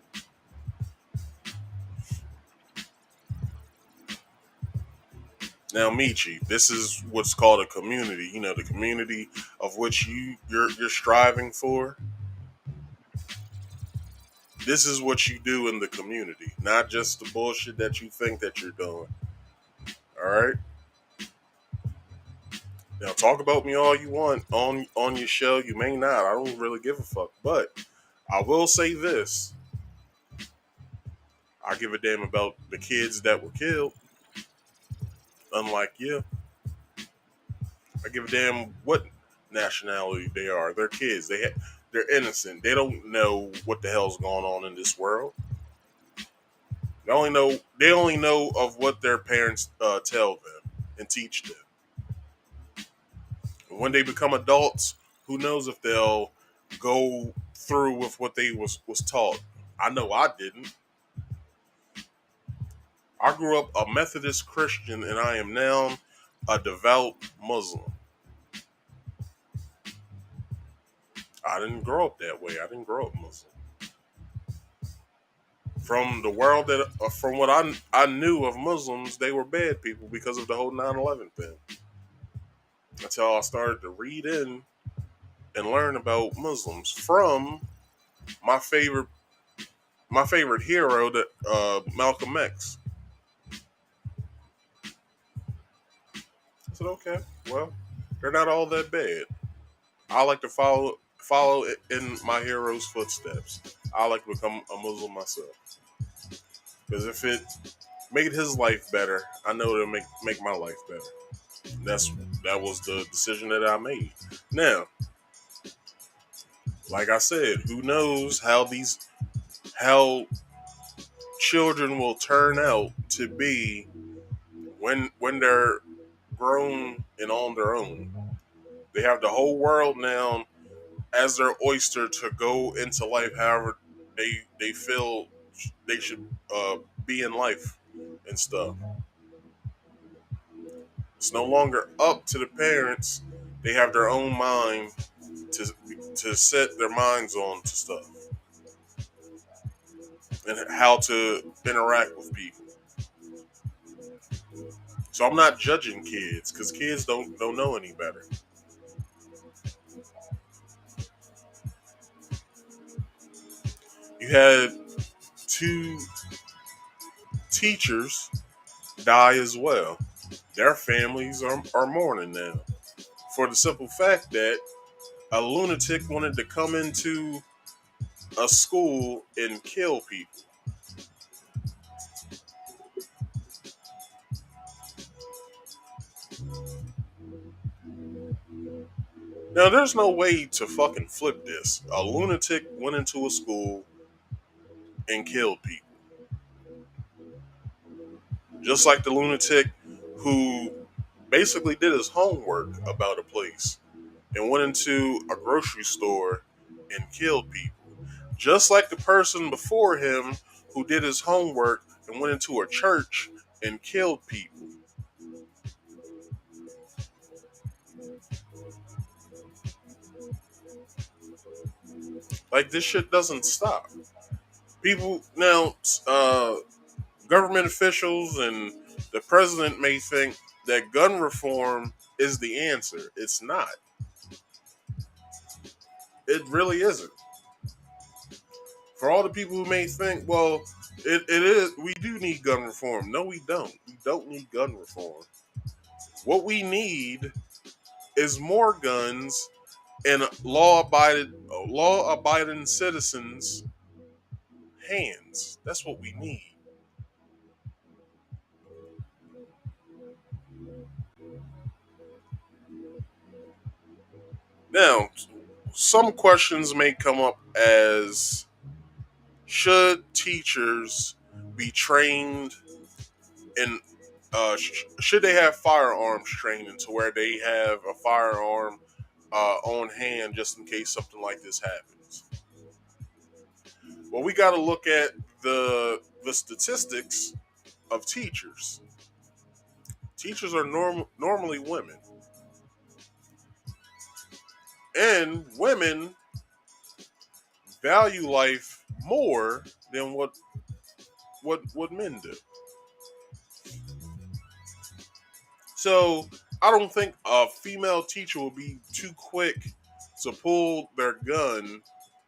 Now, Michi, this is what's called a community. You know, the community of which you're striving for. This is what you do in the community, not just the bullshit that you think that you're doing. All right. Now, talk about me all you want on your show. You may not. I don't really give a fuck. But I will say this: I give a damn about the kids that were killed. Unlike you, I give a damn what nationality they are. They're kids. They're innocent. They don't know what the hell's going on in this world. They only know of what their parents tell them and teach them. And when they become adults, who knows if they'll go through with what they was taught. I know I didn't. I grew up a Methodist Christian, and I am now a devout Muslim. I didn't grow up that way. I didn't grow up Muslim. from the world that, from what I knew of Muslims, they were bad people because of the whole 9/11 thing. Until I started to read in and learn about Muslims from my favorite hero, that Malcolm X. I said, okay, well, they're not all that bad. I like to follow in my hero's footsteps. I like to become a Muslim myself because if it made his life better, I know it'll make my life better. That was the decision that I made. Now, like I said, who knows how children will turn out to be when they're grown and on their own. They have the whole world now as their oyster to go into life however they feel they should be in life and stuff. It's no longer up to the parents. They have their own mind to set their minds on to stuff and how to interact with people. So I'm not judging kids because kids don't know any better. You had 2 teachers die as well. Their families are mourning now for the simple fact that a lunatic wanted to come into a school and kill people. Now, there's no way to fucking flip this. A lunatic went into a school and killed people. Just like the lunatic who basically did his homework about a place and went into a grocery store and killed people. Just like the person before him who did his homework and went into a church and killed people. Like, this shit doesn't stop. People now, government officials and the president may think that gun reform is the answer. It's not. It really isn't. For all the people who may think, well, it is, we do need gun reform. No, we don't. We don't need gun reform. What we need is more guns in law-abiding citizens' hands. That's what we need. Now, some questions may come up as should teachers be trained in should they have firearms training to where they have a firearm on hand just in case something like this happens? Well, we got to look at the statistics of teachers. Teachers are normally women, and women value life more than what men do. So I don't think a female teacher will be too quick to pull their gun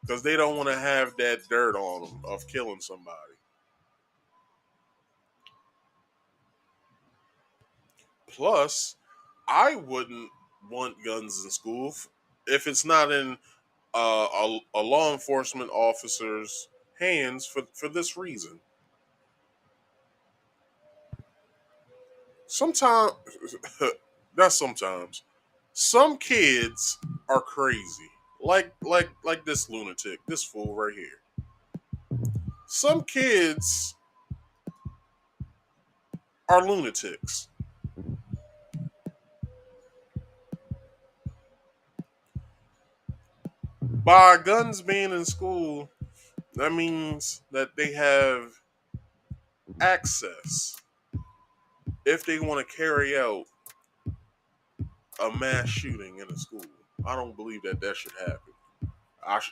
because they don't want to have that dirt on them of killing somebody. Plus, I wouldn't want guns in school if it's not in a law enforcement officer's hands for this reason. Sometimes, not sometimes, some kids are crazy. Like this lunatic, this fool right here. Some kids are lunatics. By guns being in school, that means that they have access if they want to carry out a mass shooting in a school. I don't believe that should happen.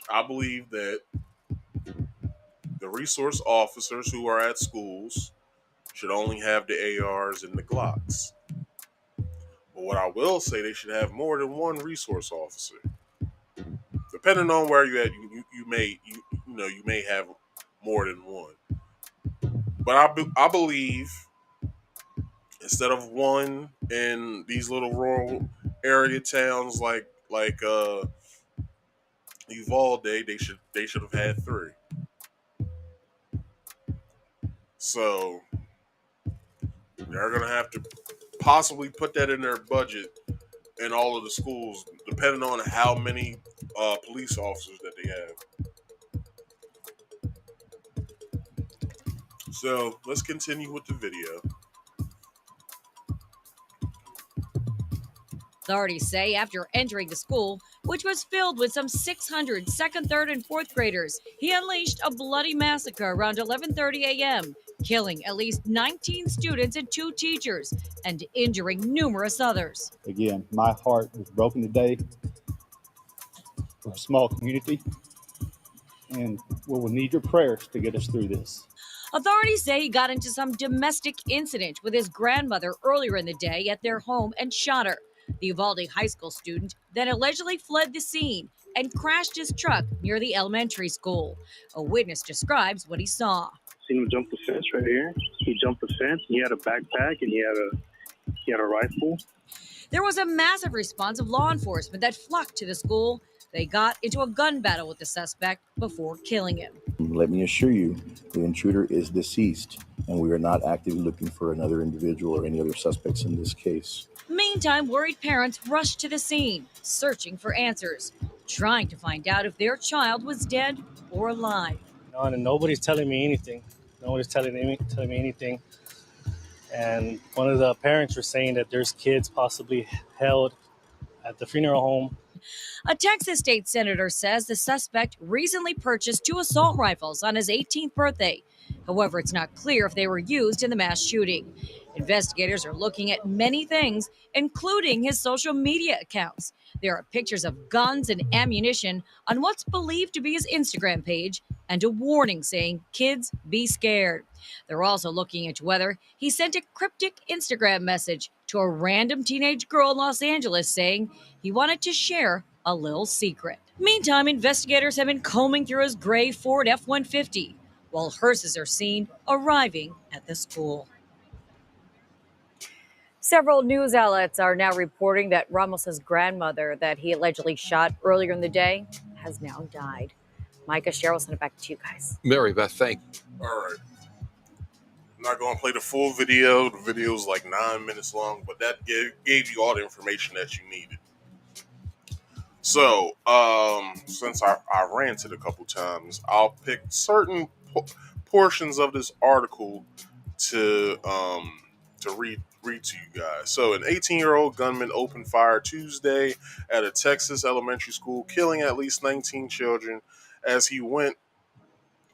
I believe that the The resource officers who are at schools should only have the ARs and the Glocks. But what I will say, they should have more than one resource officer. Depending on where you're at, you may have more than one. But I believe instead of one in these little rural area towns like Uvalde, they should have had three. So they're gonna have to possibly put that in their budget in all of the schools, depending on how many police officers that they have. So let's continue with the video. Authorities say after entering the school, which was filled with some 600 second, third, and fourth graders, he unleashed a bloody massacre around 11:30 a.m., killing at least 19 students and 2 teachers and injuring numerous others. Again, my heart was broken today for a small community, and we will need your prayers to get us through this. Authorities say he got into some domestic incident with his grandmother earlier in the day at their home and shot her. The Uvalde high school student then allegedly fled the scene and crashed his truck near the elementary school. A witness describes what he saw. Seen him jump the fence right here. He jumped the fence. He had a backpack and he had a rifle. There was a massive response of law enforcement that flocked to the school. They got into a gun battle with the suspect before killing him. Let me assure you, the intruder is deceased, and we are not actively looking for another individual or any other suspects in this case. Meantime, worried parents rushed to the scene, searching for answers, trying to find out if their child was dead or alive. And nobody's telling me anything. Nobody's telling me anything. And one of the parents were saying that there's kids possibly held at the funeral home. A Texas state senator says the suspect recently purchased 2 assault rifles on his 18th birthday. However, it's not clear if they were used in the mass shooting. Investigators are looking at many things, including his social media accounts. There are pictures of guns and ammunition on what's believed to be his Instagram page and a warning saying, "Kids, be scared." They're also looking into whether he sent a cryptic Instagram message to a random teenage girl in Los Angeles saying he wanted to share a little secret. Meantime, investigators have been combing through his gray Ford F-150, while hearses are seen arriving at the school. Several news outlets are now reporting that Ramos's grandmother that he allegedly shot earlier in the day has now died. Micah, Cheryl, send it back to you guys. Mary Beth, thank you. All right. I'm not going to play the full video. The video is like 9 minutes long, but that gave you all the information that you needed. So, since I ranted a couple times, I'll pick certain portions of this article to read to you guys. So, an 18-year-old gunman opened fire Tuesday at a Texas elementary school, killing at least 19 children as he went,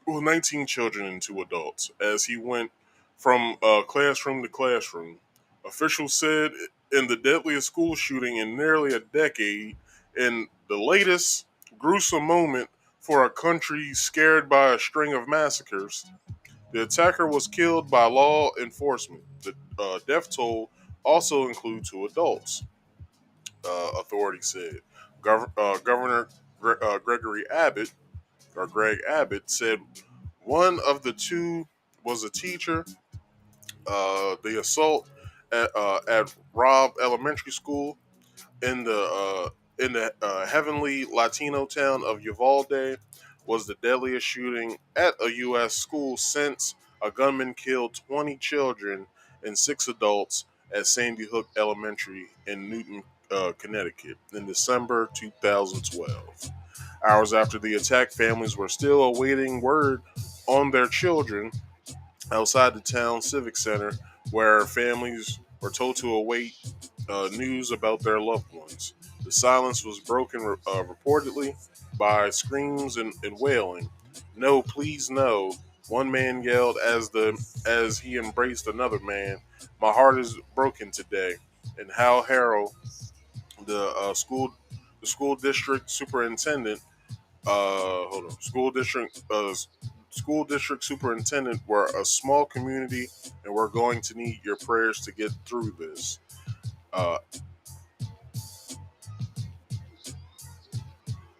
19 children and 2 adults, as he went from classroom to classroom. Officials said in the deadliest school shooting in nearly a decade, in the latest gruesome moment for a country scared by a string of massacres, the attacker was killed by law enforcement. The death toll also includes 2 adults, authorities said. Governor Greg Abbott, said one of the 2 was a teacher. The assault at Robb Elementary School in the heavenly Latino town of Uvalde was the deadliest shooting at a U.S. school since a gunman killed 20 children and 6 adults at Sandy Hook Elementary in Newton, Connecticut in December 2012. Hours after the attack, families were still awaiting word on their children outside the town civic center, where families were told to await news about their loved ones. The silence was broken reportedly by screams and wailing. "No, please no," one man yelled as he embraced another man. "My heart is broken today." And Hal Harrell, the school district superintendent, school district superintendent, we're a small community and we're going to need your prayers to get through this.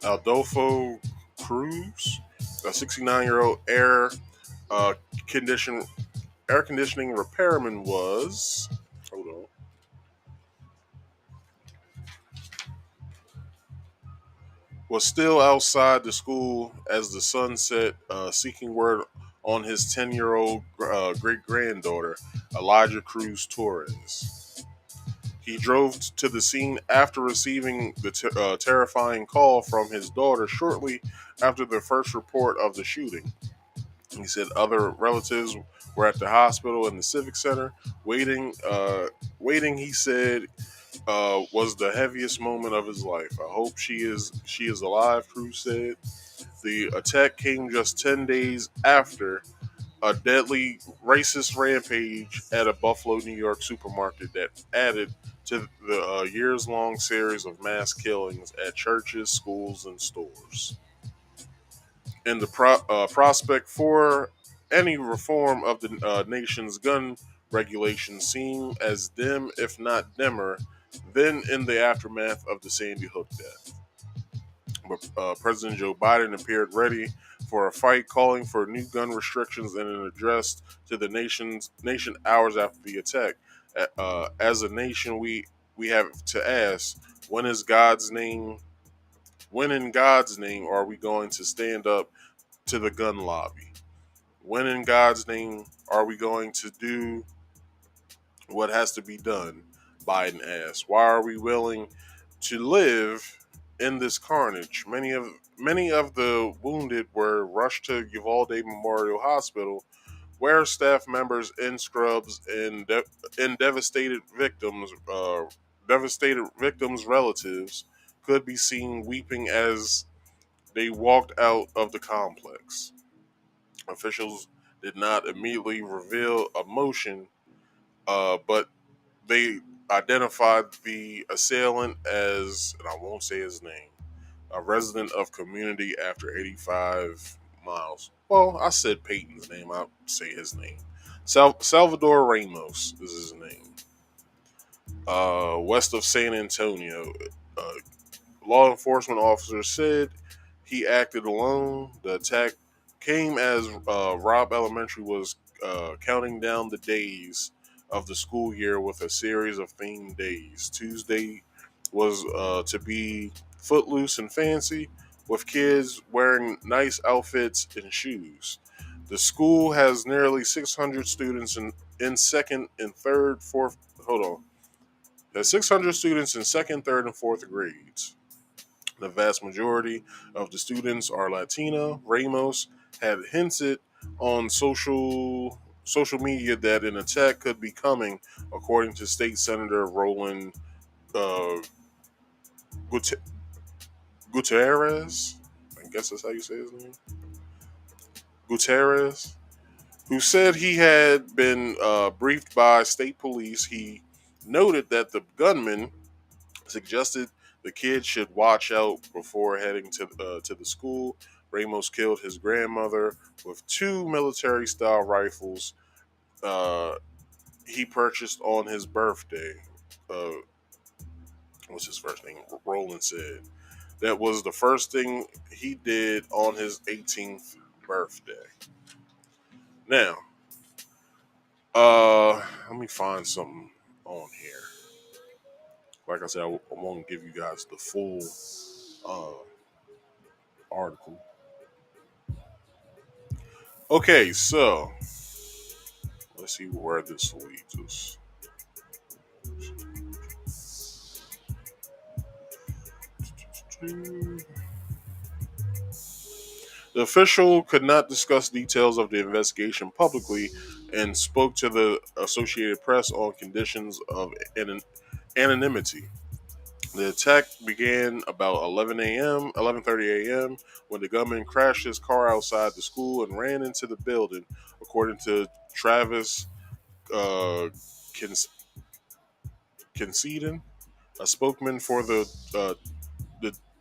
Adolfo Cruz, a 69-year-old uh, condition air conditioning repairman, was still outside the school as the sun set, seeking word on his 10-year-old great granddaughter, Elijah Cruz Torres. He drove to the scene after receiving the terrifying call from his daughter shortly after the first report of the shooting. He said other relatives were at the hospital and the civic center waiting. He said, was the heaviest moment of his life. I hope she is alive, Cruz said. The attack came just 10 days after a deadly racist rampage at a Buffalo, New York supermarket that added to the years-long series of mass killings at churches, schools, and stores. And the prospect for any reform of the nation's gun regulations seem as dim, if not dimmer, than in the aftermath of the Sandy Hook death. But President Joe Biden appeared ready for a fight, calling for new gun restrictions in an address to the nation hours after the attack. As a nation, we have to ask, when in God's name are we going to stand up to the gun lobby? When in God's name are we going to do what has to be done? Biden asked. Why are we willing to live in this carnage? Many of the wounded were rushed to Uvalde Memorial Hospital, where staff members in scrubs and devastated victims' relatives could be seen weeping as they walked out of the complex. Officials did not immediately reveal a motion, but they identified the assailant as, and I won't say his name, a resident of community after 85 miles. Well, I said Peyton's name. I'll say his name. Salvador Ramos is his name. West of San Antonio. Uh, Law enforcement officers said he acted alone. The attack came as Robb Elementary was counting down the days of the school year with a series of themed days. Tuesday was to be footloose and fancy, with kids wearing nice outfits and shoes. The school has nearly 600 students in second and third, fourth. Hold on. Has 600 students in second, third, and fourth grades. The vast majority of the students are Latino. Ramos had hinted on social media that an attack could be coming, according to State Senator Roland uh, Gutierrez. I guess that's how you say his name. Gutierrez, who said he had been briefed by state police. He noted that the gunman suggested the kids should watch out before heading to the school. Ramos killed his grandmother with 2 military-style rifles he purchased on his birthday. What's his first name? Roland said that was the first thing he did on his 18th birthday. Now, let me find something on here. Like I said, I won't give you guys the full article. Okay, so let's see where this leads us. The official could not discuss details of the investigation publicly and spoke to the Associated Press on conditions of anonymity. The attack began about 11:30 a.m. when the gunman crashed his car outside the school and ran into the building, according to Travis Concedon, a spokesman for the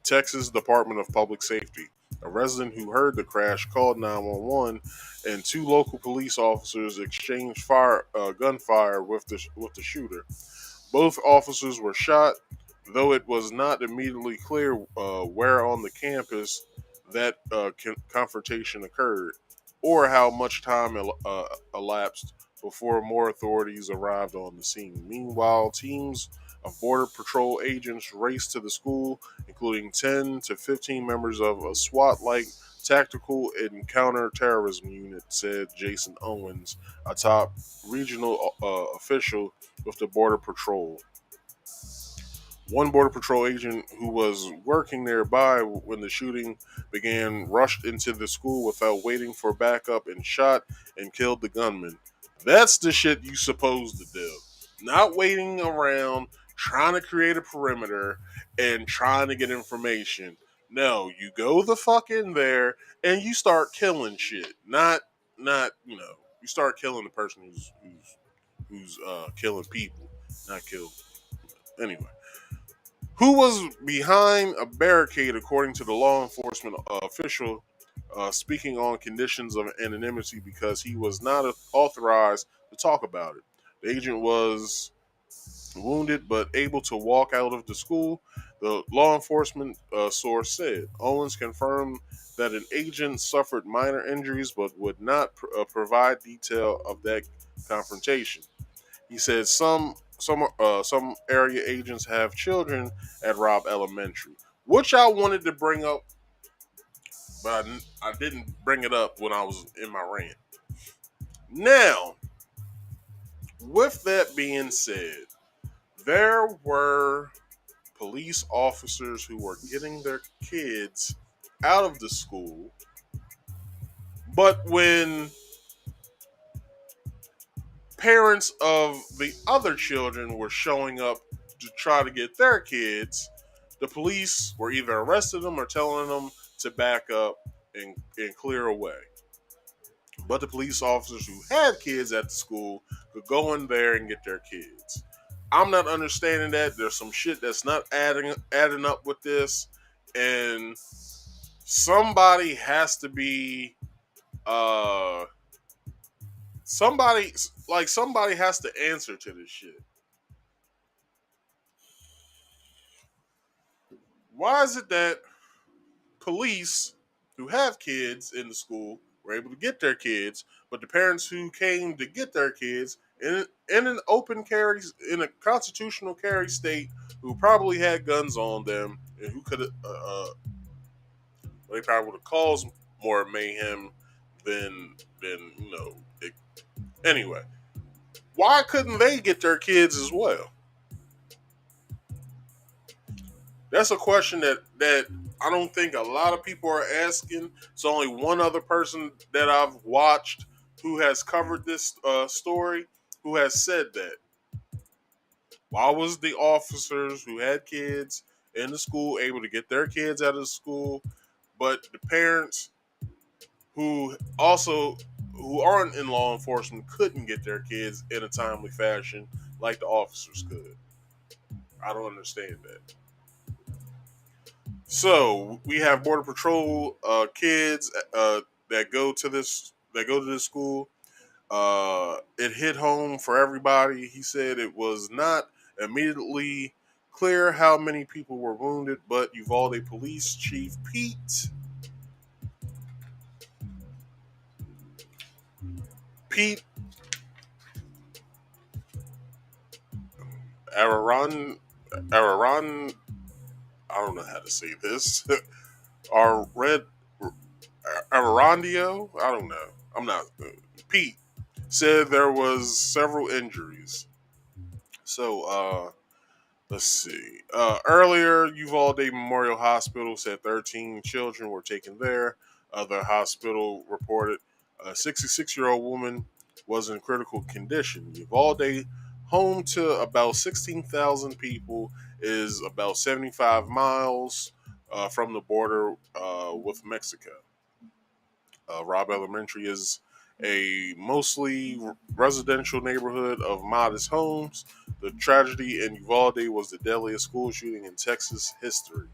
Texas Department of Public Safety. A resident who heard the crash called 911, and 2 local police officers exchanged gunfire with the shooter. Both officers were shot, though it was not immediately clear where on the campus that confrontation occurred, or how much time elapsed before more authorities arrived on the scene. Meanwhile, teams of Border Patrol agents raced to the school, including 10 to 15 members of a SWAT-like tactical and counter-terrorism unit, said Jason Owens, a top regional official with the Border Patrol. One Border Patrol agent who was working nearby when the shooting began rushed into the school without waiting for backup and shot and killed the gunman. That's the shit you supposed to do. Not waiting around, trying to create a perimeter and trying to get information. No, you go the fuck in there and you start killing shit. Not you start killing the person who's killing people, not kill. Anyway, who was behind a barricade, according to the law enforcement official, speaking on conditions of anonymity because he was not authorized to talk about it. The agent was wounded but able to walk out of the school, the law enforcement source said. Owens confirmed that an agent suffered minor injuries but would not provide detail of that confrontation. He said some area agents have children at Robb Elementary, which I wanted to bring up, but I didn't bring it up when I was in my rant. Now, with that being said, there were police officers who were getting their kids out of the school, but when parents of the other children were showing up to try to get their kids, the police were either arresting them or telling them to back up and clear away. But the police officers who had kids at the school could go in there and get their kids. I'm not understanding that. There's some shit that's not adding up with this, and somebody has to be somebody has to answer to this shit. Why is it that police who have kids in the school were able to get their kids, but the parents who came to get their kids in an open carry, in a constitutional carry state, who probably had guns on them and who could they probably would have caused more mayhem than anyway, why couldn't they get their kids as well? That's a question that I don't think a lot of people are asking. It's only one other person that I've watched who has covered this story who has said that. Why was the officers who had kids in the school able to get their kids out of the school, but the parents who aren't in law enforcement couldn't get their kids in a timely fashion like the officers could? I don't understand that. So we have Border Patrol kids that go to this school. It hit home for everybody. He said it was not immediately clear how many people were wounded, but Uvalde Police Chief Pete Araran, I don't know how to say this. Arandio? I don't know. I'm not. Pete said there was several injuries. So, let's see. Earlier, Uvalde Memorial Hospital said 13 children were taken there. The hospital reported a 66-year-old woman was in critical condition. Uvalde, home to about 16,000 people, is about 75 miles from the border with Mexico. Robb Elementary is a mostly residential neighborhood of modest homes. The tragedy in Uvalde was the deadliest school shooting in Texas history.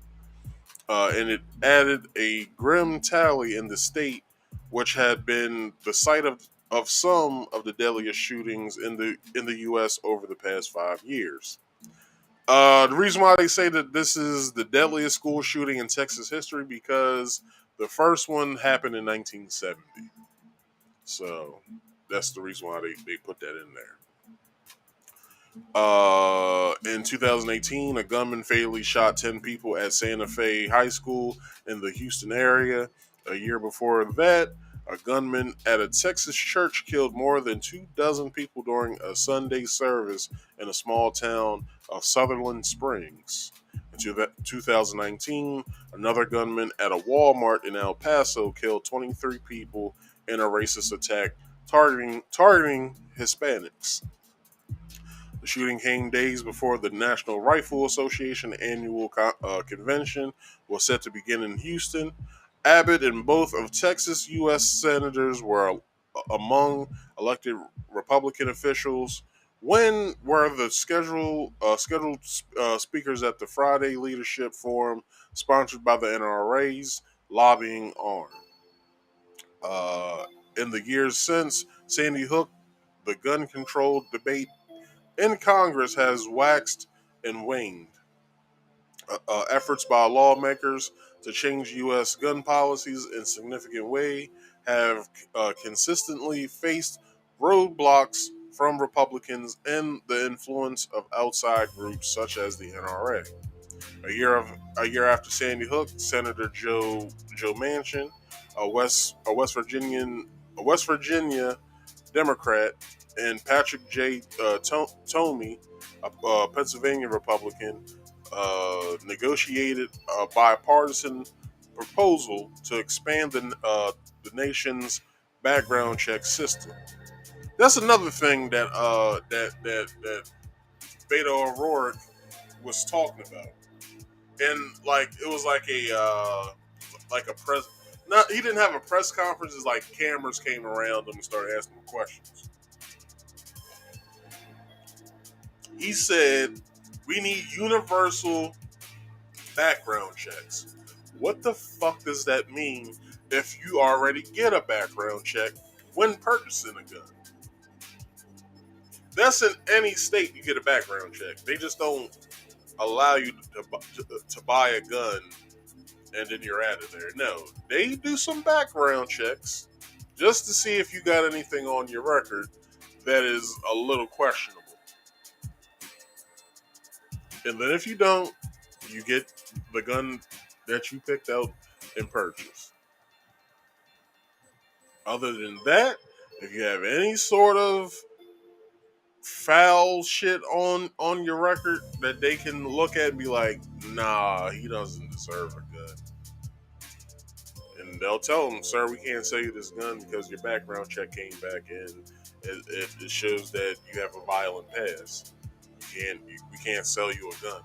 and it added a grim tally in the state, which had been the site of some of the deadliest shootings in the U.S. over the past 5 years. The reason why they say that this is the deadliest school shooting in Texas history because the first one happened in 1970. So that's the reason why they put that in there. In 2018, a gunman fatally shot 10 people at Santa Fe High School in the Houston area. A year before that, a gunman at a Texas church killed more than 24 people during a Sunday service in a small town of Sutherland Springs. In 2019, another gunman at a Walmart in El Paso killed 23 people in a racist attack targeting Hispanics. The shooting came days before the National Rifle Association annual convention was set to begin in Houston. Abbott and both of Texas U.S. senators were among elected Republican officials. When were the scheduled speakers at the Friday Leadership Forum sponsored by the NRA's lobbying arm? In the years since Sandy Hook, the gun control debate in Congress has waxed and waned. Efforts by lawmakers to change U.S. gun policies in significant way have consistently faced roadblocks from Republicans and the influence of outside groups such as the NRA. A year after Sandy Hook, Senator Joe Manchin, a West Virginia Democrat, and Patrick J. Tomey, a Pennsylvania Republican, negotiated a bipartisan proposal to expand the nation's background check system. That's another thing that Beto O'Rourke was talking about, and like it was like a press. Not he didn't have a press conference. It's like cameras came around him and started asking him questions. He said, "We need universal background checks." What the fuck does that mean if you already get a background check when purchasing a gun? That's in any state you get a background check. They just don't allow you to buy a gun and then you're out of there. No, they do some background checks just to see if you got anything on your record that is a little questionable. And then if you don't, you get the gun that you picked out and purchased. Other than that, if you have any sort of foul shit on your record that they can look at and be like, nah, he doesn't deserve a gun. And they'll tell him, sir, we can't sell you this gun because your background check came back in. It shows that you have a violent past. We can't sell you a gun.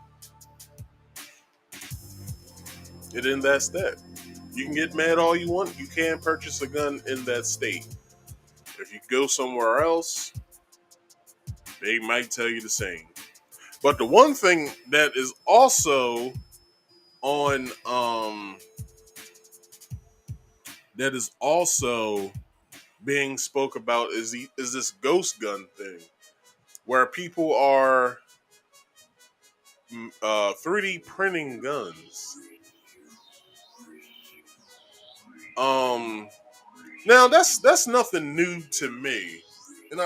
And then that's that. You can get mad all you want. You can't purchase a gun in that state. If you go somewhere else, they might tell you the same. But the one thing that is also on that is also being spoke about is this ghost gun thing, where people are 3D printing guns. Now that's nothing new to me, and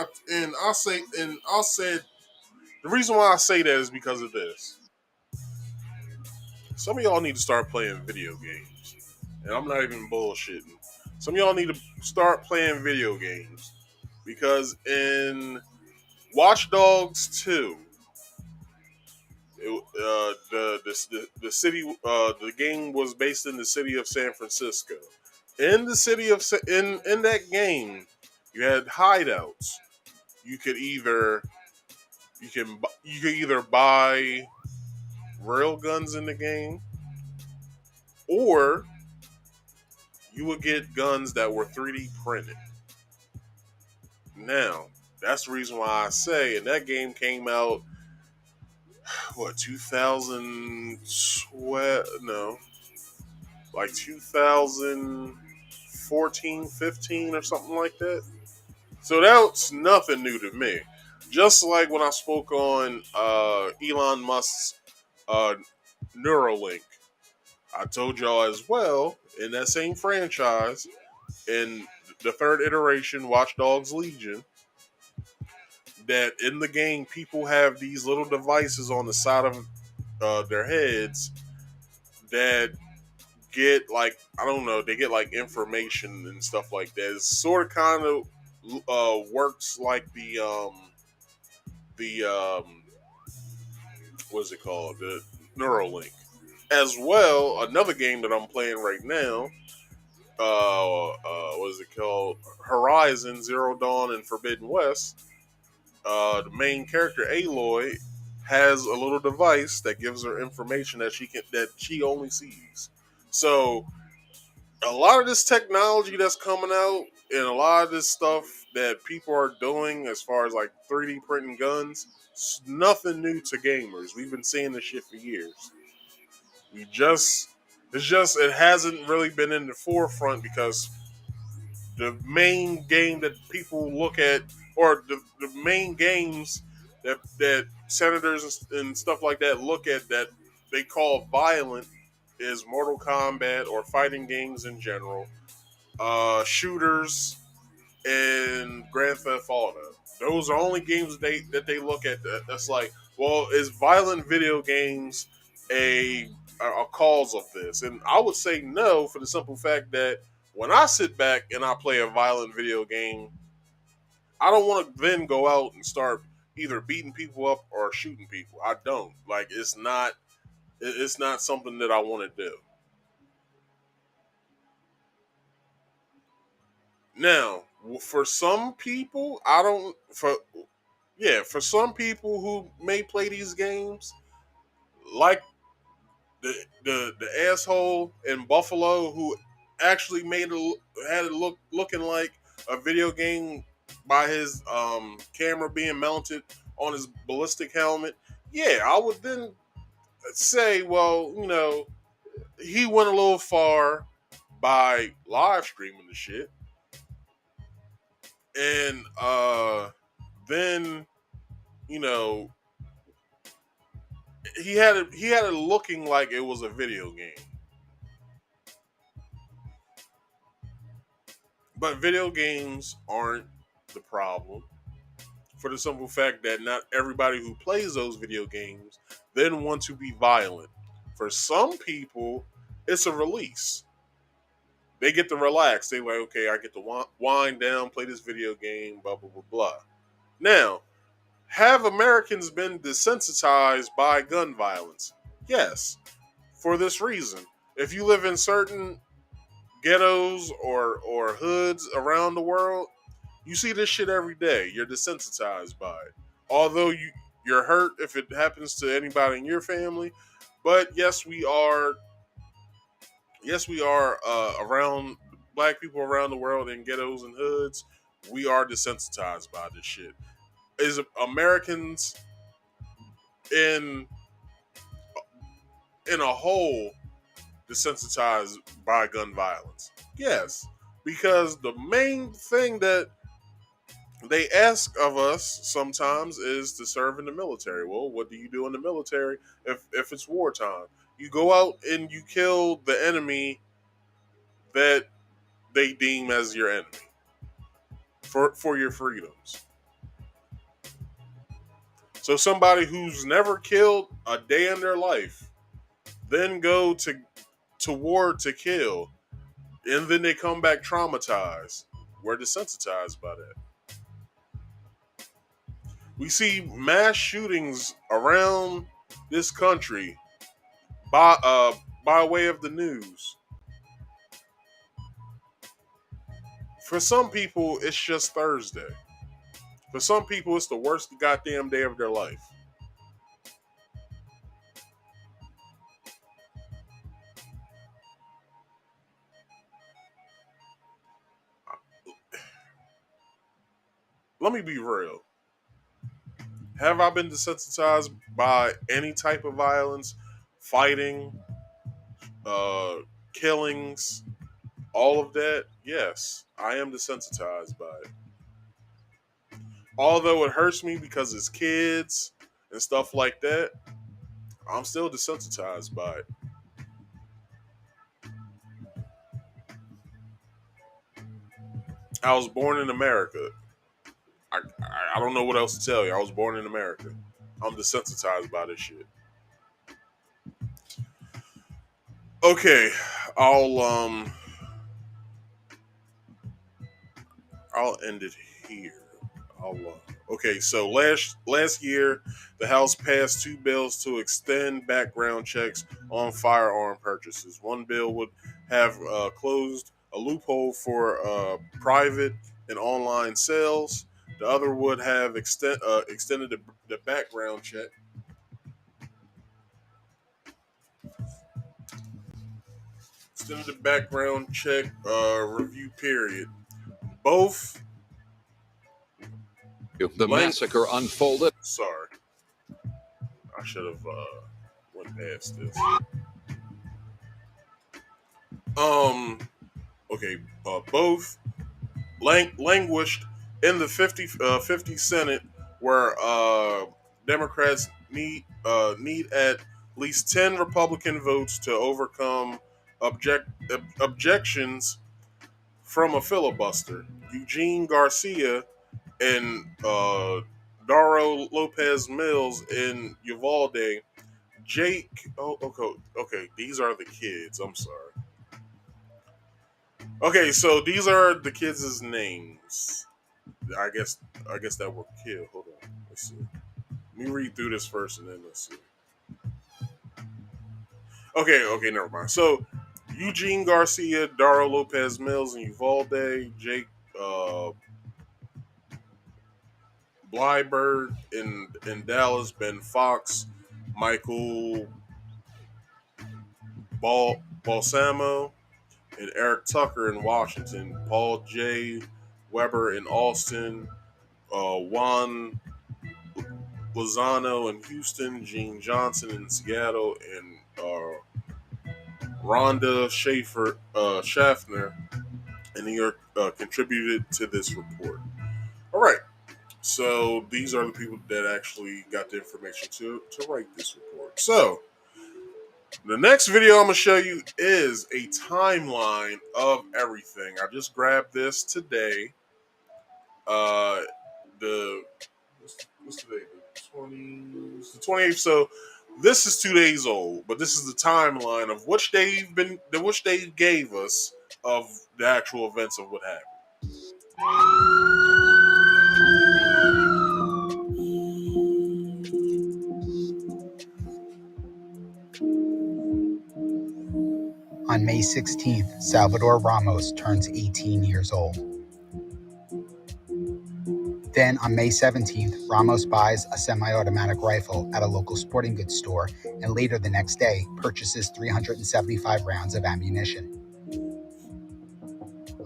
I'll say the reason why I say that is because of this. Some of y'all need to start playing video games, and I'm not even bullshitting. Some of y'all need to start playing video games because in Watch Dogs 2, the city the game was based in the city of San Francisco. In the city of in that game, you had hideouts. You could either buy real guns in the game, or you would get guns that were 3D printed. Now, that's the reason why I say, and that game came out, 2012? No. like 2014, 15 or something like that. So that's nothing new to me. Just like when I spoke on Elon Musk's uh, Neuralink, I told y'all as well in that same franchise, in the third iteration, Watch Dogs Legion, that in the game people have these little devices on the side of their heads that get like, I don't know, they get like information and stuff like that. It sort of kind of works like the what's it called, the Neuralink. As well, another game that I'm playing right now, what is it called, Horizon Zero Dawn and Forbidden West. The main character Aloy has a little device that gives her information that she only sees. So a lot of this technology that's coming out and a lot of this stuff that people are doing as far as like 3D printing guns, it's nothing new to gamers. We've been seeing this shit for years. It hasn't really been in the forefront because the main game that people look at, or the main games that senators and stuff like that look at that they call violent, is Mortal Kombat or fighting games in general, shooters, and Grand Theft Auto. Those are only games that they look at that's like, well, is violent video games a cause of this? And I would say no, for the simple fact that when I sit back and I play a violent video game, I don't want to then go out and start either beating people up or shooting people. I don't. Like, it's not something that I want to do. Now, for some people, for some people who may play these games, like the asshole in Buffalo who actually had it looking like a video game by his camera being mounted on his ballistic helmet. Yeah, I would then say, well, he went a little far by live streaming the shit. And then, he had it looking like it was a video game. But video games aren't the problem, for the simple fact that not everybody who plays those video games then want to be violent. For some people, it's a release. They get to relax. They like, okay, I get to wind down, play this video game, blah, blah, blah, blah. Now, have Americans been desensitized by gun violence? Yes, for this reason. If you live in certain ghettos or hoods around the world, you see this shit every day. You're desensitized by it. Although you're hurt if it happens to anybody in your family, but yes, we are around black people around the world in ghettos and hoods. We are desensitized by this shit. Is Americans in a whole desensitized by gun violence? Yes, because the main thing that they ask of us sometimes is to serve in the military. Well, what do you do in the military if it's wartime? You go out and you kill the enemy that they deem as your enemy for your freedoms. So somebody who's never killed a day in their life then go to war to kill, and then they come back traumatized. We're desensitized by that. We see mass shootings around this country by way of the news. For some people, it's just Thursday. For some people, it's the worst goddamn day of their life. Let me be real. Have I been desensitized by any type of violence, fighting, killings, all of that, yes, I am desensitized by it. Although it hurts me because it's kids and stuff like that, I'm still desensitized by it. I was born in America. I don't know what else to tell you. I was born in America. I'm desensitized by this shit. Okay, I'll end it here. Okay, so last year the House passed 2 bills to extend background checks on firearm purchases. One bill would have closed a loophole for private and online sales. The other would have extended the background check. Extended the background check review period. Both. The massacre unfolded. Sorry, I should have went past this. Okay. Both languished in the 50 Senate, where Democrats need at least 10 Republican votes to overcome objections from a filibuster. Eugene Garcia and Daro Lopez Mills in Uvalde. Jake. Oh, okay. These are the kids. I'm sorry. Okay, so these are the kids' names. I guess that were killed. Hold on. Let's see. Let me read through this first and then let's see. Okay, never mind. So Eugene Garcia, Daro Lopez Mills in Uvalde, Jake Blyberg in Dallas, Ben Fox, Michael Balsamo, and Eric Tucker in Washington, Paul J. Weber in Austin, Juan Lozano in Houston, Gene Johnson in Seattle, and Rhonda Schaffner in New York contributed to this report. All right. So these are the people that actually got the information to write this report. So the next video I'm going to show you is a timeline of everything. I just grabbed this today. What's today? The 28th. So this is 2 days old, but this is the timeline of which they gave us of the actual events of what happened. On May 16th, Salvador Ramos turns 18 years old. Then on May 17th, Ramos buys a semi-automatic rifle at a local sporting goods store, and later the next day purchases 375 rounds of ammunition.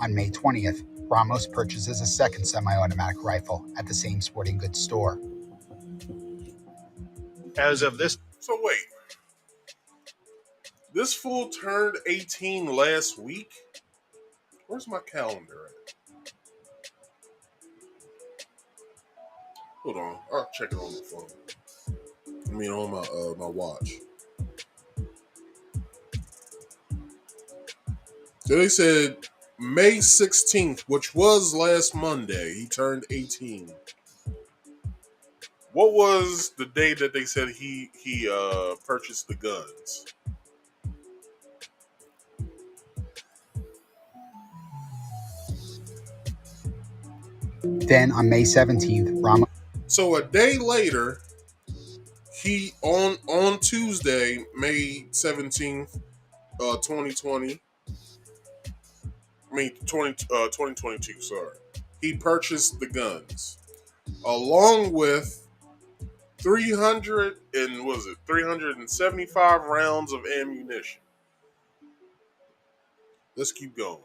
On May 20th, Ramos purchases a second semi-automatic rifle at the same sporting goods store. As of this... So wait. This fool turned 18 last week? Where's my calendar at? Hold on. I'll check it on the phone. I mean, on my watch. So they said May 16th, which was last Monday, he turned 18. What was the day that they said he purchased the guns? Then on May 17th, Ramos... So a day later, he on Tuesday, May 17th, 2020. I mean 2022, sorry. He purchased the guns along with 375 rounds of ammunition. Let's keep going.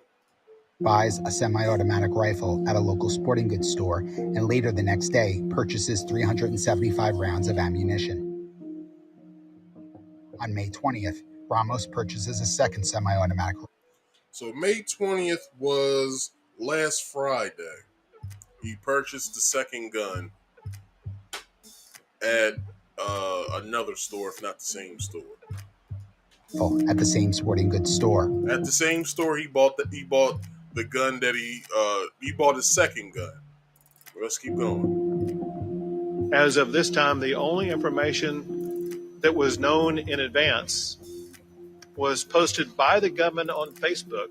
Buys a semi-automatic rifle at a local sporting goods store, and later the next day purchases 375 rounds of ammunition. On May 20th, Ramos purchases a second semi-automatic. So May 20th was last Friday. He purchased the second gun at another store, if not the same store. At the same sporting goods store. At the same store, he bought the gun that he bought his second gun. Let's keep going. As of this time, the only information that was known in advance was posted by the gunman on Facebook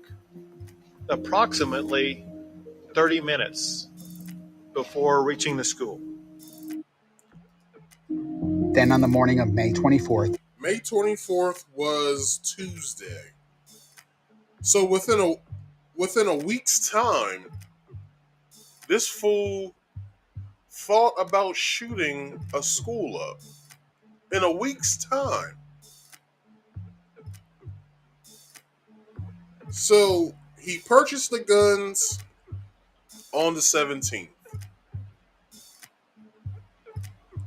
approximately 30 minutes before reaching the school. Then on the morning of May 24th. May 24th was Tuesday. So within a week's time, this fool thought about shooting a school up. In a week's time. So he purchased the guns on the 17th.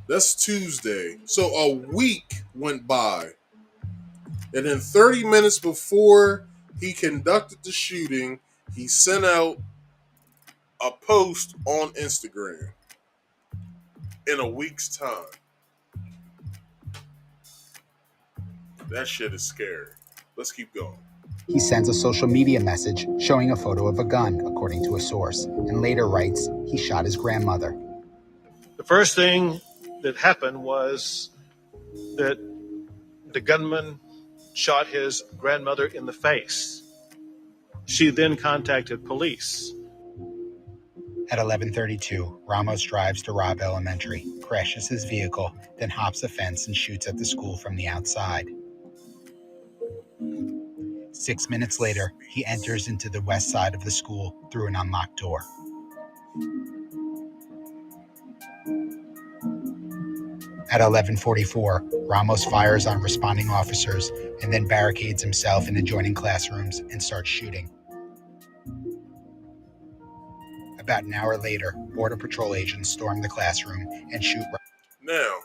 That's Tuesday. So a week went by. And then 30 minutes before he conducted the shooting, he sent out a post on Instagram. In a week's time. That shit is scary. Let's keep going. He sends a social media message showing a photo of a gun, according to a source, and later writes he shot his grandmother. The first thing that happened was that the gunman shot his grandmother in the face. She then contacted police. At 11:32, Ramos drives to Robb Elementary, crashes his vehicle, then hops a fence and shoots at the school from the outside. 6 minutes later, he enters into the west side of the school through an unlocked door. At 11:44, Ramos fires on responding officers and then barricades himself in adjoining classrooms and starts shooting. About an hour later, Border Patrol agents storm the classroom and shoot. Now,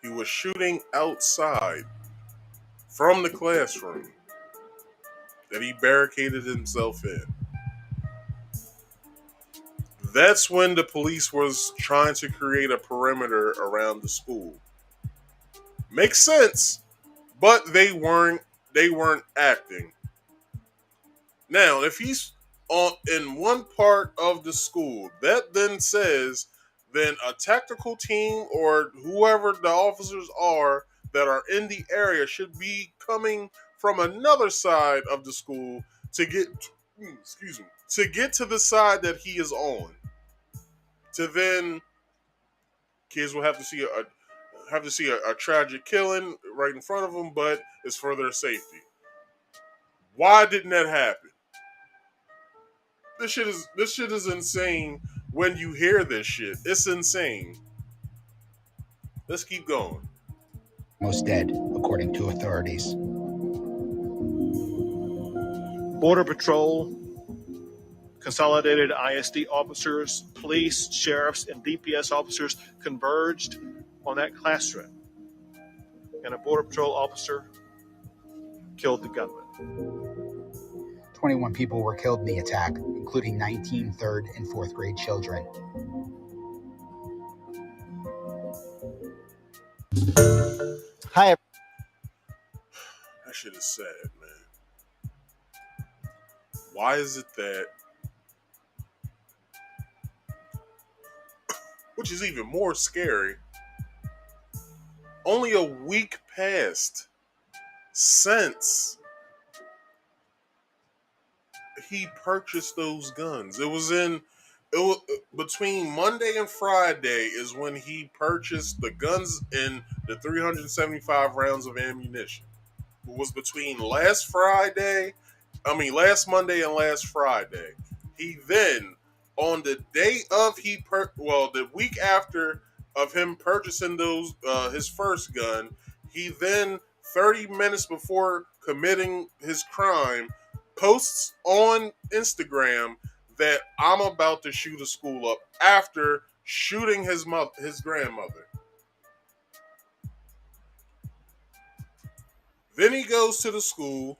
he was shooting outside from the classroom that he barricaded himself in. That's when the police was trying to create a perimeter around the school. Makes sense, but they weren't acting. Now, if he's in one part of the school, that then says then a tactical team or whoever the officers are that are in the area should be coming from another side of the school to get to the side that he is on. To then kids will have to see a tragic killing right in front of them, but it's for their safety. Why didn't that happen? This shit is insane. When you hear this shit, it's insane. Let's keep going. Most dead, according to authorities. Border Patrol, consolidated ISD officers, police, sheriffs, and DPS officers converged on that classroom. And a Border Patrol officer killed the gunman. 21 people were killed in the attack, including 19 third and fourth grade children. Hi. That shit is sad, man. Why is it that, which is even more scary, only a week passed since he purchased those guns. It was between Monday and Friday is when he purchased the guns and the 375 rounds of ammunition. It was between last Monday and last Friday. He then, on the day of the week after of him purchasing those his first gun, he then 30 minutes before committing his crime posts on Instagram that I'm about to shoot a school up after shooting his grandmother. Then he goes to the school,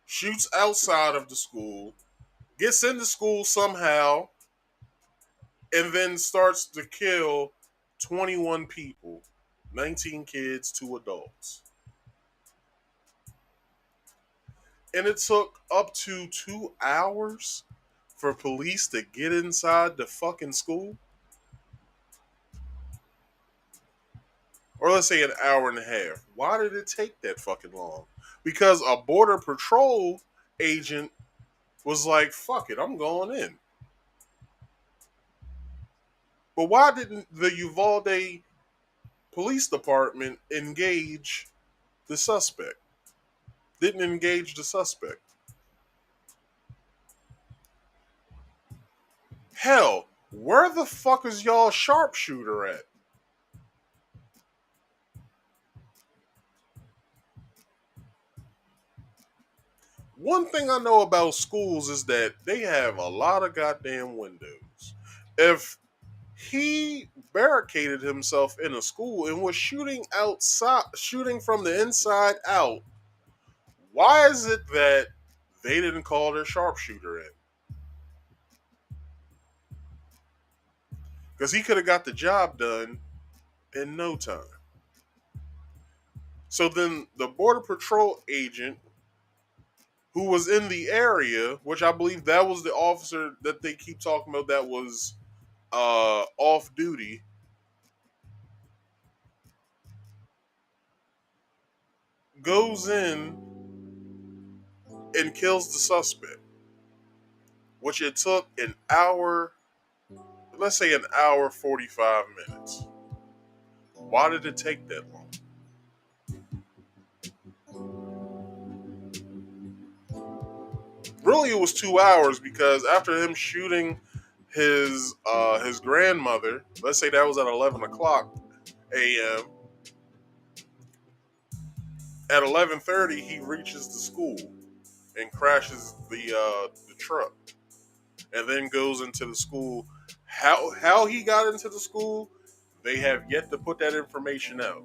shoots outside of the school, gets into school somehow, and then starts to kill 21 people, 19 kids, 2 adults. And it took up to 2 hours for police to get inside the fucking school. Or let's say an hour and a half. Why did it take that fucking long? Because a border patrol agent was like, fuck it, I'm going in. But why didn't the Uvalde police department engage the suspect? Didn't engage the suspect. Hell, where the fuck is y'all sharpshooter at? One thing I know about schools is that they have a lot of goddamn windows. If he barricaded himself in a school and was shooting from the inside out, why is it that they didn't call their sharpshooter in? Because he could have got the job done in no time. So then the Border Patrol agent who was in the area, which I believe that was the officer that they keep talking about that was off duty, goes in and kills the suspect, which it took an hour, let's say an hour 45 minutes. Why did it take that long? Really, it was 2 hours because after him shooting his grandmother, let's say that was at 11 o'clock a.m., at 11:30 he reaches the school and crashes the truck, and then goes into the school. How he got into the school, they have yet to put that information out.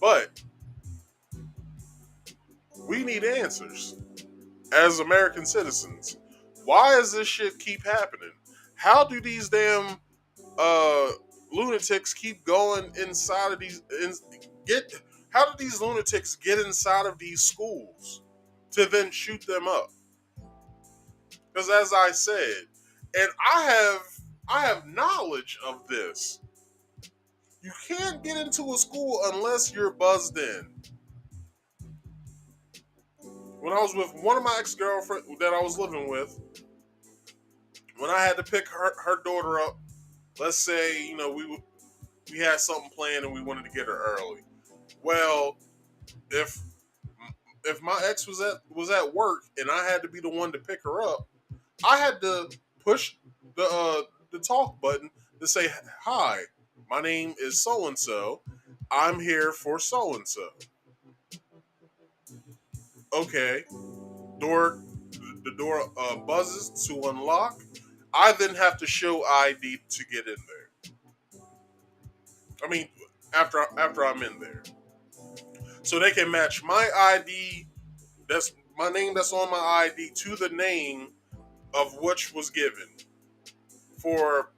But we need answers as American citizens. Why does this shit keep happening? How do these damn lunatics keep going inside of these? How do these lunatics get inside of these schools to then shoot them up? Because as I said, and I have knowledge of this. You can't get into a school unless you're buzzed in. When I was with one of my ex-girlfriends that I was living with, when I had to pick her daughter up, let's say, we had something planned and we wanted to get her early. Well, if my ex was at work and I had to be the one to pick her up, I had to push the talk button to say, "Hi, my name is so and so. I'm here for so and so." Okay, the door buzzes to unlock. I then have to show ID to get in there. I mean, after I'm in there, so they can match my ID. That's my name. That's on my ID to the name of which was given for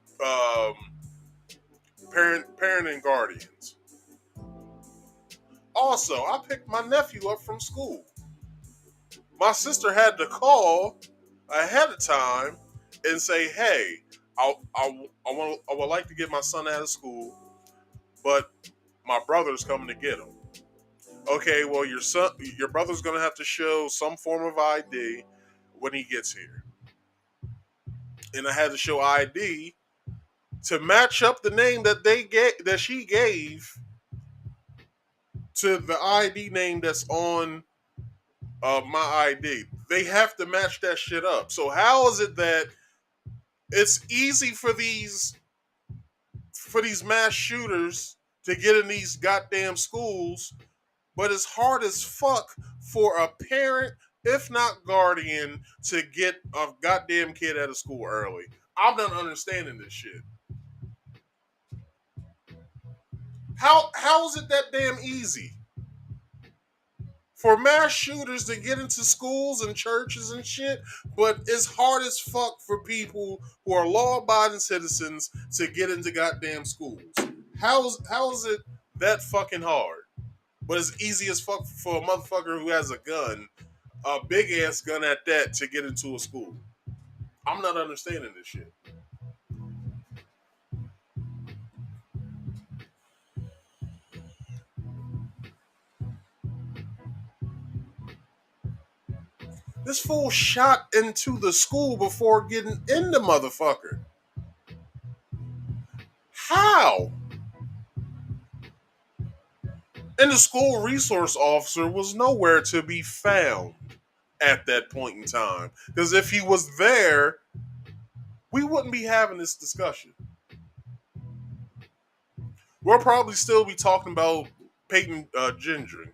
parent and guardians. Also, I picked my nephew up from school. My sister had to call ahead of time and say, "Hey, I would like to get my son out of school, but my brother's coming to get him." Okay, well, your brother's gonna have to show some form of ID when he gets here, and I had to show ID to match up the name that she gave to the ID name that's on my ID. They have to match that shit up. So how is it that it's easy for these mass shooters to get in these goddamn schools, but it's hard as fuck for a parent, if not guardian, to get a goddamn kid out of school early? I'm not understanding this shit. How is it that damn easy for mass shooters to get into schools and churches and shit, but it's hard as fuck for people who are law-abiding citizens to get into goddamn schools. How is it that fucking hard? But it's easy as fuck for a motherfucker who has a gun, a big ass gun at that, to get into a school. I'm not understanding this shit. This fool shot into the school before getting in the motherfucker. How? And the school resource officer was nowhere to be found at that point in time. Because if he was there, we wouldn't be having this discussion. We'll probably still be talking about Peyton Gendron.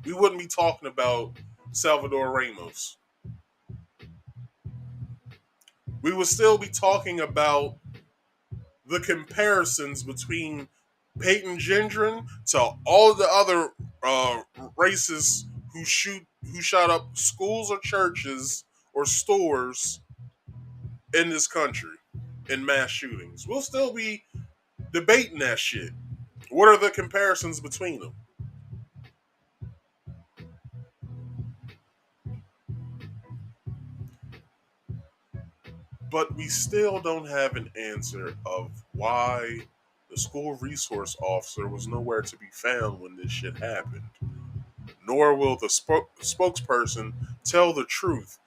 We wouldn't be talking about Salvador Ramos. We would still be talking about the comparisons between Peyton Gendron to all the other racists who shot up schools or churches or stores in this country in mass shootings. We'll still be debating that shit. What are the comparisons between them? But we still don't have an answer of why the school resource officer was nowhere to be found when this shit happened. Nor will the spokesperson tell the truth.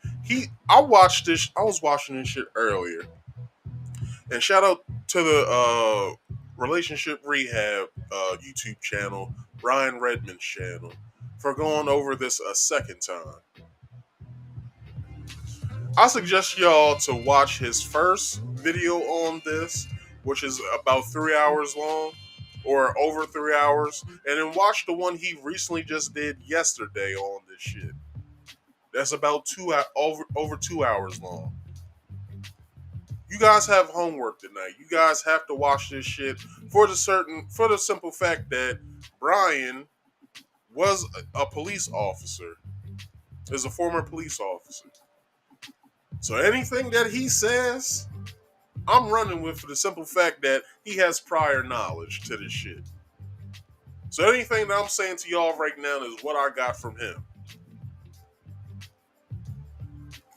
I was watching this shit earlier. And shout out to the Relationship Rehab YouTube channel, Brian Redmond's channel, for going over this a second time. I suggest y'all to watch his first video on this, which is about 3 hours long, or over 3 hours, and then watch the one he recently just did yesterday on this shit. That's about over 2 hours long. You guys have homework tonight. You guys have to watch this shit for the simple fact that Brian was a police officer, is a former police officer. So anything that he says, I'm running with for the simple fact that he has prior knowledge to this shit. So anything that I'm saying to y'all right now is what I got from him.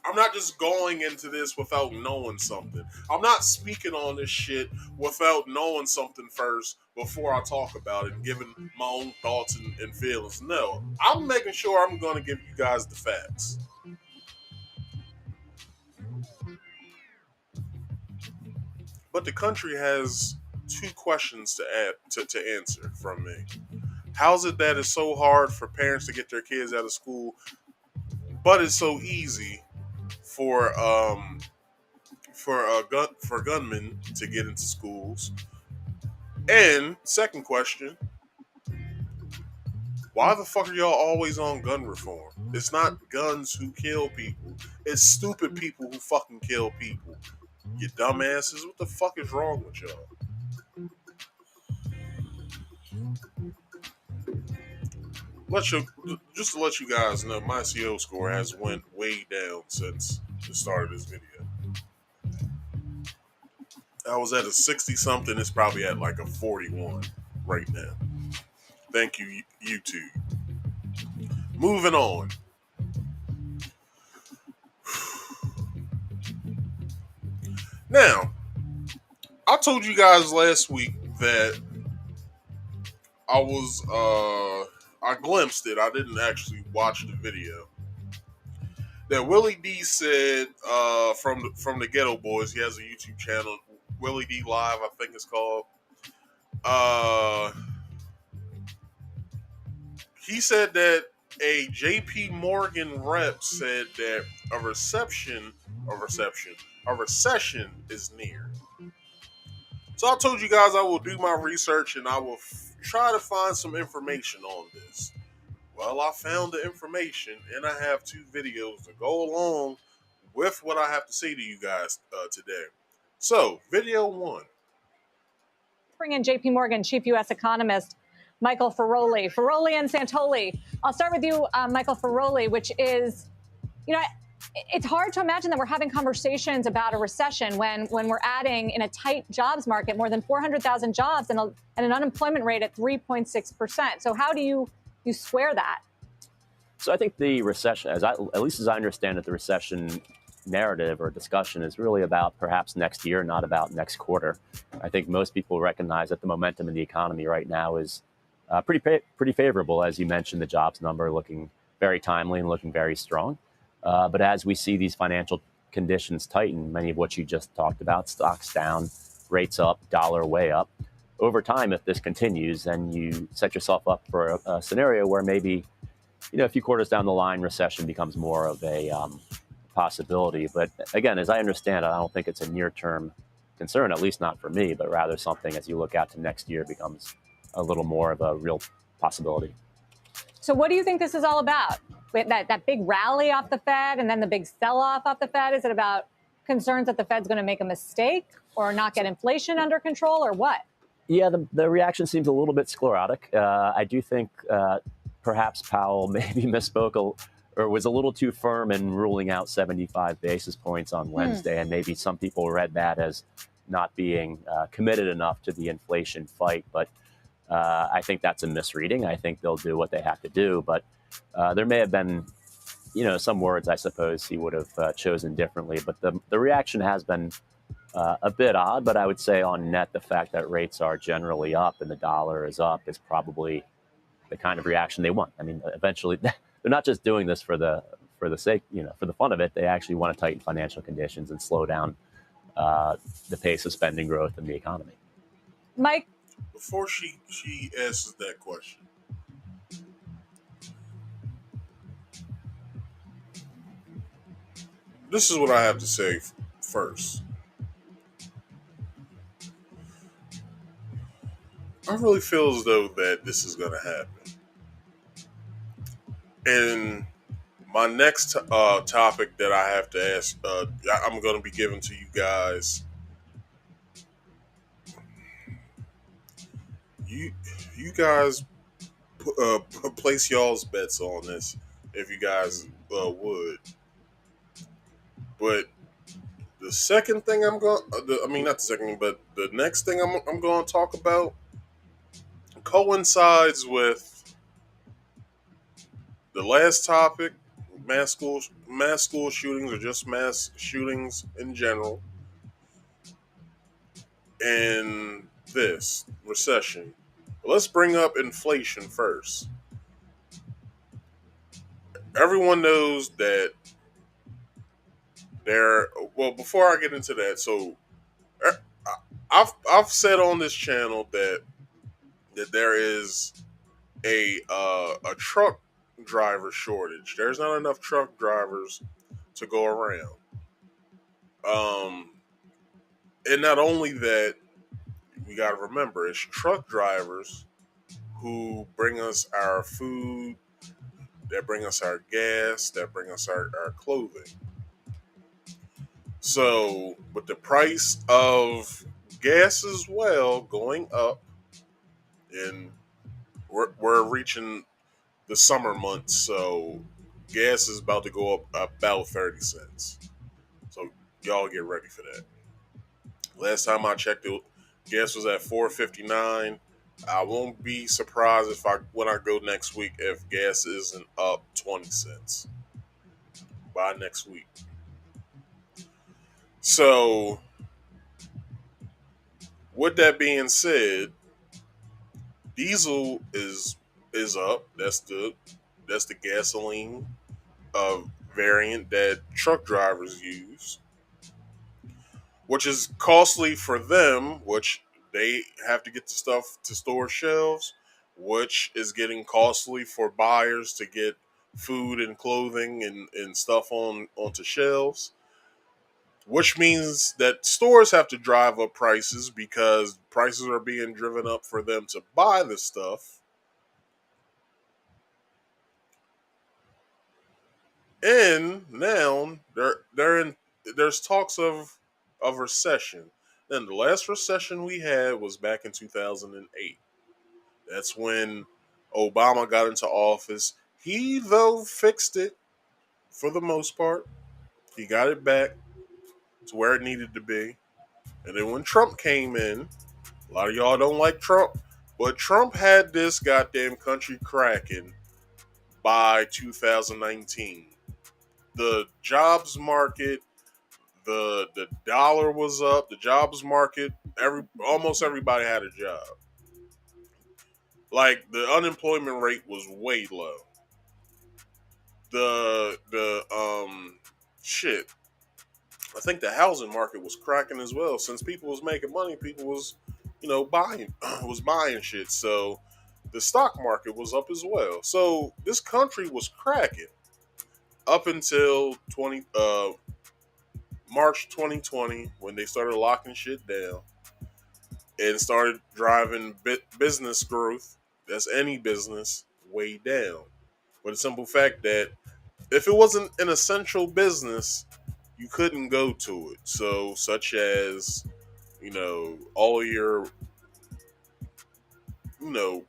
I'm not just going into this without knowing something. I'm not speaking on this shit without knowing something first before I talk about it and giving my own thoughts and feelings. No, I'm making sure I'm going to give you guys the facts. But the country has two questions to answer from me. How's it that it's so hard for parents to get their kids out of school, but it's so easy for gunmen to get into schools? And second question, why the fuck are y'all always on gun reform? It's not guns who kill people. It's stupid people who fucking kill people. You dumbasses, what the fuck is wrong with y'all? Just to let you guys know, my CO score has went way down since the start of this video. I was at a 60 something. It's probably at like a 41 right now. Thank you, YouTube. Moving on. Now, I told you guys last week that I glimpsed it. I didn't actually watch the video. That Willie D said from the Ghetto Boys. He has a YouTube channel, Willie D Live, I think it's called. He said that a JP Morgan rep said that a recession is near. So I told you guys I will do my research and I will try to find some information on this. Well, I found the information and I have 2 videos to go along with what I have to say to you guys today. So, video 1. Bring in JP Morgan chief U.S. economist Michael Ferroli. Ferroli and Santoli. I'll start with you, Michael Ferroli, which is, it's hard to imagine that we're having conversations about a recession when we're adding, in a tight jobs market, more than 400,000 jobs and an unemployment rate at 3.6%. So how do you square that? So I think the recession, at least as I understand it, the recession narrative or discussion is really about perhaps next year, not about next quarter. I think most people recognize that the momentum in the economy right now is pretty favorable. As you mentioned, the jobs number looking very timely and looking very strong. But as we see these financial conditions tighten, many of what you just talked about, stocks down, rates up, dollar way up, over time, if this continues, then you set yourself up for a scenario where maybe, a few quarters down the line, recession becomes more of a possibility. But again, as I understand it, I don't think it's a near-term concern, at least not for me, but rather something as you look out to next year becomes a little more of a real possibility. So what do you think this is all about? That big rally off the Fed and then the big sell-off off the Fed? Is it about concerns that the Fed's going to make a mistake or not get inflation under control, or what? Yeah, the reaction seems a little bit sclerotic. I do think perhaps Powell maybe misspoke or was a little too firm in ruling out 75 basis points on Wednesday. And maybe some people read that as not being committed enough to the inflation fight. But I think that's a misreading. I think they'll do what they have to do. But there may have been, some words, I suppose, he would have chosen differently. But the reaction has been a bit odd. But I would say on net, the fact that rates are generally up and the dollar is up is probably the kind of reaction they want. I mean, eventually, they're not just doing this for the sake, for the fun of it. They actually want to tighten financial conditions and slow down the pace of spending growth in the economy. Mike? Before she asks that question, this is what I have to say first. I really feel as though that this is going to happen. And my next topic that I have to ask, I'm going to be giving to you guys. You guys place y'all's bets on this if you guys would. But the second thing not the second, but the next thing I'm going to talk about coincides with the last topic, mass school shootings, or just mass shootings in general, and this recession. Let's bring up inflation first. Everyone knows that before I get into that, so I've said on this channel that there is a truck driver shortage. There's not enough truck drivers to go around. And not only that, we got to remember it's truck drivers who bring us our food, that bring us our gas, that bring us our clothing. So, with the price of gas as well going up, and we're reaching the summer months, so gas is about to go up about 30 cents. So, y'all get ready for that. Last time I checked, gas was at $4.59. I won't be surprised when I go next week if gas isn't up 20 cents by next week. So, with that being said, diesel is up. That's the gasoline variant that truck drivers use, which is costly for them, which they have to get the stuff to store shelves, which is getting costly for buyers to get food and clothing and stuff onto shelves, which means that stores have to drive up prices because prices are being driven up for them to buy the stuff. And now there's talks of recession. Then the last recession we had was back in 2008. That's when Obama got into office. He, though, fixed it for the most part. He got it back to where it needed to be. And then when Trump came in, a lot of y'all don't like Trump, but Trump had this goddamn country cracking by 2019. The jobs market, the dollar was up, the jobs market, almost everybody had a job. Like, the unemployment rate was way low. Shit. I think the housing market was cracking as well. Since people was making money, people was, buying buying shit. So the stock market was up as well. So this country was cracking up until March 2020, when they started locking shit down and started driving business growth, that's any business, way down. For the simple fact that if it wasn't an essential business, you couldn't go to it. So, such as, all of your, run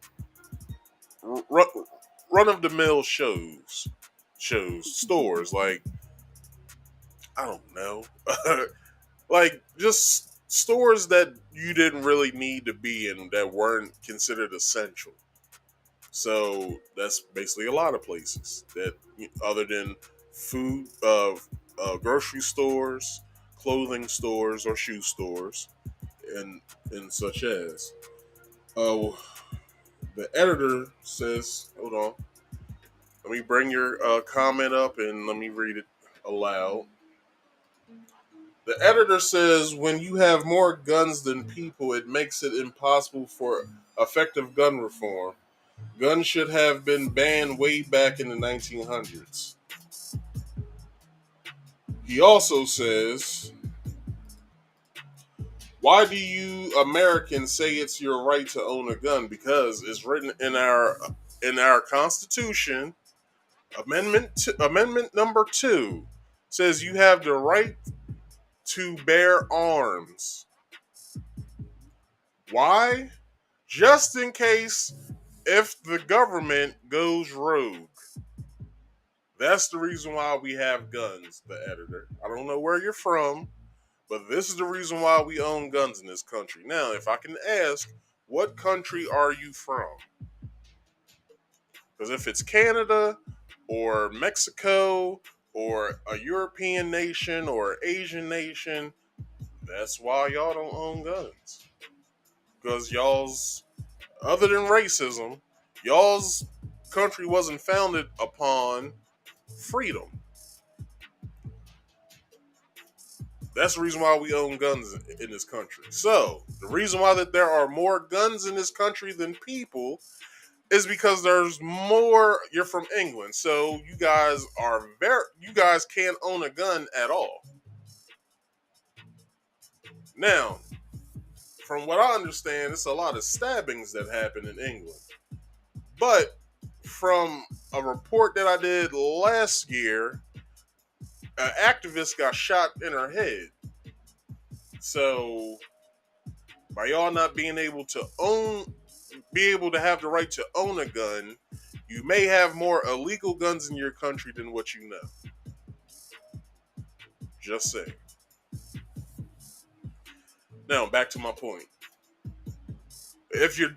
of the mill stores, like, I don't know, like, just stores that you didn't really need to be in, that weren't considered essential. So that's basically a lot of places that, other than food, grocery stores, clothing stores, or shoe stores, and such as. Oh, the editor says, hold on, let me bring your comment up and let me read it aloud. The editor says, when you have more guns than people, it makes it impossible for effective gun reform. Guns should have been banned way back in the 1900s. He also says, why do you Americans say it's your right to own a gun? Because it's written in our Constitution. Amendment number 2 says you have the right to bear arms. Why? Just in case if the government goes rogue. That's the reason why we have guns, the editor. I don't know where you're from, but this is the reason why we own guns in this country. Now, if I can ask, what country are you from? Because if it's Canada or Mexico or a European nation or Asian nation, that's why y'all don't own guns. Because y'all's, other than racism, y'all's country wasn't founded upon freedom. That's the reason why we own guns in this country. So, the reason why that there are more guns in this country than people is because there's more. You're from England, so you guys can't own a gun at all. Now, from what I understand, it's a lot of stabbings that happen in England. But from a report that I did last year, an activist got shot in her head. So, by y'all not being able to have the right to own a gun, you may have more illegal guns in your country than what you know. Just saying. Now, back to my point. If your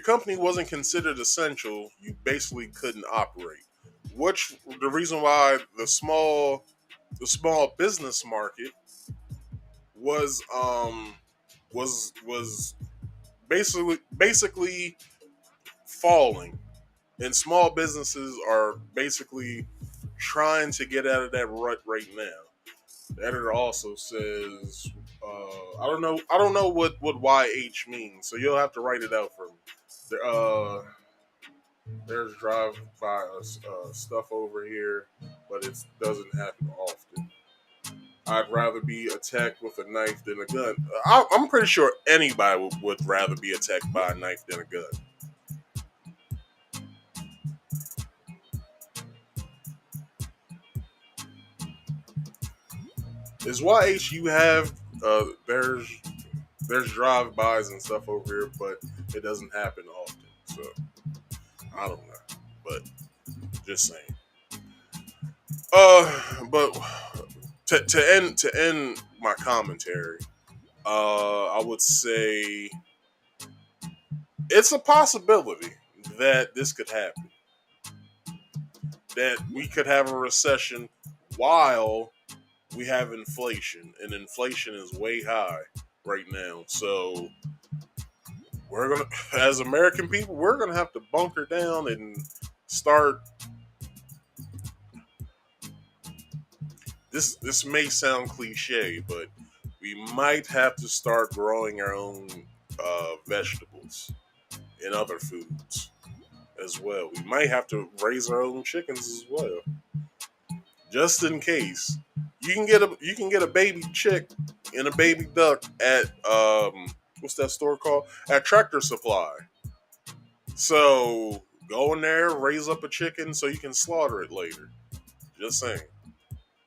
company wasn't considered essential, you basically couldn't operate. Which the reason why the small business market was basically falling, and small businesses are basically trying to get out of that rut right now. The editor also says, I don't know what YH means, so you'll have to write it out for me. There's drive-by stuff over here, but it doesn't happen often. I'd rather be attacked with a knife than a gun. I'm pretty sure anybody would rather be attacked by a knife than a gun. Is YH you have there's There's drive-bys and stuff over here, but it doesn't happen often. So I don't know, but just saying. But to end my commentary, I would say it's a possibility that this could happen. That we could have a recession while we have inflation, and inflation is way high right now. So we're gonna, as American people, we're gonna have to bunker down and start. This may sound cliche, but we might have to start growing our own vegetables and other foods as well. We might have to raise our own chickens as well, just in case. You can get a baby chick and a baby duck at what's that store called? At Tractor Supply. So go in there, raise up a chicken so you can slaughter it later. Just saying.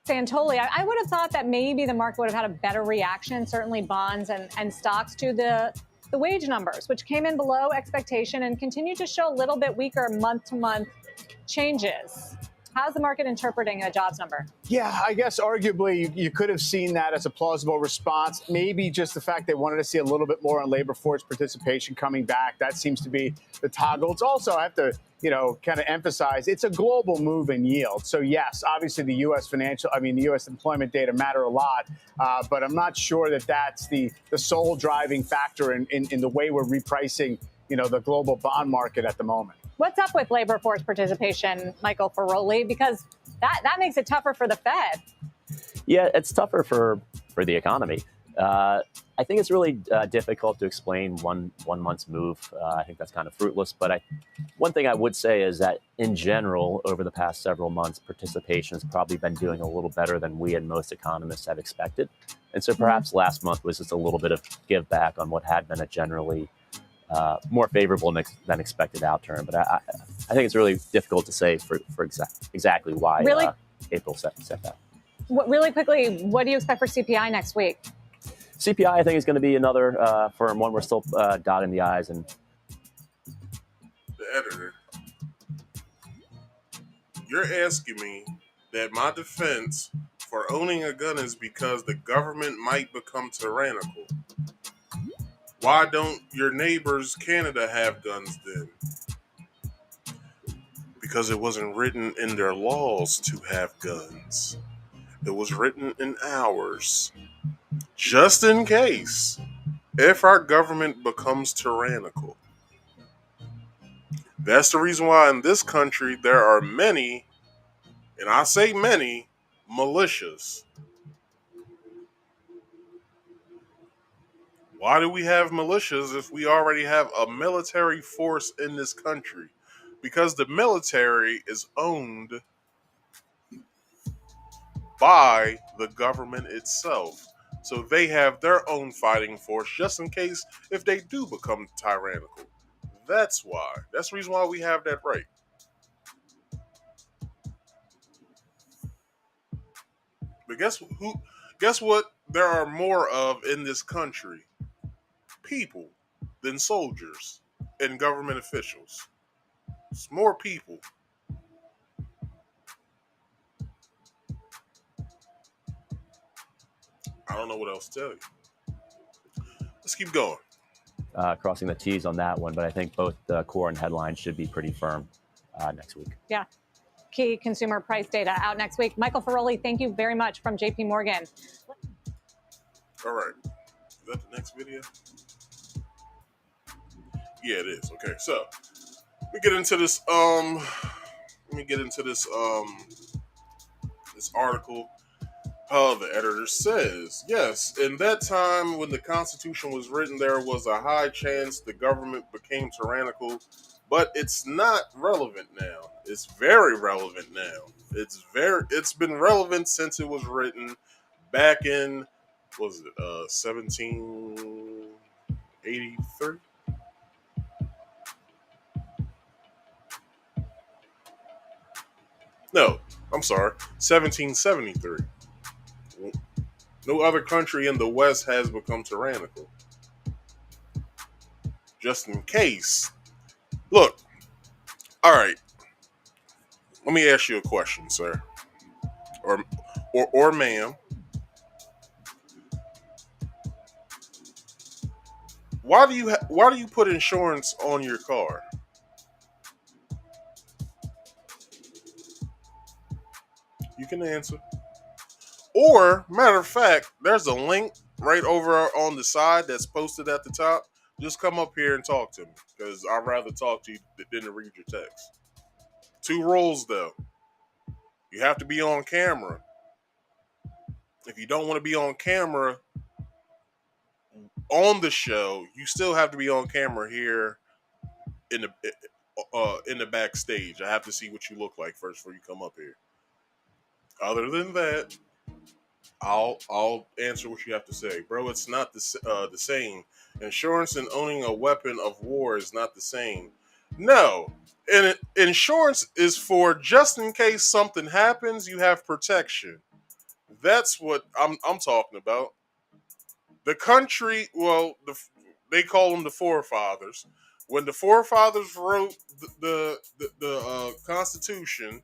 Santoli, I would have thought that maybe the market would have had a better reaction, certainly bonds and stocks, to the wage numbers, which came in below expectation and continue to show a little bit weaker month-to-month changes. How's the market interpreting a jobs number? Yeah, I guess arguably you could have seen that as a plausible response. Maybe just the fact they wanted to see a little bit more on labor force participation coming back. That seems to be the toggle. It's also, I have to, kind of emphasize, it's a global move in yield. So yes, obviously the U.S. the U.S. employment data matter a lot, but I'm not sure that that's the sole driving factor in the way we're repricing, the global bond market at the moment. What's up with labor force participation, Michael Ferroli? Because that makes it tougher for the Fed. Yeah, it's tougher for the economy. I think it's really difficult to explain one month's move. I think that's kind of fruitless. But one thing I would say is that in general, over the past several months, participation has probably been doing a little better than we and most economists have expected. And so perhaps last month was just a little bit of give back on what had been a generally more favorable than expected outturn. But I think it's really difficult to say for exactly why April set that. Really quickly, what do you expect for CPI next week? CPI, I think, is going to be another firm one. We're still dotting the I's. And the editor, you're asking me that my defense for owning a gun is because the government might become tyrannical. Why don't your neighbors Canada have guns then? Because it wasn't written in their laws to have guns. It was written in ours. Just in case, if our government becomes tyrannical. That's the reason why in this country there are many, and I say many, militias. Why do we have militias if we already have a military force in this country? Because the military is owned by the government itself. So they have their own fighting force just in case if they do become tyrannical. That's why. That's the reason why we have that right. But guess what there are more of in this country? People than soldiers and government officials. It's more people. I don't know what else to tell you. Let's keep going. Crossing the T's on that one, but I think both the core and headlines should be pretty firm next week. Yeah. Key consumer price data out next week. Michael Ferroli, thank you very much from JP Morgan. All right. Is that the next video? Yeah, it is. Okay, so let me get into this. This article. The editor says, yes, in that time when the Constitution was written, there was a high chance the government became tyrannical, but it's not relevant now. It's very relevant now. It's been relevant since it was written back in, 1783? No, I'm sorry, 1773. No other country in the West has become tyrannical. just in case. Look, all right. Let me ask you a question, sir, or ma'am. Why do you put insurance on your car? You can answer. Or, matter of fact, there's a link right over on the side that's posted at the top. Just come up here and talk to me, because I'd rather talk to you than to read your text. 2 rules, though. You have to be on camera. If you don't want to be on camera on the show, you still have to be on camera here in the backstage. I have to see what you look like first before you come up here. Other than that, I'll answer what you have to say, bro. It's not the same. Insurance and owning a weapon of war is not the same. No, and insurance is for just in case something happens, you have protection. That's what I'm talking about. The country, well, they call them the forefathers. When the forefathers wrote the Constitution,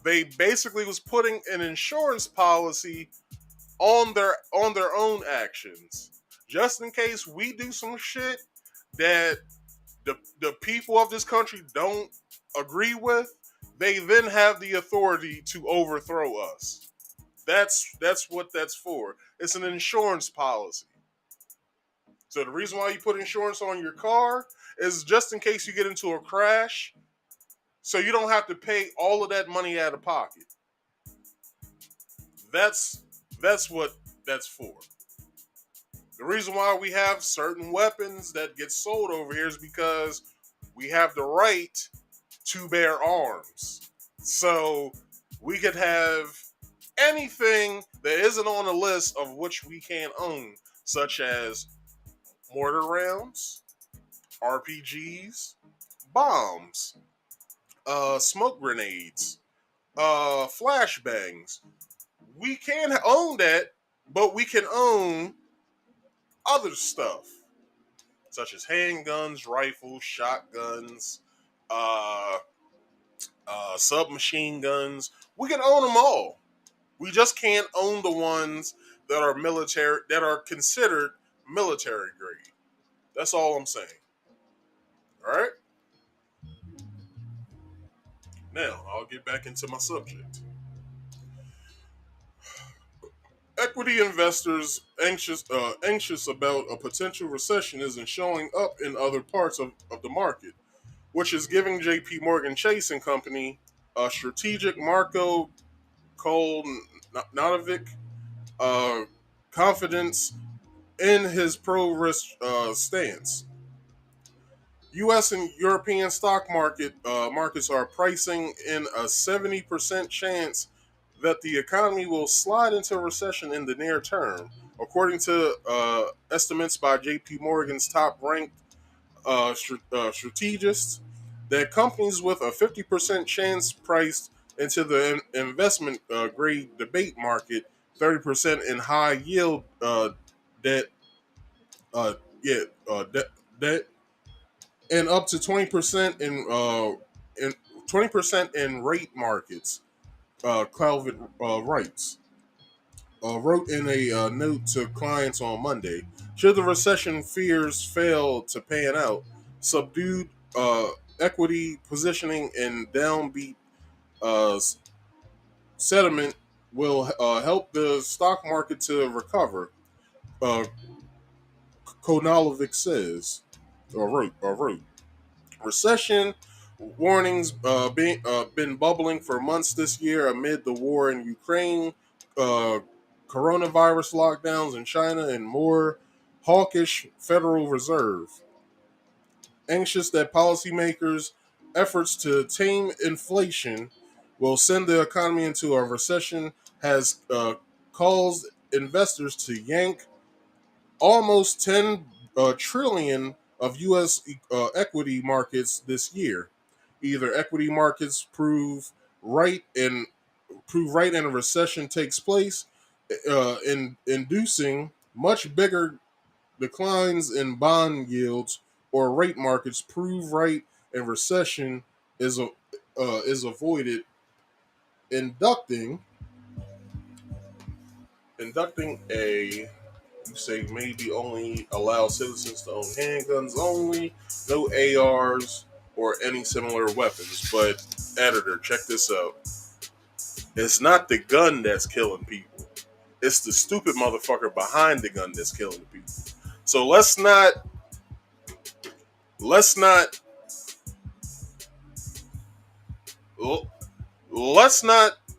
they basically was putting an insurance policy on their own actions, just in case we do some shit that the people of this country don't agree with. They then have the authority to overthrow us. That's what that's for. It's an insurance policy. So the reason why you put insurance on your car is just in case you get into a crash, so you don't have to pay all of that money out of pocket. That's what that's for. The reason why we have certain weapons that get sold over here is because we have the right to bear arms. So we could have anything that isn't on the list of which we can't own, such as mortar rounds, RPGs, bombs, smoke grenades, flashbangs. We can own that, but we can own other stuff, such as handguns, rifles, shotguns, submachine guns. We can own them all. We just can't own the ones that are military, that are considered military grade. That's all I'm saying. All right. Now I'll get back into my subject. Equity investors anxious about a potential recession isn't showing up in other parts of the market, which is giving J.P. Morgan Chase and Company a strategic Marco Kolnovic confidence in his pro-risk stance. U.S. and European stock markets are pricing in a 70% chance that the economy will slide into a recession in the near term, according to estimates by J.P. Morgan's top-ranked strategists. That companies with a 50% chance priced into the investment grade debate market, 30% in high yield debt, debt, and up to 20% in 20% in rate markets. Calvin writes. Wrote in a note to clients on Monday. Should the recession fears fail to pan out, subdued equity positioning and downbeat sentiment will help the stock market to recover. Uh, Konalovic says, or wrote. Recession warnings been bubbling for months this year amid the war in Ukraine, coronavirus lockdowns in China, and more hawkish Federal Reserve. Anxious that policymakers' efforts to tame inflation will send the economy into a recession has caused investors to yank almost 10 trillion of U.S. Equity markets this year. Either equity markets prove right and a recession takes place, in inducing much bigger declines in bond yields or rate markets prove right and recession is avoided, inducting a, you say, maybe only allow citizens to own handguns only, no ARs or any similar weapons. But editor, check this out. It's not the gun that's killing people. It's the stupid motherfucker behind the gun that's killing people. So let's not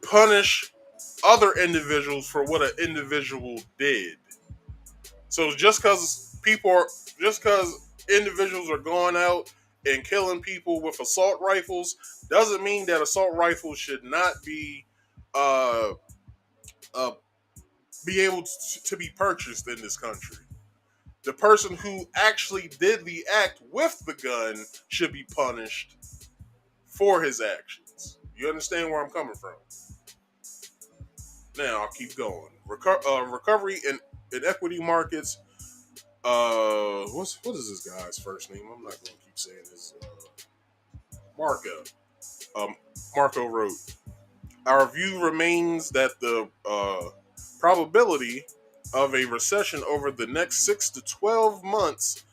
punish other individuals for what an individual did. So just because individuals are going out and killing people with assault rifles doesn't mean that assault rifles should not be able to be purchased in this country. The person who actually did the act with the gun should be punished for his actions. You understand where I'm coming from? Now I'll keep going. Recovery in equity markets. What is this guy's first name? I'm not going to keep saying his. Marco. Marco wrote, "Our view remains that the probability of a recession over the next 6 to 12 months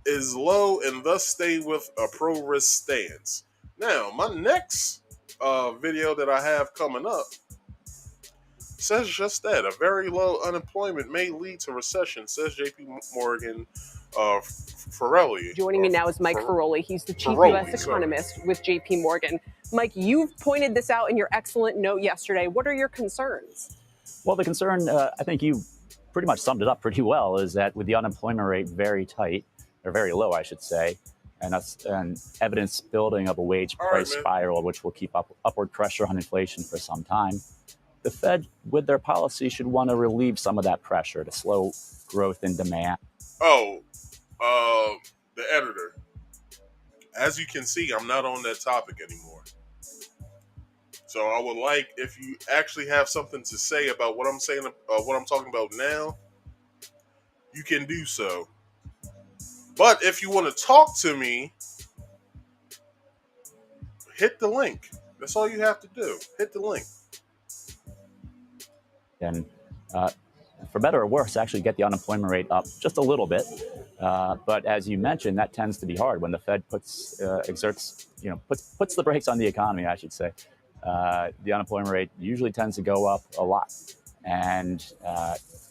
is low and thus stay with a pro-risk stance." Now, my next video that I have coming up says just that. A very low unemployment may lead to recession, says JP Morgan Ferrelli. Joining me now is Mike Ferroli. He's the chief U.S. economist with JP Morgan. Mike, you've pointed this out in your excellent note yesterday. What are your concerns? Well, the concern, I think you pretty much summed it up pretty well, is that with the unemployment rate very tight, or very low, I should say, and evidence building of a wage price spiral, which will keep up upward pressure on inflation for some time, the Fed, with their policy, should want to relieve some of that pressure to slow growth in demand. The editor. As you can see, I'm not on that topic anymore. So I would like, if you actually have something to say about what I'm saying, what I'm talking about now, you can do so. But if you want to talk to me, hit the link. That's all you have to do. Hit the link. And for better or worse, actually get the unemployment rate up just a little bit. But as you mentioned, that tends to be hard when the Fed puts the brakes on the economy, I should say. The unemployment rate usually tends to go up a lot. And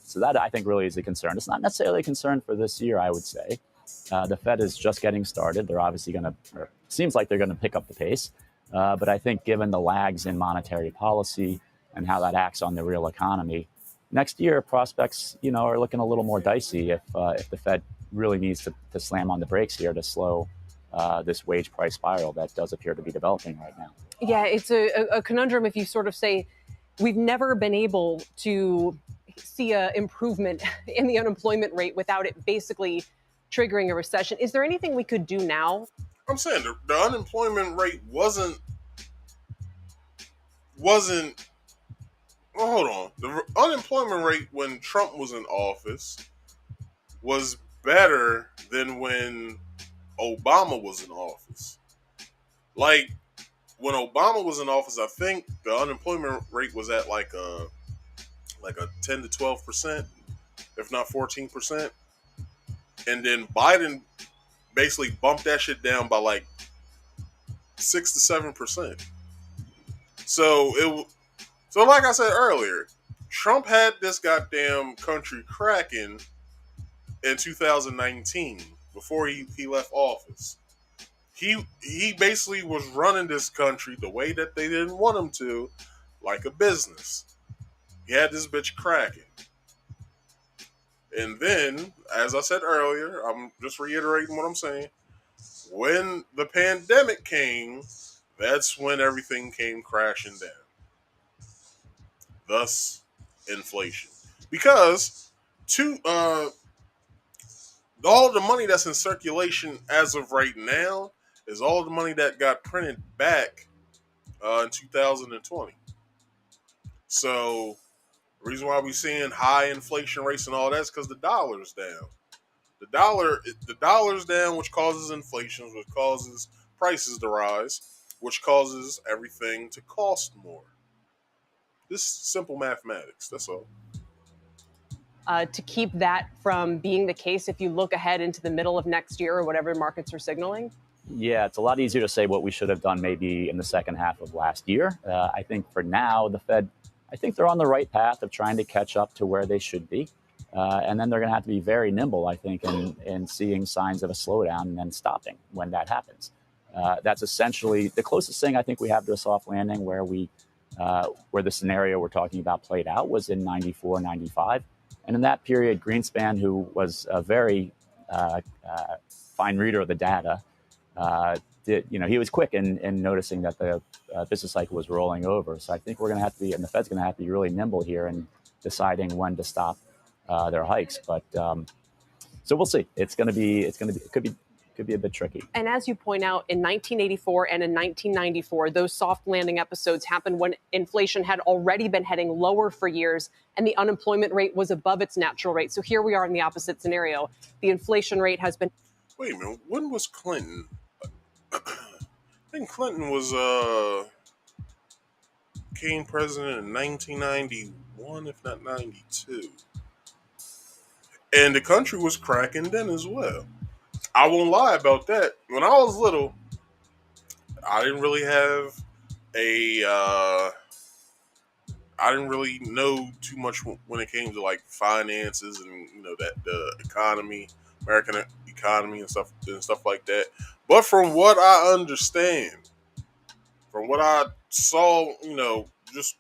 so that, I think, really is a concern. It's not necessarily a concern for this year, I would say. The Fed is just getting started. They're obviously seems like they're going to pick up the pace. But I think given the lags in monetary policy and how that acts on the real economy, next year prospects, are looking a little more dicey if the Fed really needs to slam on the brakes here to slow this wage price spiral that does appear to be developing right now. Yeah, it's a conundrum if you sort of say we've never been able to see an improvement in the unemployment rate without it basically triggering a recession. Is there anything we could do now? I'm saying the unemployment rate wasn't. Well, hold on. The unemployment rate when Trump was in office was better than when Obama was in office. Like, when Obama was in office, I think the unemployment rate was at like a 10 to 12%, if not 14%. And then Biden basically bumped that shit down by like 6 to 7%. So like I said earlier, Trump had this goddamn country cracking in 2019 before he left office. He basically was running this country the way that they didn't want him to, like a business. He had this bitch cracking. And then, as I said earlier, I'm just reiterating what I'm saying. When the pandemic came, that's when everything came crashing down. Thus, inflation. Because all the money that's in circulation as of right now is all the money that got printed back in 2020. So, the reason why we're seeing high inflation rates and all that is because the dollar's down. The dollar's down, which causes inflation, which causes prices to rise, which causes everything to cost more. This is simple mathematics. That's all. To keep that from being the case if you look ahead into the middle of next year or whatever markets are signaling? Yeah, it's a lot easier to say what we should have done maybe in the second half of last year. I think for now, the Fed, I think they're on the right path of trying to catch up to where they should be. And then they're going to have to be very nimble, I think, in seeing signs of a slowdown and then stopping when that happens. That's essentially the closest thing I think we have to a soft landing where the scenario we're talking about played out was in 94, 95. And in that period, Greenspan, who was a very fine reader of the data, he was quick in noticing that the business cycle was rolling over. So I think we're going to have to be, and the Fed's going to have to be really nimble here in deciding when to stop their hikes. But so we'll see. It could be a bit tricky. And as you point out, in 1984 and in 1994, those soft landing episodes happened when inflation had already been heading lower for years and the unemployment rate was above its natural rate. So here we are in the opposite scenario. The inflation rate has been... Wait a minute, when was Clinton? I think Clinton was became president in 1991, if not 92. And the country was cracking then as well. I won't lie about that. When I was little, I didn't really have I didn't really know too much when it came to like finances and that the economy, American economy and stuff like that. But from what I understand, from what I saw, just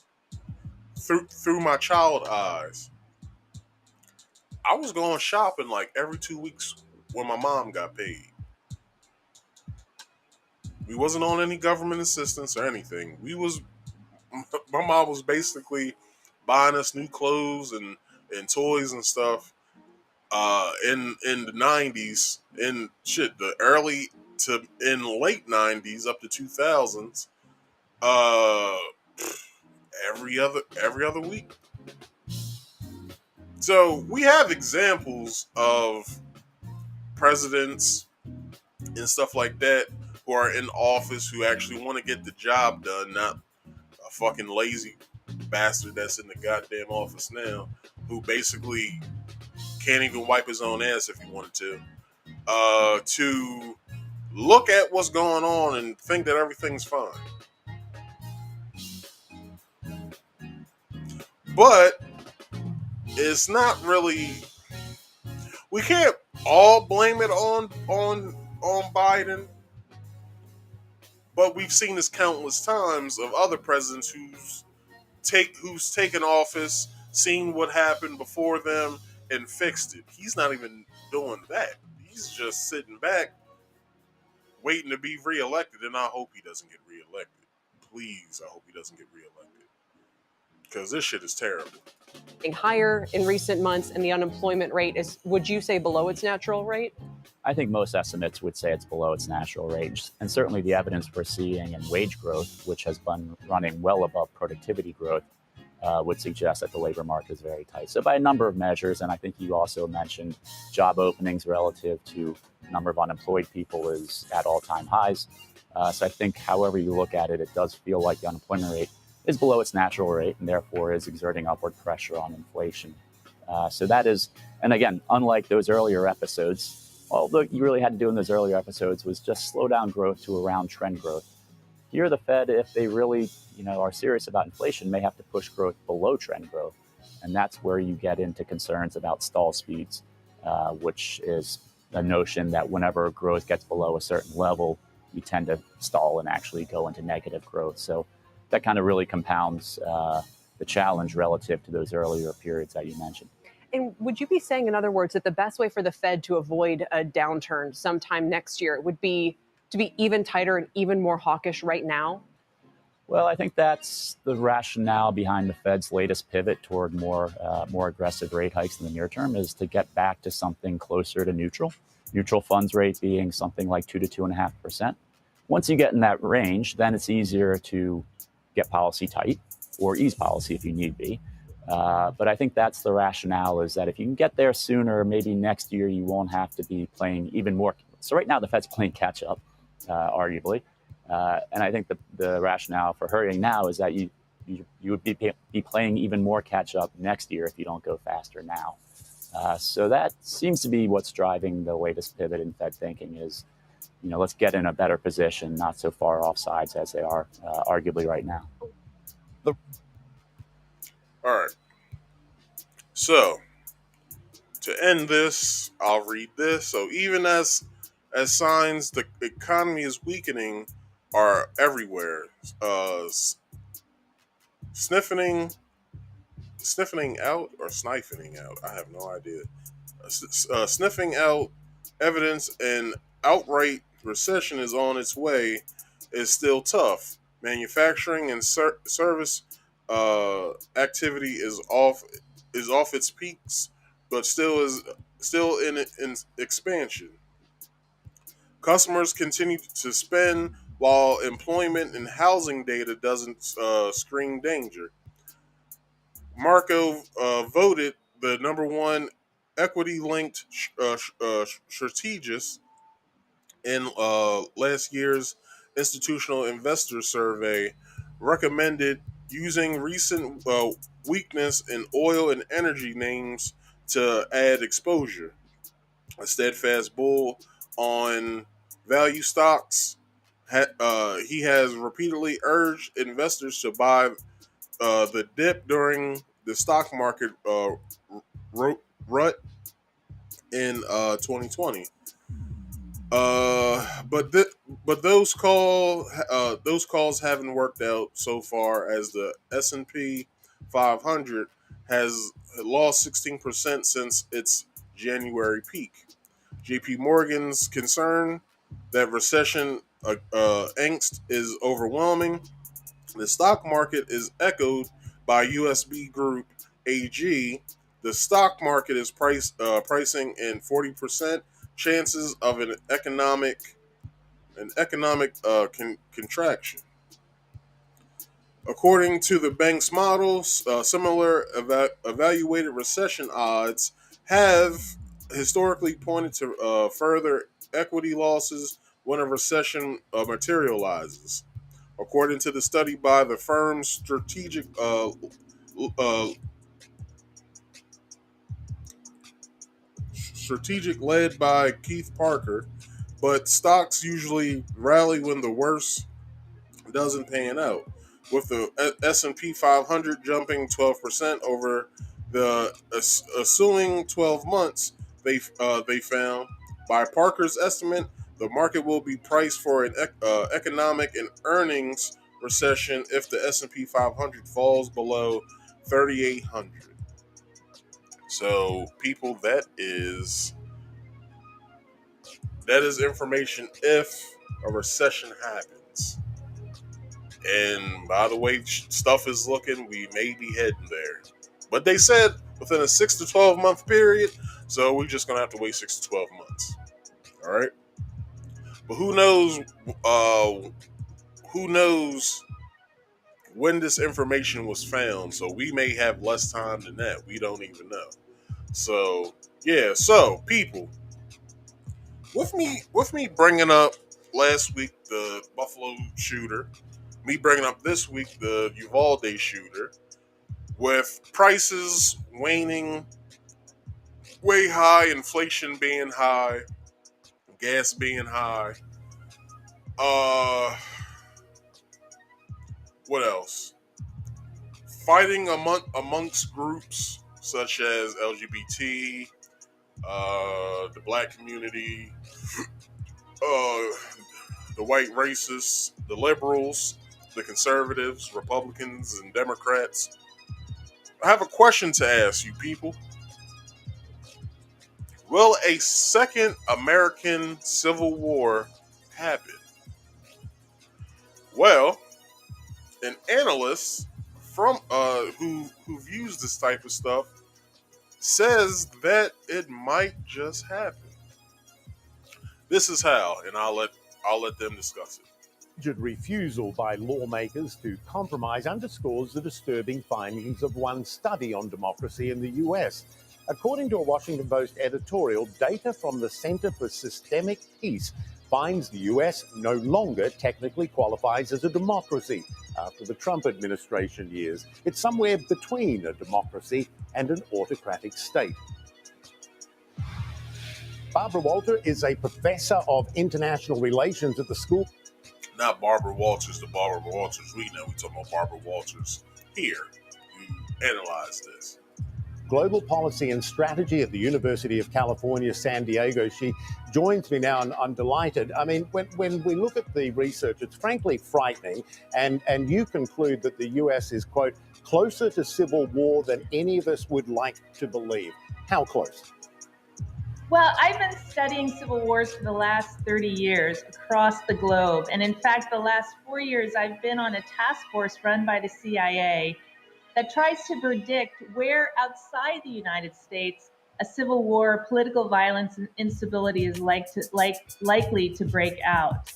through my child eyes, I was going shopping like every 2 weeks when my mom got paid. We wasn't on any government assistance or anything. My mom was basically buying us new clothes and toys and stuff in the 90s, in the early to in late 90s up to 2000s, every other week. So we have examples of presidents and stuff like that who are in office who actually want to get the job done, not a fucking lazy bastard that's in the goddamn office now who basically can't even wipe his own ass if he wanted to look at what's going on and think that everything's fine. But it's not really, we can't all blame it on Biden, but we've seen this countless times of other presidents who's taken office, seen what happened before them, and fixed it. He's not even doing that. He's just sitting back, waiting to be reelected, and I hope he doesn't get reelected. Please, I hope he doesn't get reelected. Because this shit is terrible. Higher in recent months, and the unemployment rate is, would you say, below its natural rate? I think most estimates would say it's below its natural rate. And certainly the evidence we're seeing in wage growth, which has been running well above productivity growth, would suggest that the labor market is very tight. So by a number of measures, and I think you also mentioned job openings relative to number of unemployed people is at all-time highs. So I think however you look at it, it does feel like the unemployment rate is below its natural rate and therefore is exerting upward pressure on inflation. So that is, and again, unlike those earlier episodes, all that you really had to do in those earlier episodes was just slow down growth to around trend growth. Here, the Fed, if they really, are serious about inflation, may have to push growth below trend growth. And that's where you get into concerns about stall speeds, which is a notion that whenever growth gets below a certain level, you tend to stall and actually go into negative growth. So that kind of really compounds the challenge relative to those earlier periods that you mentioned. And would you be saying, in other words, that the best way for the Fed to avoid a downturn sometime next year would be to be even tighter and even more hawkish right now? Well, I think that's the rationale behind the Fed's latest pivot toward more aggressive rate hikes in the near term, is to get back to something closer to neutral. Neutral funds rate being something like 2 to 2.5%. Once you get in that range, then it's easier to get policy tight or ease policy if you need be. But I think that's the rationale, is that if you can get there sooner, maybe next year you won't have to be playing even more. So right now the Fed's playing catch up, arguably. And I think the rationale for hurrying now is that you would be playing even more catch up next year if you don't go faster now. So that seems to be what's driving the latest pivot in Fed thinking is, let's get in a better position, not so far off sides as they are arguably right now. All right. So to end this, I'll read this. So even as signs the economy is weakening are everywhere. Sniffing out or snifing out. I have no idea. Sniffing out evidence and outright recession is on its way is still tough. Manufacturing and service activity is off its peaks, but still in expansion. Customers continue to spend while employment and housing data doesn't screen danger. Marco voted the number one equity-linked strategist in last year's institutional investor survey, recommended using recent weakness in oil and energy names to add exposure. A steadfast bull on value stocks, he has repeatedly urged investors to buy the dip during the stock market rut in 2020. But those calls haven't worked out so far, as the S&P 500 has lost 16% since its January peak. JP Morgan's concern that recession angst is overwhelming. The stock market is echoed by USB Group AG. The stock market is pricing in 40% chances of an economic contraction. According to the bank's models, similar evaluated recession odds have historically pointed to further equity losses when a recession materializes. According to the study by the firm's strategic led by Keith Parker, but stocks usually rally when the worst doesn't pan out, with the S&P 500 jumping 12% over the ensuing 12 months. They found, by Parker's estimate, the market will be priced for an economic and earnings recession if the S&P 500 falls below 3,800. So, people, that is information if a recession happens. And by the way stuff is looking, we may be heading there. But they said within a 6 to 12 month period, so we're just going to have to wait 6 to 12 months. All right? But who knows when this information was found, so we may have less time than that. We don't even know. So, yeah, so people, with me bringing up last week the Buffalo shooter, me bringing up this week the Uvalde shooter, with prices waning way high, inflation being high, gas being high. What else? Fighting amongst groups such as LGBT, the black community, the white racists, the liberals, the conservatives, Republicans, and Democrats. I have a question to ask you people. Will a second American Civil War happen? Well, an analyst from who views this type of stuff says that it might just happen. This is how, and I'll let them discuss it. refusal by lawmakers to compromise underscores the disturbing findings of one study on democracy in the US. According to a Washington Post editorial, data from the Center for Systemic Peace finds the US no longer technically qualifies as a democracy after the Trump administration years. It's somewhere between a democracy and an autocratic state. Barbara Walter is a professor of international relations at the school. Not Barbara Walters, the Barbara Walters we know. We're talking about Barbara Walters here, who analyzed this. Global Policy and Strategy at the University of California, San Diego. She joins me now, and I'm delighted. I mean, when we look at the research, it's frankly frightening, and you conclude that the US is, quote, closer to civil war than any of us would like to believe. How close? Well, I've been studying civil wars for the last 30 years across the globe. And in fact, the last 4 years, I've been on a task force run by the CIA that tries to predict where outside the United States a civil war, political violence, and instability is likely to break out.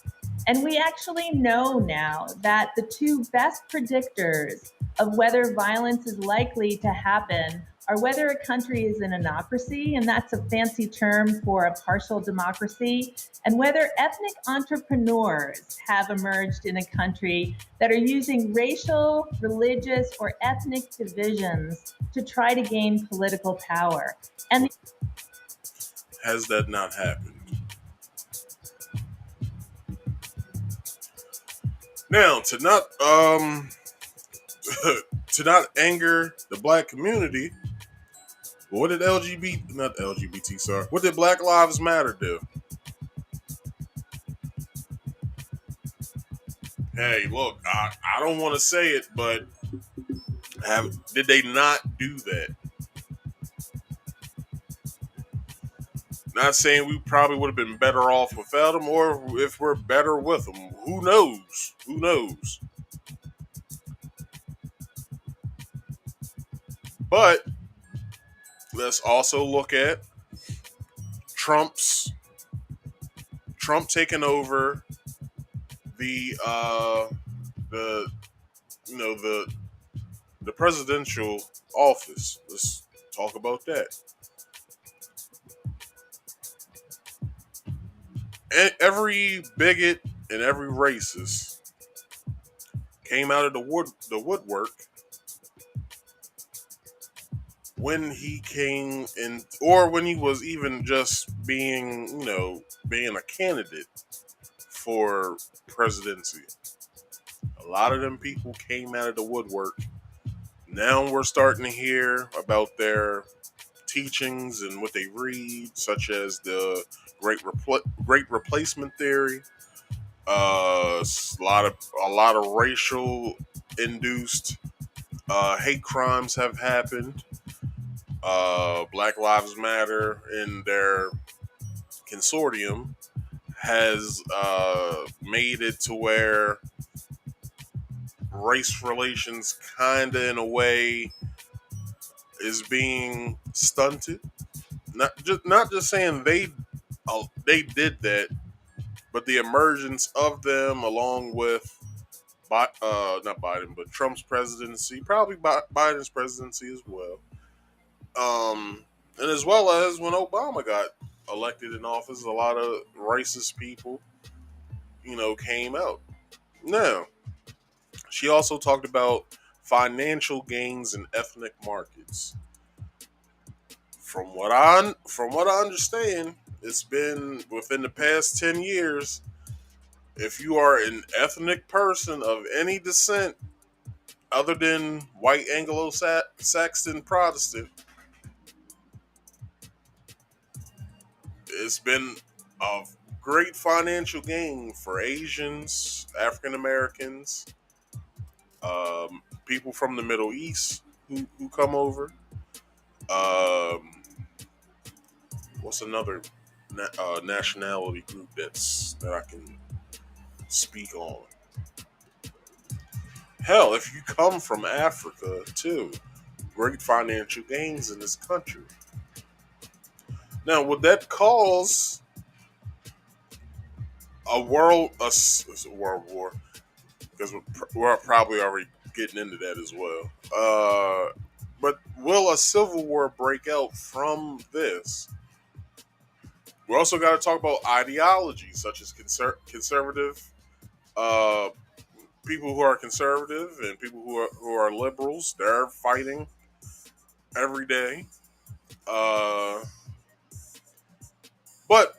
And we actually know now that the two best predictors of whether violence is likely to happen are whether a country is an anocracy, and that's a fancy term for a partial democracy, and whether ethnic entrepreneurs have emerged in a country that are using racial, religious, or ethnic divisions to try to gain political power. And has that not happened? Now, to not anger the black community, what did what did Black Lives Matter do? Hey, look, I don't want to say it, but did they not do that? Not saying we probably would have been better off without them, or if we're better with them. Who knows? Who knows? But let's also look at Trump taking over the presidential office. Let's talk about that. And every bigot and every racist came out of the woodwork when he came in, or when he was even just being a candidate for presidency. A lot of them people came out of the woodwork. Now we're starting to hear about their teachings and what they read, such as the Great Replacement theory. A lot of racial induced hate crimes have happened. Black Lives Matter in their consortium has made it to where race relations kind of in a way is being stunted. Not just saying they did that, but the emergence of them along with not Biden, but Trump's presidency, probably Biden's presidency as well. And as well as when Obama got elected in office, a lot of racist people, came out. Now, she also talked about financial gains in ethnic markets. From what I understand, it's been within the past 10 years, if you are an ethnic person of any descent other than white Anglo-Saxon Protestant, it's been a great financial gain for Asians, African Americans, people from the Middle East who come over. What's another nationality group that I can speak on? Hell, if you come from Africa too, great financial gains in this country. Now, would that cause a world war, because we're probably already getting into that as well. But will a civil war break out from this? We also got to talk about ideology, such as conservative uh, people who are conservative and people who are liberals. They're fighting every day. But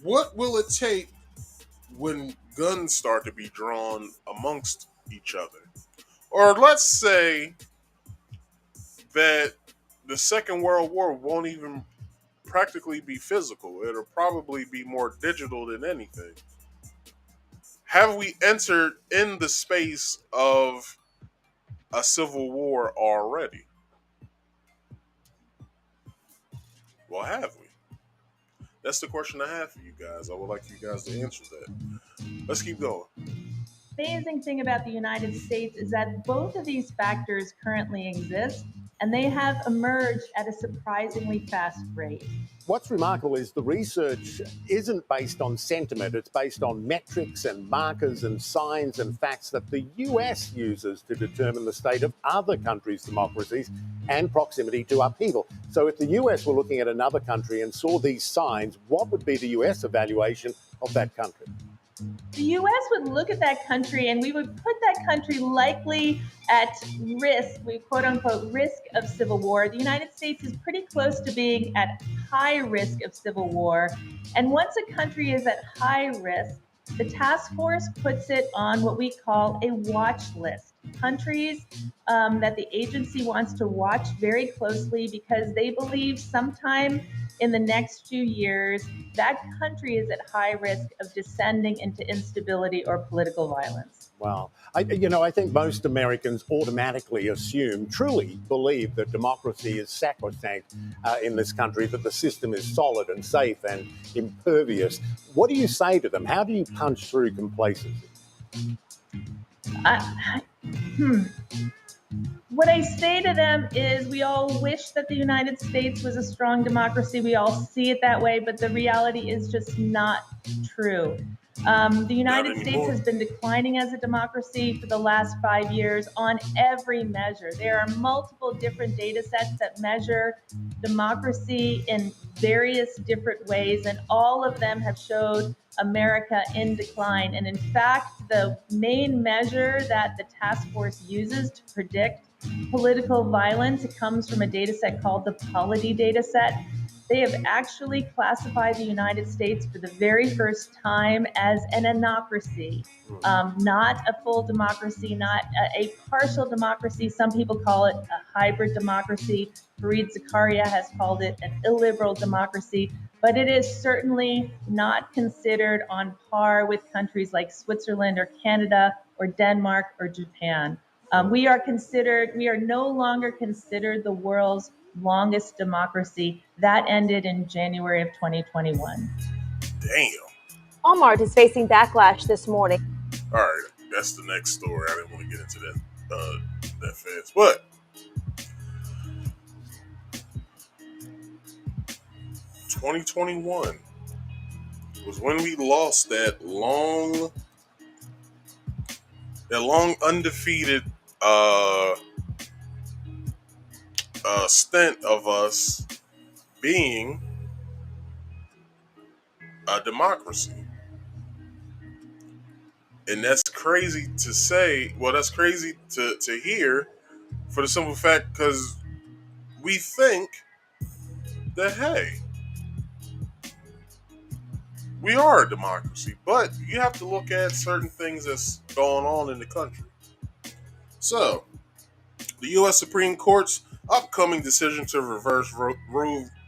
what will it take when guns start to be drawn amongst each other? Or let's say that the Second World War won't even practically be physical. It'll probably be more digital than anything. Have we entered in the space of a civil war already? Well, have we? That's the question I have for you guys. I would like you guys to answer that. Let's keep going. Amazing thing about the United States is that both of these factors currently exist, and they have emerged at a surprisingly fast rate. What's remarkable is the research isn't based on sentiment, it's based on metrics and markers and signs and facts that the US uses to determine the state of other countries' democracies and proximity to upheaval. So if the US were looking at another country and saw these signs, what would be the US evaluation of that country? The US would look at that country and we would put that country likely at risk, we quote unquote risk of civil war. The United States is pretty close to being at high risk of civil war. And once a country is at high risk, the task force puts it on what we call a watch list. Countries that the agency wants to watch very closely because they believe sometime in the next few years, that country is at high risk of descending into instability or political violence. Wow. I think most Americans automatically assume, truly believe that democracy is sacrosanct in this country, that the system is solid and safe and impervious. What do you say to them? How do you punch through complacency? What I say to them is we all wish that the United States was a strong democracy. We all see it that way, but the reality is just not true. The United States has been declining as a democracy for the last 5 years on every measure. There are multiple different data sets that measure democracy in various different ways, and all of them have showed America in decline. And in fact, the main measure that the task force uses to predict political violence, it comes from a data set called the Polity data set. They have actually classified the United States for the very first time as an anocracy, not a full democracy, not a partial democracy. Some people call it a hybrid democracy. Fareed Zakaria has called it an illiberal democracy, but it is certainly not considered on par with countries like Switzerland or Canada or Denmark or Japan. We are no longer considered the world's longest democracy. That ended in January of 2021. Damn. Walmart is facing backlash this morning. All right, that's the next story. I didn't want to get into that fast, but 2021 was when we lost that long undefeated stint of us being a democracy. And that's crazy to say. Well, that's crazy to hear, for the simple fact because we think that, hey, we are a democracy, but you have to look at certain things that's going on in the country. So, the U.S. Supreme Court's upcoming decision to reverse Roe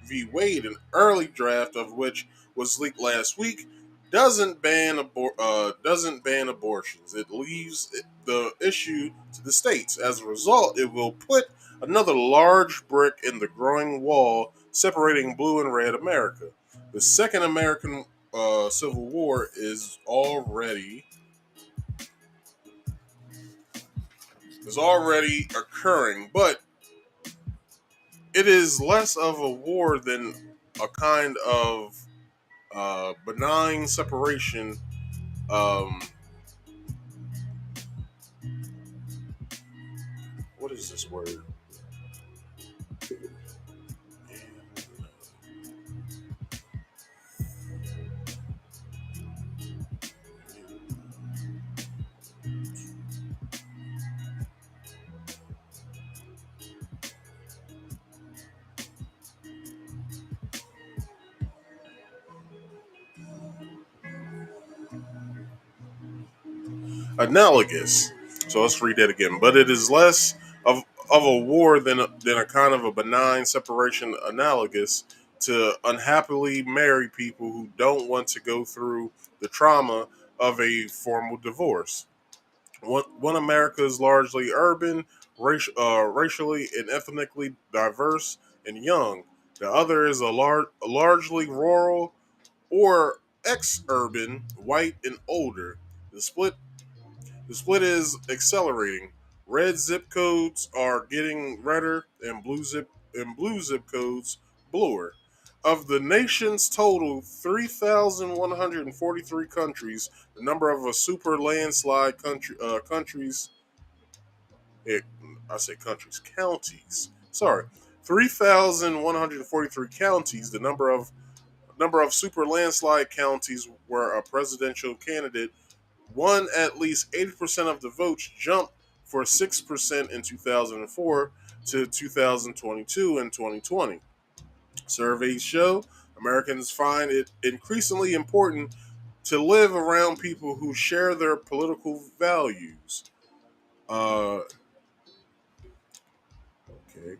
v. Wade, an early draft of which was leaked last week, doesn't ban abortions. It leaves the issue to the states. As a result, it will put another large brick in the growing wall separating blue and red America. The Second American Civil War is already occurring, but it is less of a war than a kind of benign separation What is this word? Analogous. So let's read that again. But it is less of a war than a kind of a benign separation, analogous to unhappily married people who don't want to go through the trauma of a formal divorce. One America is largely urban, racially and ethnically diverse and young. The other is largely rural or ex-urban, white and older. The split is accelerating. Red zip codes are getting redder, and blue zip codes bluer. Of the nation's total 3,143 countries, the number of a super landslide countries, it, I say countries, counties. Sorry, 3,143 counties. The number of super landslide counties where a presidential candidate won at least 80% of the votes jumped for 6% in 2004 to 2022 and 2020. Surveys show Americans find it increasingly important to live around people who share their political values. Okay,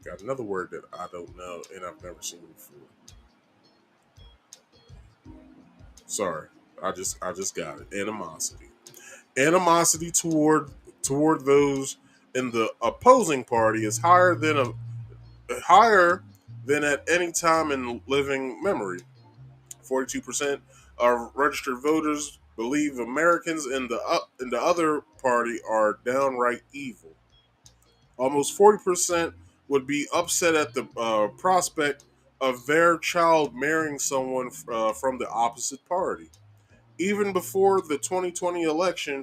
got another word that I don't know and I've never seen before. Sorry, I just got it. Animosity. Animosity toward those in the opposing party is higher than at any time in living memory. 42% of registered voters believe Americans in the other party are downright evil. Almost 40% would be upset at the prospect of their child marrying someone from the opposite party. Even before the 2020 election,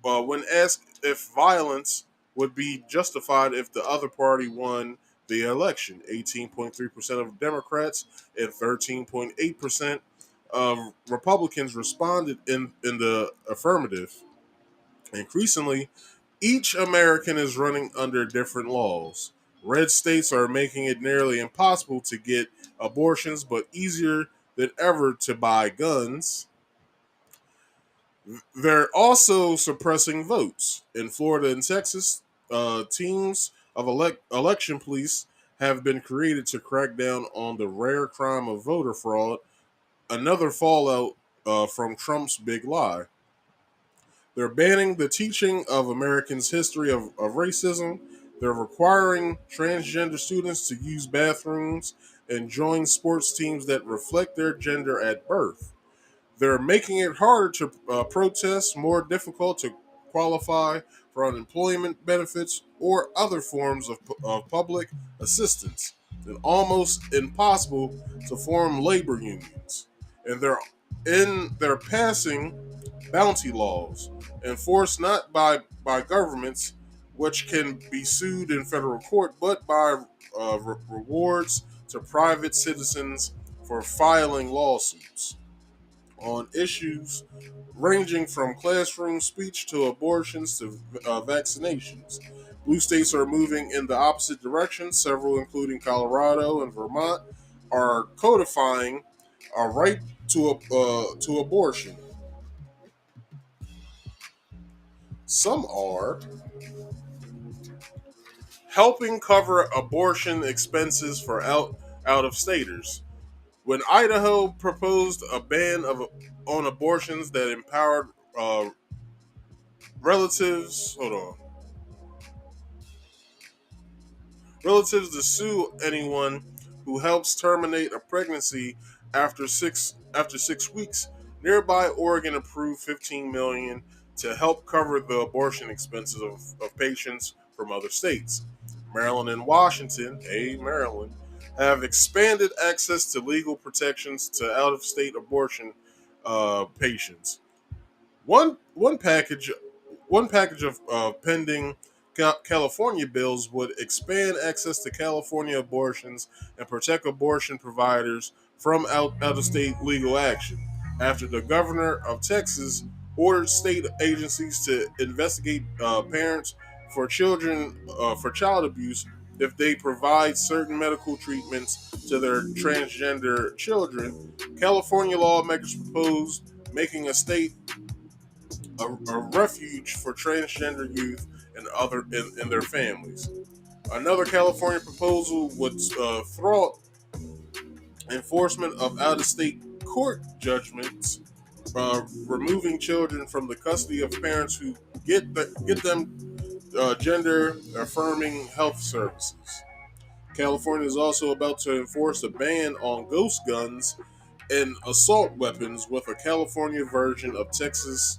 when asked if violence would be justified if the other party won the election, 18.3% of Democrats and 13.8% of Republicans responded in the affirmative. Increasingly, each American is running under different laws. Red states are making it nearly impossible to get abortions, but easier than ever to buy guns. They're also suppressing votes. In Florida and Texas, teams of election police have been created to crack down on the rare crime of voter fraud, another fallout from Trump's big lie. They're banning the teaching of Americans' history of racism. They're requiring transgender students to use bathrooms and join sports teams that reflect their gender at birth. They're making it harder to protest, more difficult to qualify for unemployment benefits or other forms of public assistance, and almost impossible to form labor unions. And they're passing bounty laws enforced not by governments, which can be sued in federal court, but by rewards to private citizens for filing lawsuits on issues ranging from classroom speech to abortions to vaccinations. Blue states are moving in the opposite direction. Several, including Colorado and Vermont, are codifying a right to abortion. Some are helping cover abortion expenses for out of staters. When Idaho proposed a ban on abortions that empowered relatives, hold on, relatives to sue anyone who helps terminate a pregnancy after 6 weeks. Nearby Oregon approved $15 million to help cover the abortion expenses of patients from other states. Maryland and Washington, Maryland, have expanded access to legal protections to out-of-state abortion patients. One package of pending California bills would expand access to California abortions and protect abortion providers from out of state legal action. After the governor of Texas ordered state agencies to investigate parents for child abuse if they provide certain medical treatments to their transgender children, California lawmakers proposed making a state a refuge for transgender youth and their families. Another California proposal would thwart enforcement of out-of-state court judgments, removing children from the custody of parents who get them gender-affirming health services. California is also about to enforce a ban on ghost guns and assault weapons with a California version of Texas's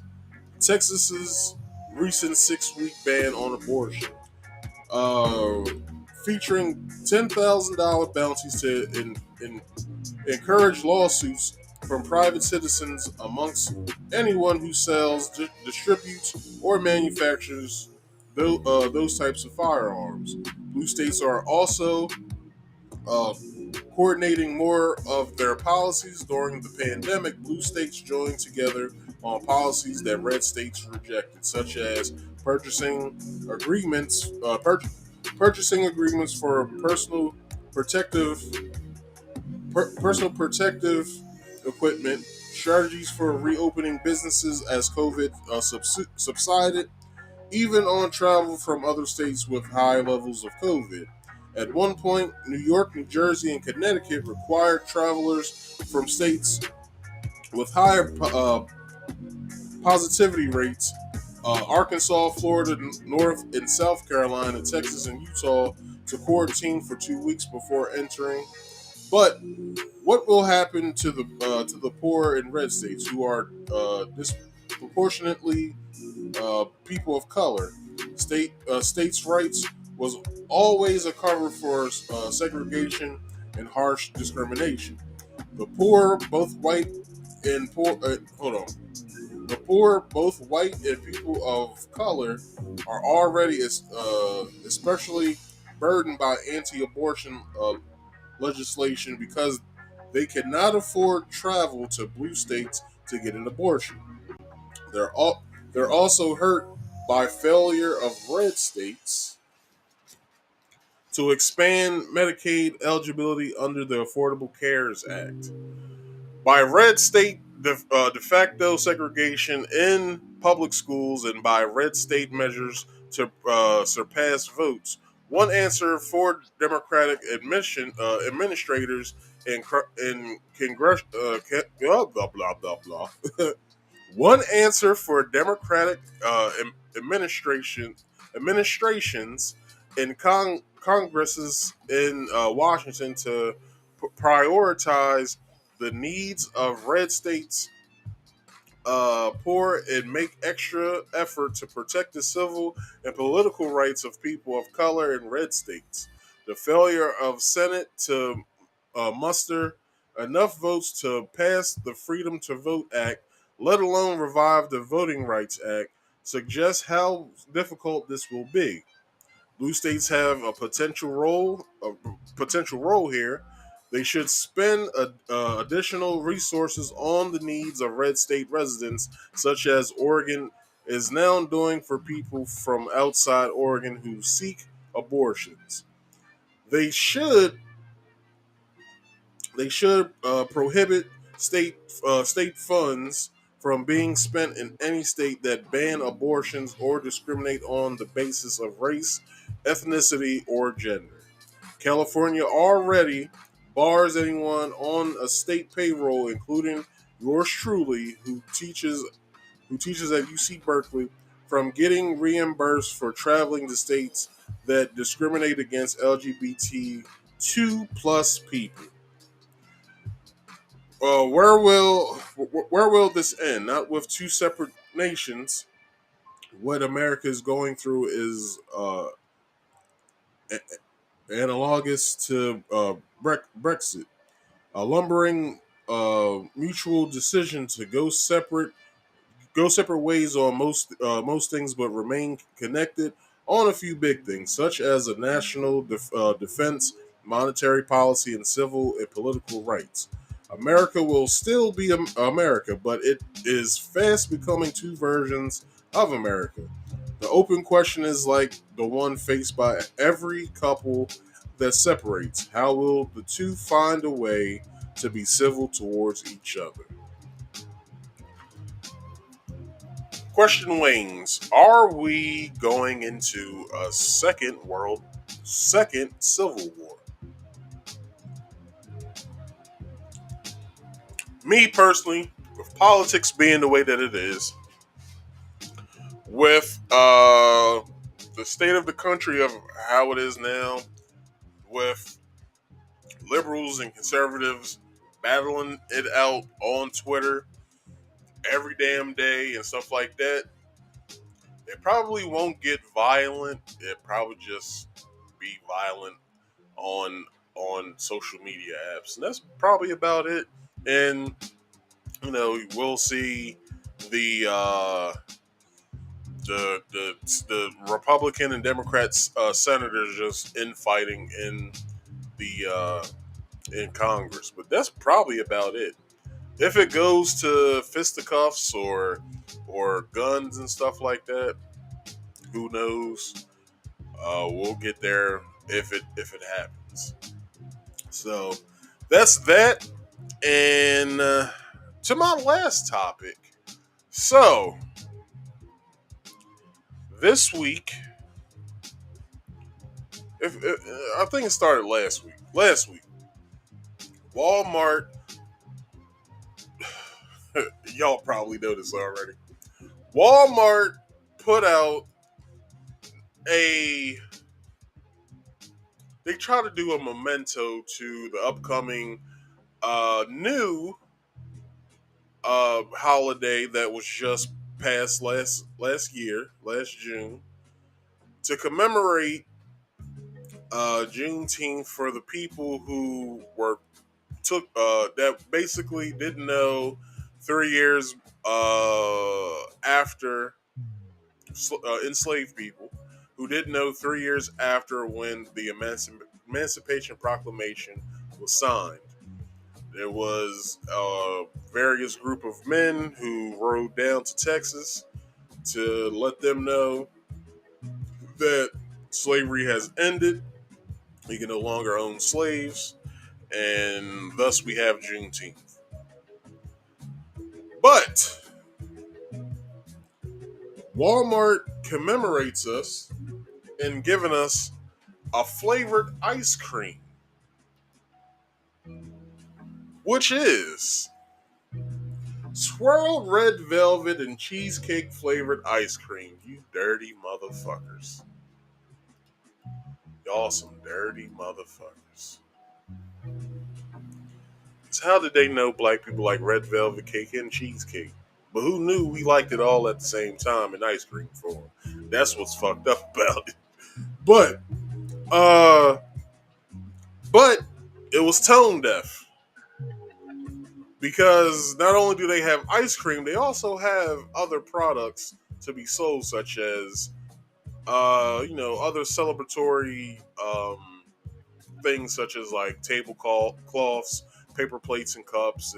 recent 6-week ban on abortion, uh, featuring $10,000 bounties to encourage lawsuits from private citizens amongst anyone who sells, distributes, or manufactures those types of firearms. Blue states are also uh, coordinating more of their policies during the pandemic. Blue states joined together on policies that red states rejected, such as purchasing agreements, purchasing agreements for protective, personal protective equipment, strategies for reopening businesses as COVID subsided, even on travel from other states with high levels of COVID. At one point, New York, New Jersey, and Connecticut required travelers from states with higher positivity rates, Arkansas, Florida, North and South Carolina, Texas, and Utah, to quarantine for 2 weeks before entering. But what will happen to the poor in red states who are disproportionately people of color? States' rights was always a cover for segregation and harsh discrimination. The poor, both white and poor. Hold on. The poor, both white and people of color, are already especially burdened by anti-abortion legislation because they cannot afford travel to blue states to get an abortion. They're also hurt by failure of red states to expand Medicaid eligibility under the Affordable Cares Act. By red state de facto segregation in public schools and by red state measures to surpass votes. One answer for Democratic administrators in Congress, blah blah blah blah blah. One answer for Democratic administrations in Congresses in Washington to prioritize the needs of red states poor and make extra effort to protect the civil and political rights of people of color in red states. The failure of Senate to muster enough votes to pass the Freedom to Vote Act, let alone revive the Voting Rights Act, suggests how difficult this will be. Blue states have a potential role here. They should spend additional resources on the needs of red state residents, such as Oregon is now doing for people from outside Oregon who seek abortions. They should prohibit state funds from being spent in any state that ban abortions or discriminate on the basis of race, ethnicity, or gender. California already bars anyone on a state payroll, including yours truly, who teaches at UC Berkeley, from getting reimbursed for traveling to states that discriminate against LGBT2 plus people. Where will this end? Not with two separate nations. What America is going through is analogous to Brexit, a lumbering mutual decision to go separate go separate ways on most things, but remain connected on a few big things, such as a national defense, monetary policy, and civil and political rights. America will still be America, but it is fast becoming two versions of America. The open question is like the one faced by every couple that separates. How will the two find a way to be civil towards each other? Question Wings, are we going into a second civil war? Me personally, with politics being the way that it is, with the state of the country of how it is now, with liberals and conservatives battling it out on Twitter every damn day and stuff like that, it probably won't get violent. It probably just be violent on social media apps, and that's probably about it. And we'll see the Republican and Democrats senators just infighting in Congress, but that's probably about it. If it goes to fisticuffs or guns and stuff like that, who knows? We'll get there if it happens. So that's that. And to my last topic. So this week, if I think it started last week. Last week, Walmart. Y'all probably know this already. Walmart put out they try to do a memento to the upcoming new holiday that was just passed last June, to commemorate Juneteenth for the people who that basically didn't know 3 years after enslaved people who didn't know 3 years after when the Emancipation Proclamation was signed. There was a various group of men who rode down to Texas to let them know that slavery has ended. You can no longer own slaves, and thus we have Juneteenth. But Walmart commemorates us in giving us a flavored ice cream, which is swirled red velvet and cheesecake flavored ice cream. You dirty motherfuckers. Y'all some dirty motherfuckers. So how did they know black people like red velvet cake and cheesecake? But who knew we liked it all at the same time in ice cream form? That's what's fucked up about it. But it was tone deaf. Because not only do they have ice cream, they also have other products to be sold, such as other celebratory things such as like tablecloths, paper plates and cups,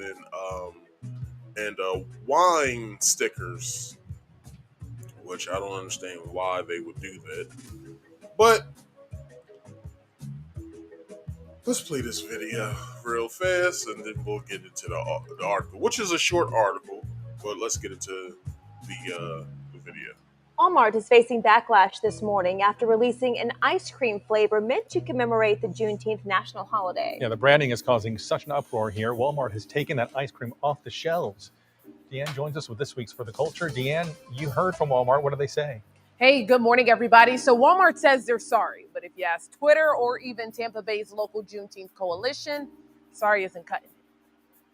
and wine stickers, which I don't understand why they would do that. But let's play this video real fast, and then we'll get into the article, which is a short article, but let's get into the video. Walmart is facing backlash this morning after releasing an ice cream flavor meant to commemorate the Juneteenth national holiday. Yeah, the branding is causing such an uproar here. Walmart has taken that ice cream off the shelves. Deanne joins us with this week's For the Culture. Deanne, you heard from Walmart. What do they say? Hey, good morning, everybody. So Walmart says they're sorry, but if you ask Twitter or even Tampa Bay's local Juneteenth coalition, sorry isn't cutting it.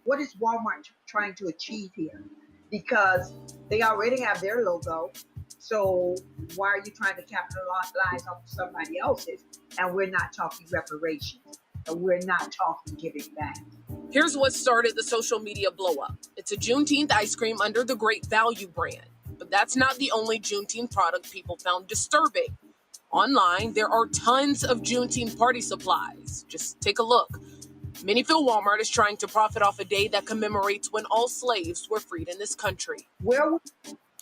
What is Walmart trying to achieve here? Because they already have their logo. So why are you trying to capitalize on somebody else's? And we're not talking reparations. And we're not talking giving back. Here's what started the social media blow up. It's a Juneteenth ice cream under the Great Value brand. But that's not the only Juneteenth product people found disturbing. Online, there are tons of Juneteenth party supplies. Just take a look. Many feel Walmart is trying to profit off a day that commemorates when all slaves were freed in this country. Well,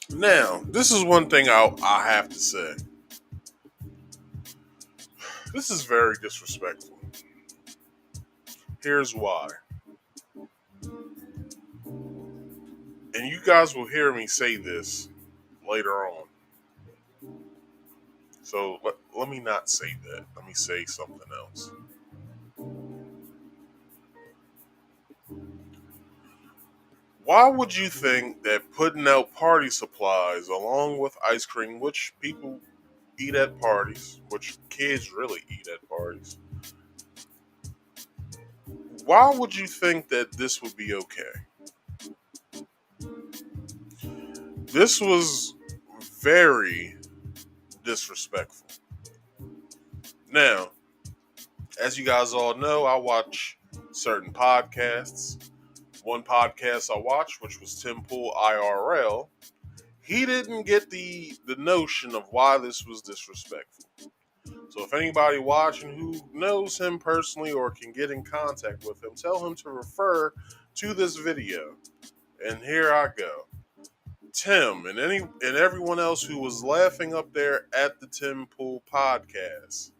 Now, this is one thing I have to say. This is very disrespectful. Here's why. And you guys will hear me say this later on. So let me not say that. Let me say something else. Why would you think that putting out party supplies along with ice cream, which people eat at parties, which kids really eat at parties, why would you think that this would be okay? This was very disrespectful. Now, as you guys all know, I watch certain podcasts. One podcast I watched, which was Tim Pool IRL, he didn't get the notion of why this was disrespectful. So if anybody watching who knows him personally or can get in contact with him, tell him to refer to this video. And here I go. Tim and everyone else who was laughing up there at the Tim Pool podcast.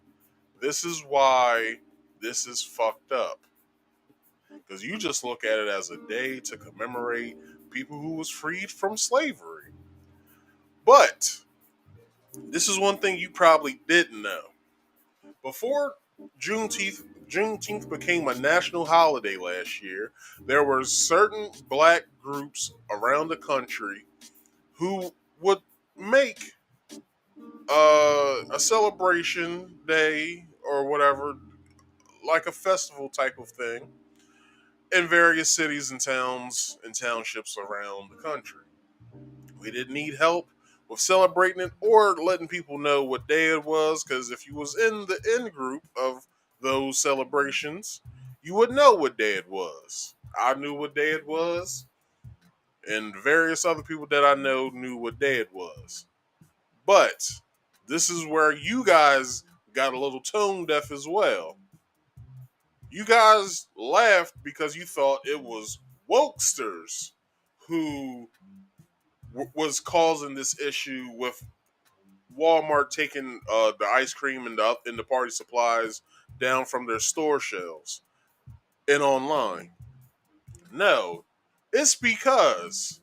This is why this is fucked up. Because you just look at it as a day to commemorate people who was freed from slavery. But this is one thing you probably didn't know. Before Juneteenth became a national holiday last year, there were certain black groups around the country who would make a celebration day or whatever, like a festival type of thing, in various cities and towns and townships around the country. We didn't need help with celebrating it or letting people know what day it was, because if you was in the in group of those celebrations, you would know what day it was. I knew what day it was, and various other people that I know knew what day it was. But this is where you guys got a little tone deaf as well. You guys laughed because you thought it was wokesters who was causing this issue with Walmart taking the ice cream and the party supplies down from their store shelves and online. No, it's because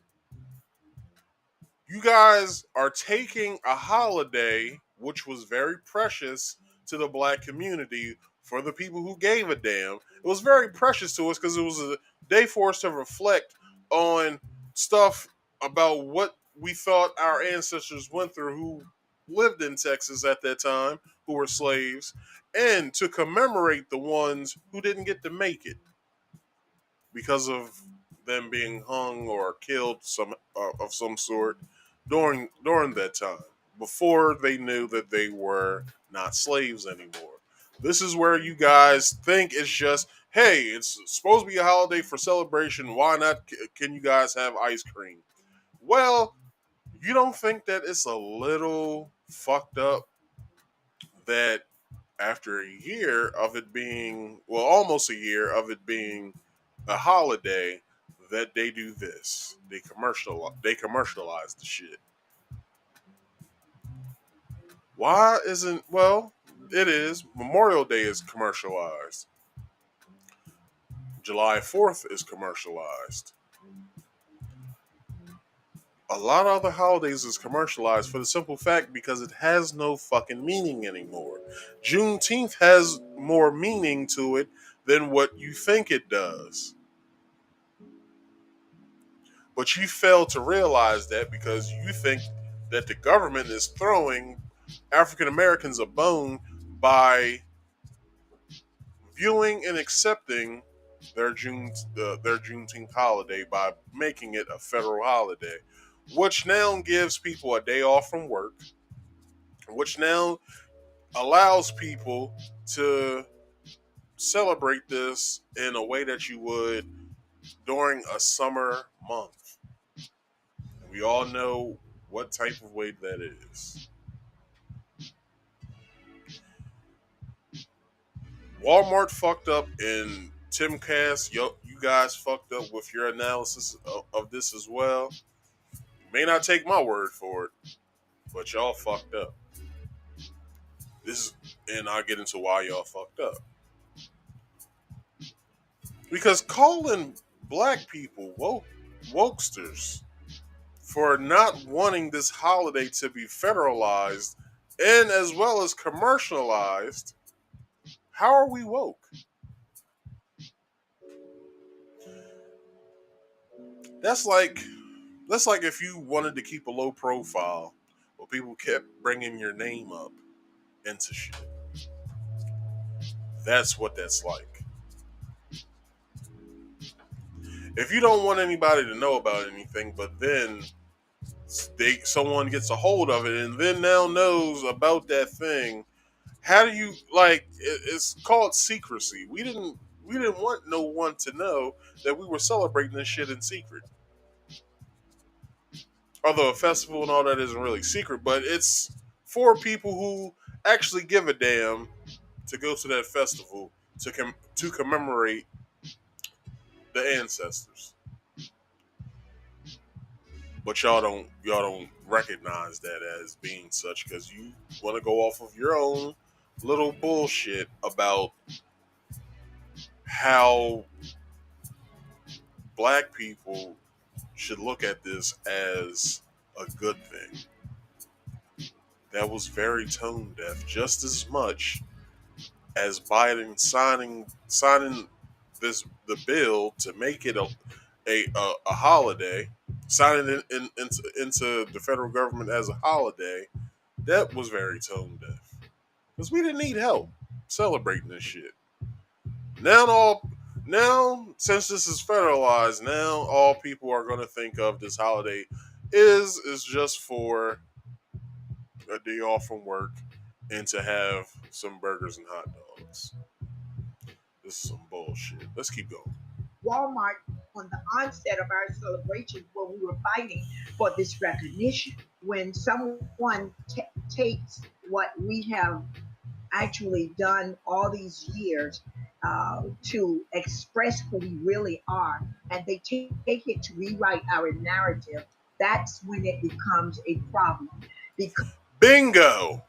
you guys are taking a holiday which was very precious to the black community. For the people who gave a damn, it was very precious to us because it was a day for us to reflect on stuff about what we thought our ancestors went through who lived in Texas at that time, who were slaves, and to commemorate the ones who didn't get to make it because of them being hung or killed of some sort during that time, before they knew that they were not slaves anymore. This is where you guys think it's just, hey, it's supposed to be a holiday for celebration. Why not? Can you guys have ice cream? Well, you don't think that it's a little fucked up that after a year of it being, well, almost a year of it being a holiday, that they do this. They commercialize the shit. Why isn't, well, it is. Memorial Day is commercialized. July 4th is commercialized. A lot of other holidays is commercialized for the simple fact because it has no fucking meaning anymore. Juneteenth has more meaning to it than what you think it does. But you fail to realize that because you think that the government is throwing African Americans a bone by viewing and accepting their Juneteenth holiday by making it a federal holiday, which now gives people a day off from work, which now allows people to celebrate this in a way that you would during a summer month. We all know what type of way that is. Walmart fucked up, and Timcast, you guys fucked up with your analysis of this as well. You may not take my word for it, but y'all fucked up. And I'll get into why y'all fucked up. Because calling black people wokesters for not wanting this holiday to be federalized and as well as commercialized, how are we woke? That's like if you wanted to keep a low profile, but people kept bringing your name up into shit. That's what that's like. If you don't want anybody to know about anything, but then someone gets a hold of it and then now knows about that thing, how do you it's called secrecy. We didn't want no one to know that we were celebrating this shit in secret. Although a festival and all that isn't really secret, but it's for people who actually give a damn to go to that festival to commemorate the ancestors. But y'all don't recognize that as being such because you want to go off of your own little bullshit about how black people should look at this as a good thing. That was very tone deaf, just as much as Biden signing the bill to make it a holiday, signing it into the federal government as a holiday. That was very tone deaf because we didn't need help celebrating this shit. Now since this is federalized, now all people are going to think of this holiday is just for a day off from work and to have some burgers and hot dogs. This is some bullshit. Let's keep going. Walmart, on the onset of our celebration, where we were fighting for this recognition, when someone takes what we have actually done all these years to express who we really are, and they take it to rewrite our narrative, that's when it becomes a problem. Bingo!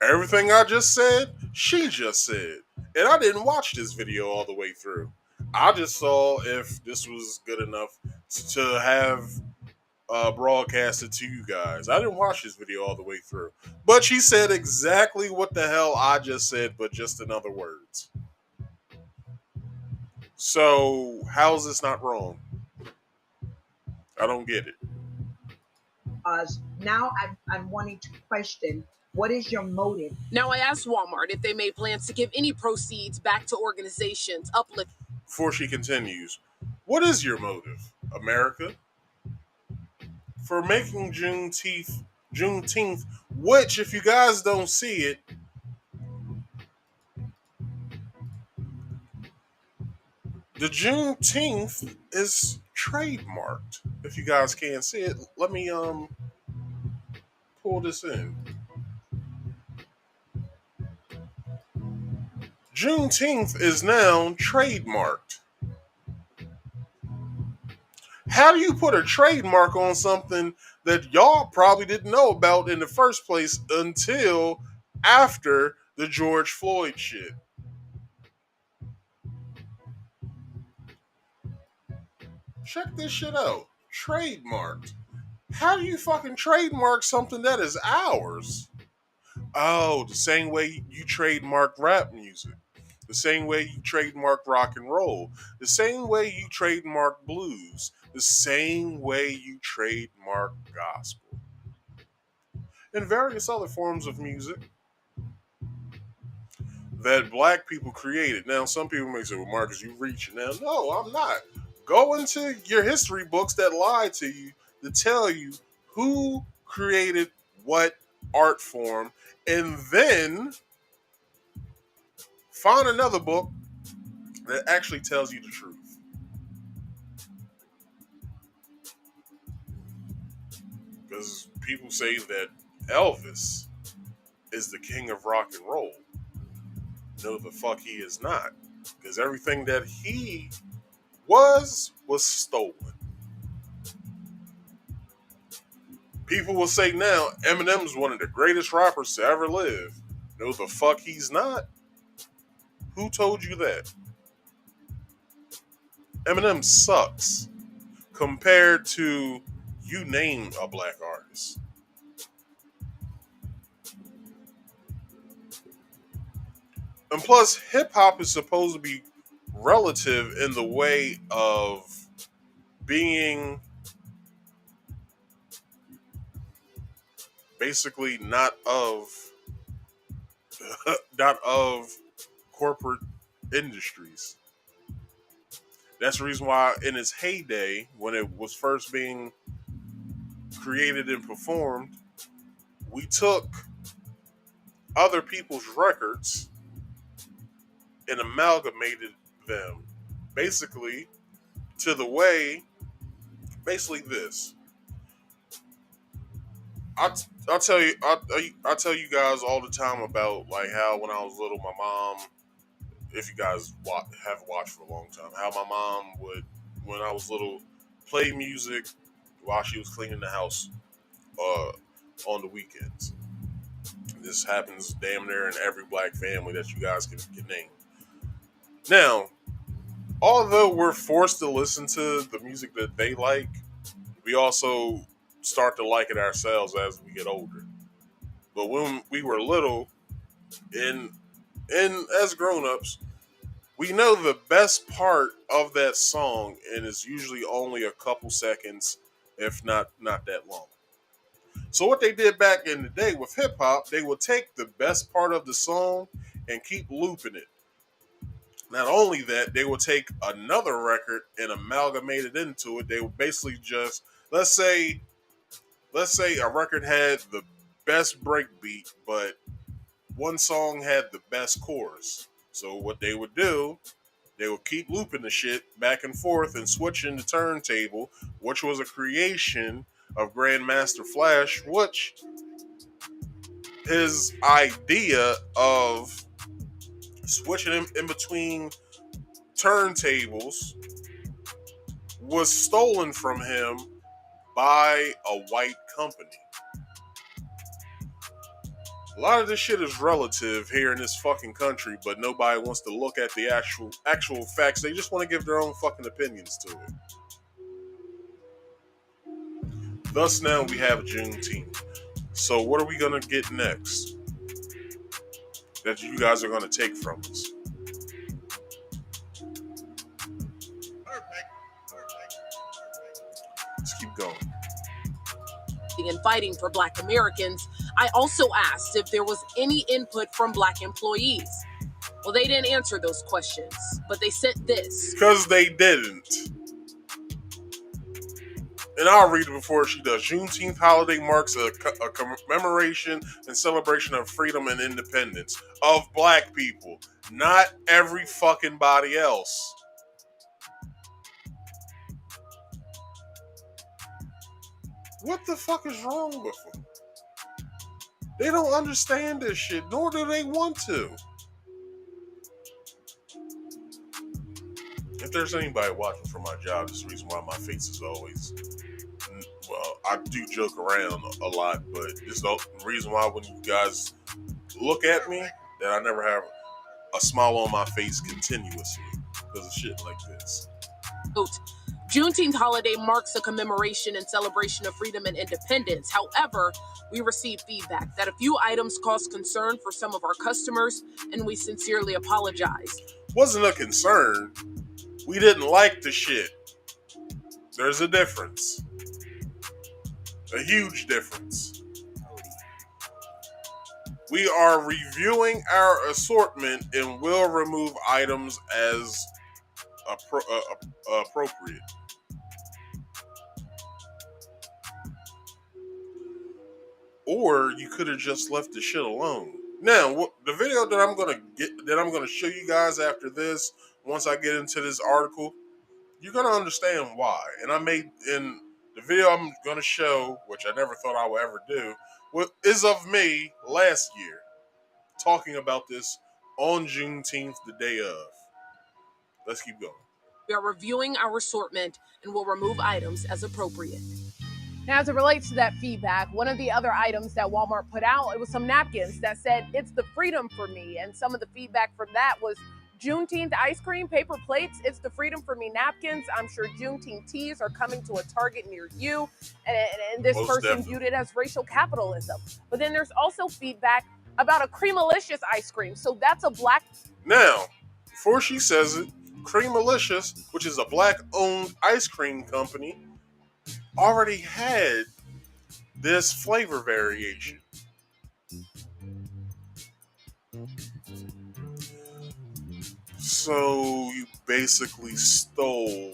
Everything I just said, she just said. And I didn't watch this video all the way through. I just saw if this was good enough to have broadcasted to you guys. I didn't watch this video all the way through. But she said exactly what the hell I just said, but just in other words. So, how is this not wrong? I don't get it. Now I'm wanting to question, what is your motive? Now, I asked Walmart if they made plans to give any proceeds back to organizations uplift. Before she continues, what is your motive, America? For making Juneteenth, which, if you guys don't see it, the Juneteenth is trademarked. If you guys can't see it, let me pull this in. Juneteenth is now trademarked. How do you put a trademark on something that y'all probably didn't know about in the first place until after the George Floyd shit? Check this shit out. Trademarked. How do you fucking trademark something that is ours? Oh, the same way you trademark rap music. The same way you trademark rock and roll. The same way you trademark blues. The same way you trademark gospel. And various other forms of music that black people created. Now, some people may say, well, Marcus, you reach it now. No, I'm not. Go into your history books that lie to you to tell you who created what art form, and then find another book that actually tells you the truth. Because people say that Elvis is the king of rock and roll. No, the fuck he is not. Because everything that he was stolen. People will say now, Eminem's one of the greatest rappers to ever live. No, the fuck he's not. Who told you that? Eminem sucks compared to you name a black artist. And plus, hip hop is supposed to be relative in the way of being basically not of not of corporate industries. That's the reason why in its heyday, when it was first being created and performed, we took other people's records and amalgamated them basically to the way, basically this. I tell you guys all the time about like how when I was little, my mom, if you guys have watched for a long time, how my mom would, when I was little, play music while she was cleaning the house on the weekends. This happens damn near in every black family that you guys can name. Now, although we're forced to listen to the music that they like, we also start to like it ourselves as we get older. But when we were little, and as grown-ups, we know the best part of that song, and it's usually only a couple seconds, if not that long. So what they did back in the day with hip-hop, they would take the best part of the song and keep looping it. Not only that, they would take another record and amalgamate it into it. They would basically just, let's say a record had the best breakbeat, but one song had the best chorus. So what they would do, they would keep looping the shit back and forth and switching the turntable, which was a creation of Grandmaster Flash, which his idea of switching in between turntables was stolen from him by a white company. A lot of this shit is relative here in this fucking country, but nobody wants to look at the actual facts. They just want to give their own fucking opinions to it. Thus now we have Juneteenth. So what are we gonna get next that you guys are gonna take from us? Let's keep going. And fighting for Black Americans, I also asked if there was any input from Black employees. Well, they didn't answer those questions, but they sent this. Because they didn't. And I'll read it before she does. Juneteenth holiday marks a commemoration and celebration of freedom and independence of black people, not every fucking body else. What the fuck is wrong with them? They don't understand this shit, nor do they want to. If there's anybody watching for my job, this is the reason why my face is always... Well, I do joke around a lot, but it's the reason why when you guys look at me, that I never have a smile on my face continuously because of shit like this. Juneteenth holiday marks a commemoration and celebration of freedom and independence. However, we received feedback that a few items caused concern for some of our customers, and we sincerely apologize. Wasn't a concern. We didn't like the shit. There's a difference. A huge difference. We are reviewing our assortment and will remove items as appropriate. Or you could have just left the shit alone. Now, the video that I'm gonna show you guys after this, once I get into this article, you're gonna understand why. And I made in the video I'm gonna show, which I never thought I would ever do, is of me last year talking about this on Juneteenth, the day of. Let's keep going. We are reviewing our assortment and will remove items as appropriate. Now, as it relates to that feedback, one of the other items that Walmart put out, it was some napkins that said, "It's the freedom for me." And some of the feedback from that was Juneteenth ice cream, paper plates, "It's the freedom for me" napkins. I'm sure Juneteenth teas are coming to a Target near you. And this Most person definitely. viewed it as racial capitalism. But then there's also feedback about a Creamalicious ice cream. So that's a black... Now, before she says it, Creamalicious, which is a black-owned ice cream company, already had this flavor variation. So you basically stole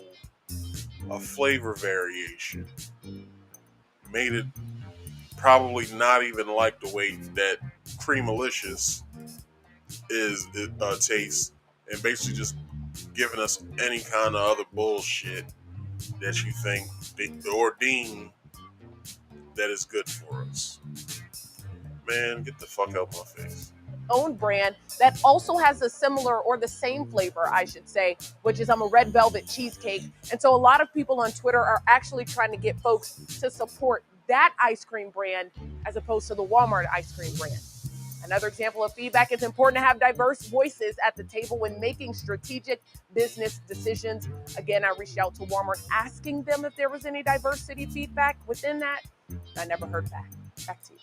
a flavor variation, made it probably not even like the way that Creamalicious tastes, and basically just giving us any kind of other bullshit that you think or deem that is good for us. Man, get the fuck out my face. own brand that also has a similar or the same flavor, I should say, which is a red velvet cheesecake. And so a lot of people on Twitter are actually trying to get folks to support that ice cream brand as opposed to the Walmart ice cream brand. Another example of feedback, it's important to have diverse voices at the table when making strategic business decisions. Again, I reached out to Walmart asking them if there was any diversity feedback within that. I never heard back. Back to you.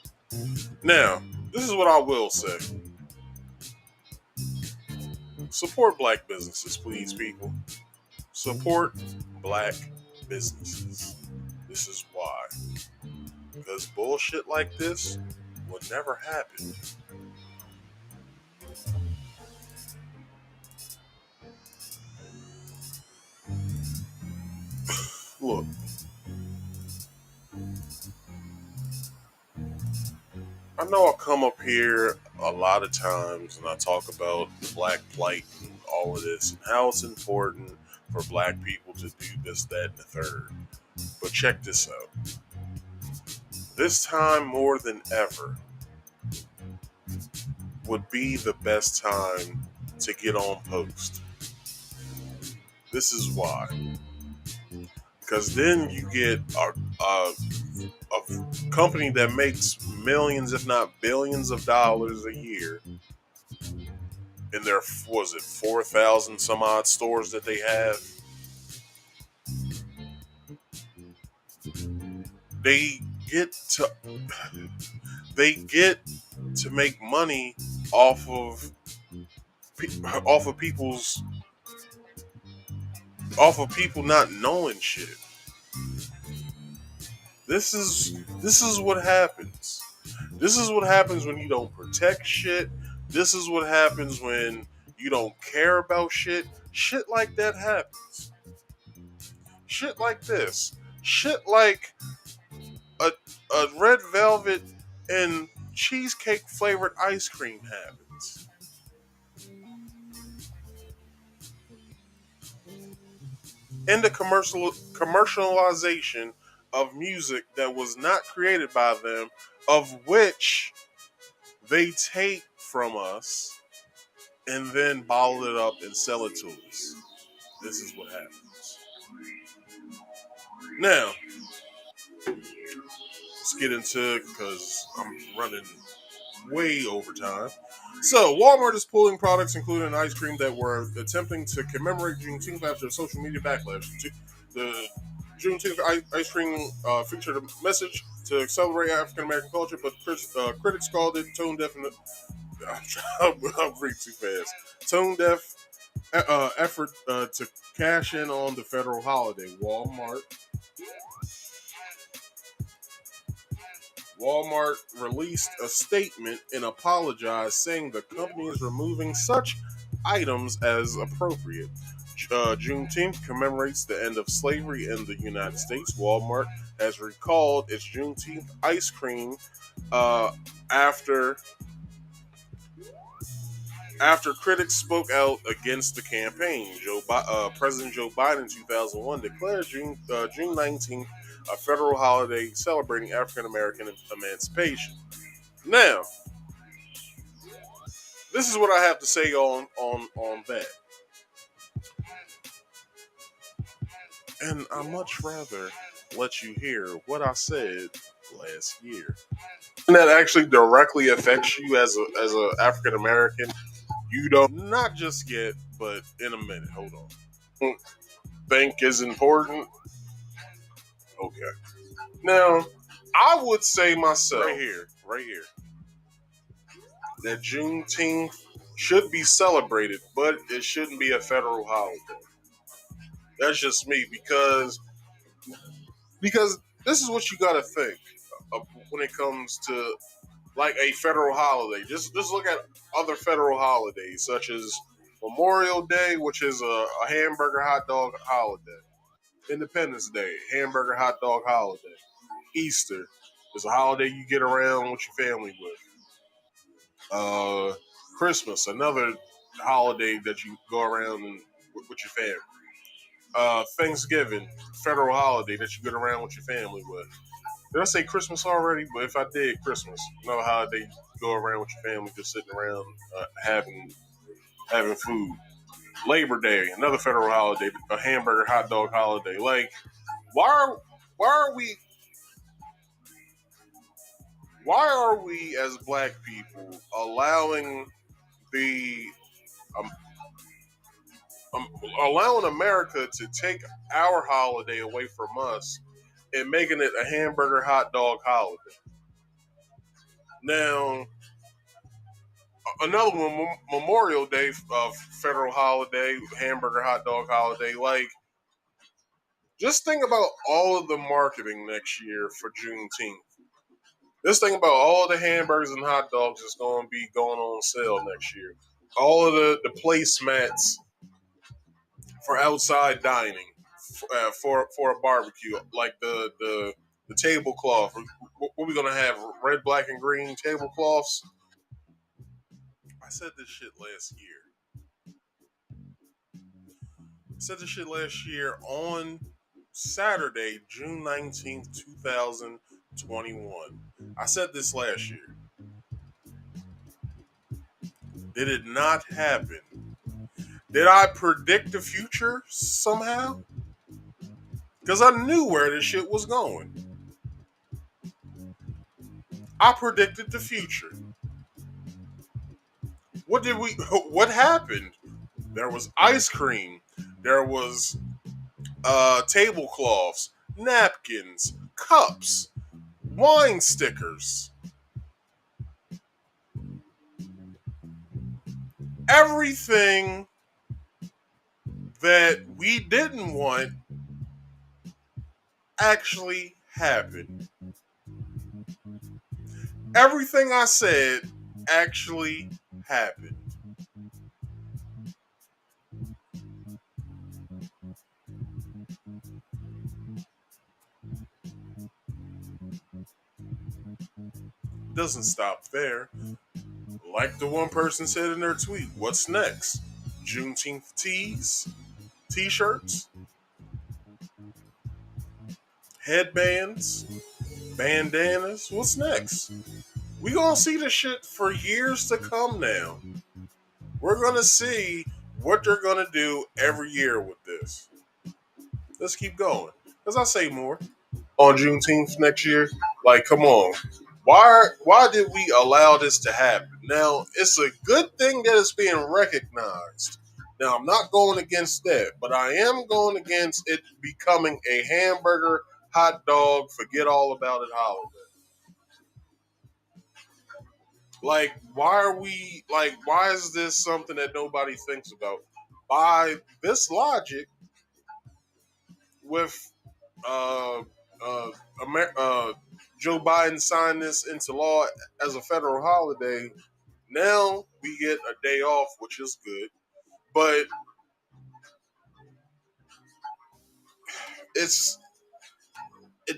Now, this is what I will say. Support black businesses, please, people. Support black businesses. This is why. Because bullshit like this would never happen. Look. I know I come up here a lot of times and I talk about the black plight and all of this and how it's important for black people to do this, that, and the third. But check this out. This time more than ever would be the best time to get on post. This is why. Because then you get a company that makes millions, if not billions of dollars a year in their, 4,000 some odd stores that they have. They get to make money off of people not knowing shit. This is what happens. This is what happens when you don't protect shit. This is what happens when you don't care about shit. Shit like that happens. Shit like this. Shit like a red velvet and cheesecake flavored ice cream happens. And the commercialization of music that was not created by them, of which they take from us and then bottle it up and sell it to us. This is what happens. Now, let's get into it because I'm running way over time. So, Walmart is pulling products, including ice cream, that were attempting to commemorate Juneteenth after a social media backlash. The Juneteenth ice cream featured a message to celebrate African American culture, but critics called it tone deaf. I'm reading too fast. Tone deaf effort to cash in on the federal holiday. Walmart released a statement and apologized, saying the company is removing such items as appropriate. Juneteenth commemorates the end of slavery in the United States. Walmart has recalled its Juneteenth ice cream after after critics spoke out against the campaign. President Joe Biden in 2001 declared June 19th a federal holiday celebrating African American emancipation. Now, this is what I have to say on that. And I much rather let you hear what I said last year. And that actually directly affects you as a African American. You don't, not just yet, but in a minute. Hold on. Think is important. Okay. Now, I would say myself right here, that Juneteenth should be celebrated, but it shouldn't be a federal holiday. That's just me, because this is what you got to think when it comes to like a federal holiday. Just look at other federal holidays, such as Memorial Day, which is a hamburger hot dog holiday. Independence Day, hamburger hot dog holiday. Easter is a holiday you get around with your family with. Christmas, another holiday that you go around and with your family. Thanksgiving, federal holiday that you get around with your family with. Did I say Christmas already? But if I did, Christmas, another holiday you go around with your family, just sitting around having food. Labor Day, another federal holiday, a hamburger hot dog holiday. Like, why are we as black people allowing um, allowing America to take our holiday away from us and making it a hamburger hot dog holiday? Now, another one, Memorial Day, federal holiday, hamburger hot dog holiday. Like, just think about all of the marketing next year for Juneteenth. Just think about all the hamburgers and hot dogs that's going to be going on sale next year. All of the placemats for outside dining, for a barbecue, like the tablecloth. What are we gonna have? Red, black, and green tablecloths. I said this shit last year on Saturday, June 19th, 2021. I said this last year. Did it not happen? Did I predict the future somehow? Because I knew where this shit was going. I predicted the future. What happened? There was ice cream. There was tablecloths, napkins, cups, wine stickers. Everything that we didn't want actually happened. Everything I said actually happened. Doesn't stop there. Like the one person said in their tweet, what's next? Juneteenth tees, t-shirts, headbands, bandanas. What's next? We gonna see this shit for years to come now. We're gonna see what they're gonna do every year with this. Let's keep going. As I say more on Juneteenth next year, like, come on. Why did we allow this to happen? Now, it's a good thing that it's being recognized. Now, I'm not going against that, but I am going against it becoming a hamburger, hot dog, forget all about it holiday. Like, why is this something that nobody thinks about? By this logic, with uh, uh, Joe Biden signed this into law as a federal holiday, now we get a day off, which is good. But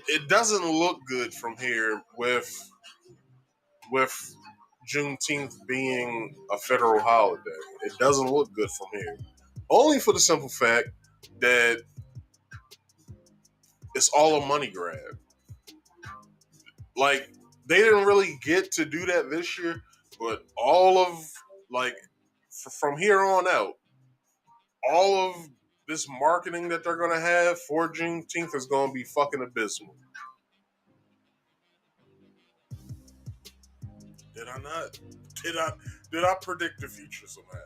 it doesn't look good from here with Juneteenth being a federal holiday. It doesn't look good from here. Only for the simple fact that it's all a money grab. Like, they didn't really get to do that this year, but all of, like, from here on out, all of this marketing that they're going to have for Juneteenth is going to be fucking abysmal. Did I not? Did I predict the future somehow?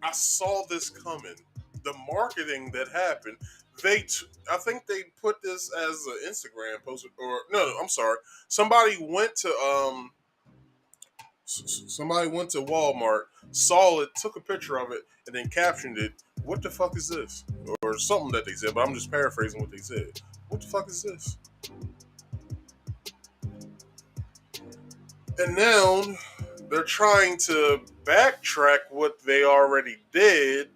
I saw this coming. The marketing that happened, I think they put this as an Instagram post, or no, I'm sorry. Somebody went to Walmart, saw it, took a picture of it, and then captioned it. What the fuck is this? Or something that they said, but I'm just paraphrasing what they said. What the fuck is this? And now they're trying to backtrack what they already did.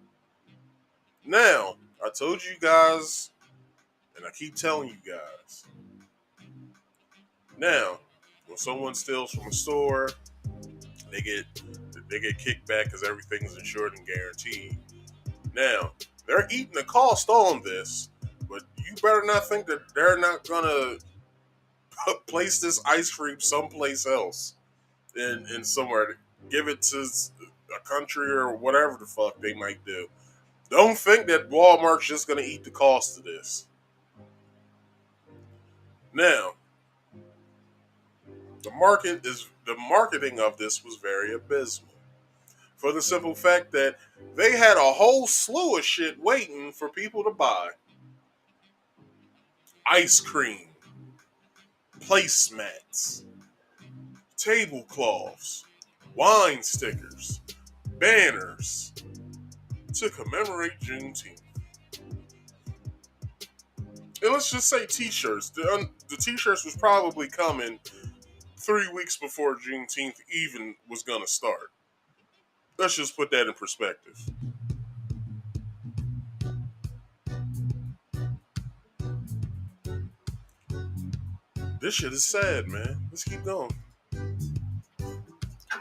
Now, I told you guys, and I keep telling you guys. Now, when someone steals from a store, they get kickback because everything's insured and guaranteed. Now, they're eating the cost on this, but you better not think that they're not gonna place this ice cream someplace else in somewhere, give it to a country or whatever the fuck they might do. Don't think that Walmart's just gonna eat the cost of this. Now, the marketing of this was very abysmal. For the simple fact that they had a whole slew of shit waiting for people to buy. Ice cream, placemats, tablecloths, wine stickers, banners to commemorate Juneteenth. And let's just say t-shirts. The t-shirts was probably coming 3 weeks before Juneteenth even was gonna start. Let's just put that in perspective. This shit is sad, man. Let's keep going.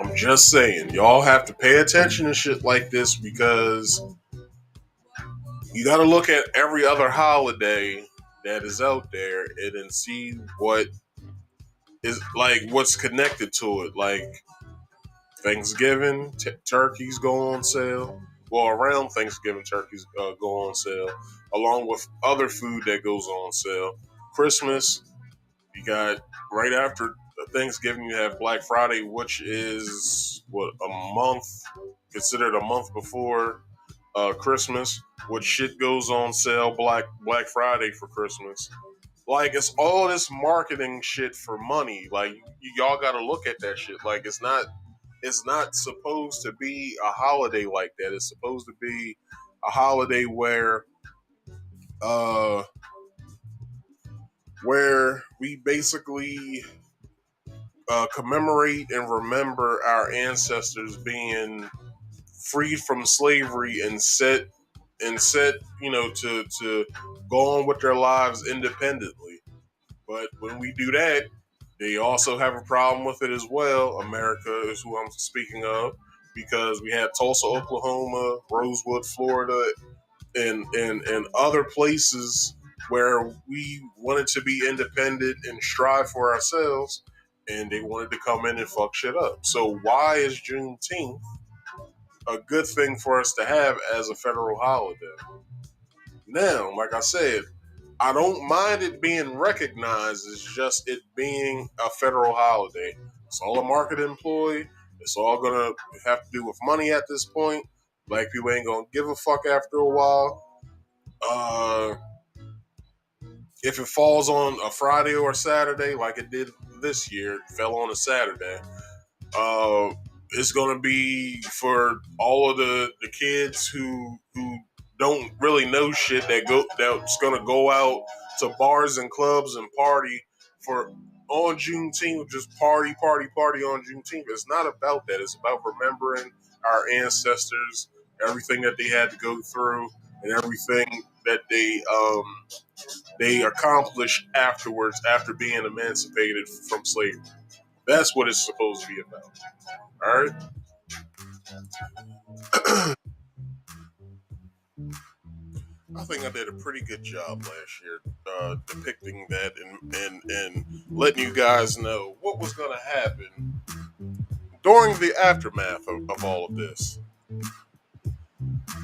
I'm just saying, y'all have to pay attention to shit like this because you gotta look at every other holiday that is out there and then see what is like what's connected to it. Like Thanksgiving, turkeys go on sale. Well, around Thanksgiving, turkeys go on sale, along with other food that goes on sale. Christmas, you got right after Thanksgiving, you have Black Friday, which is a month, considered a month before Christmas, which shit goes on sale Black Friday for Christmas. Like, it's all this marketing shit for money. Like, y'all got to look at that shit. Like, it's not supposed to be a holiday like that. It's supposed to be a holiday where we basically commemorate and remember our ancestors being freed from slavery and set to go on with their lives independently. But when we do that, they also have a problem with it as well. America is who I'm speaking of, because we had Tulsa, Oklahoma, Rosewood, Florida, and other places where we wanted to be independent and strive for ourselves, and they wanted to come in and fuck shit up. So why is Juneteenth a good thing for us to have as a federal holiday? Now, like I said, I don't mind it being recognized as just it being a federal holiday. It's all a market employee. It's all gonna have to do with money at this point. Black people ain't gonna give a fuck after a while. If it falls on a Friday or a Saturday, like it did this year, it fell on a Saturday. It's gonna be for all of the kids who don't really know shit that's gonna go out to bars and clubs and party for on Juneteenth, just party on Juneteenth. It's not about that. It's about remembering our ancestors, everything that they had to go through, and everything that they accomplished afterwards, after being emancipated from slavery. That's what it's supposed to be about. All right. I think I did a pretty good job last year depicting that and letting you guys know what was going to happen during the aftermath of all of this.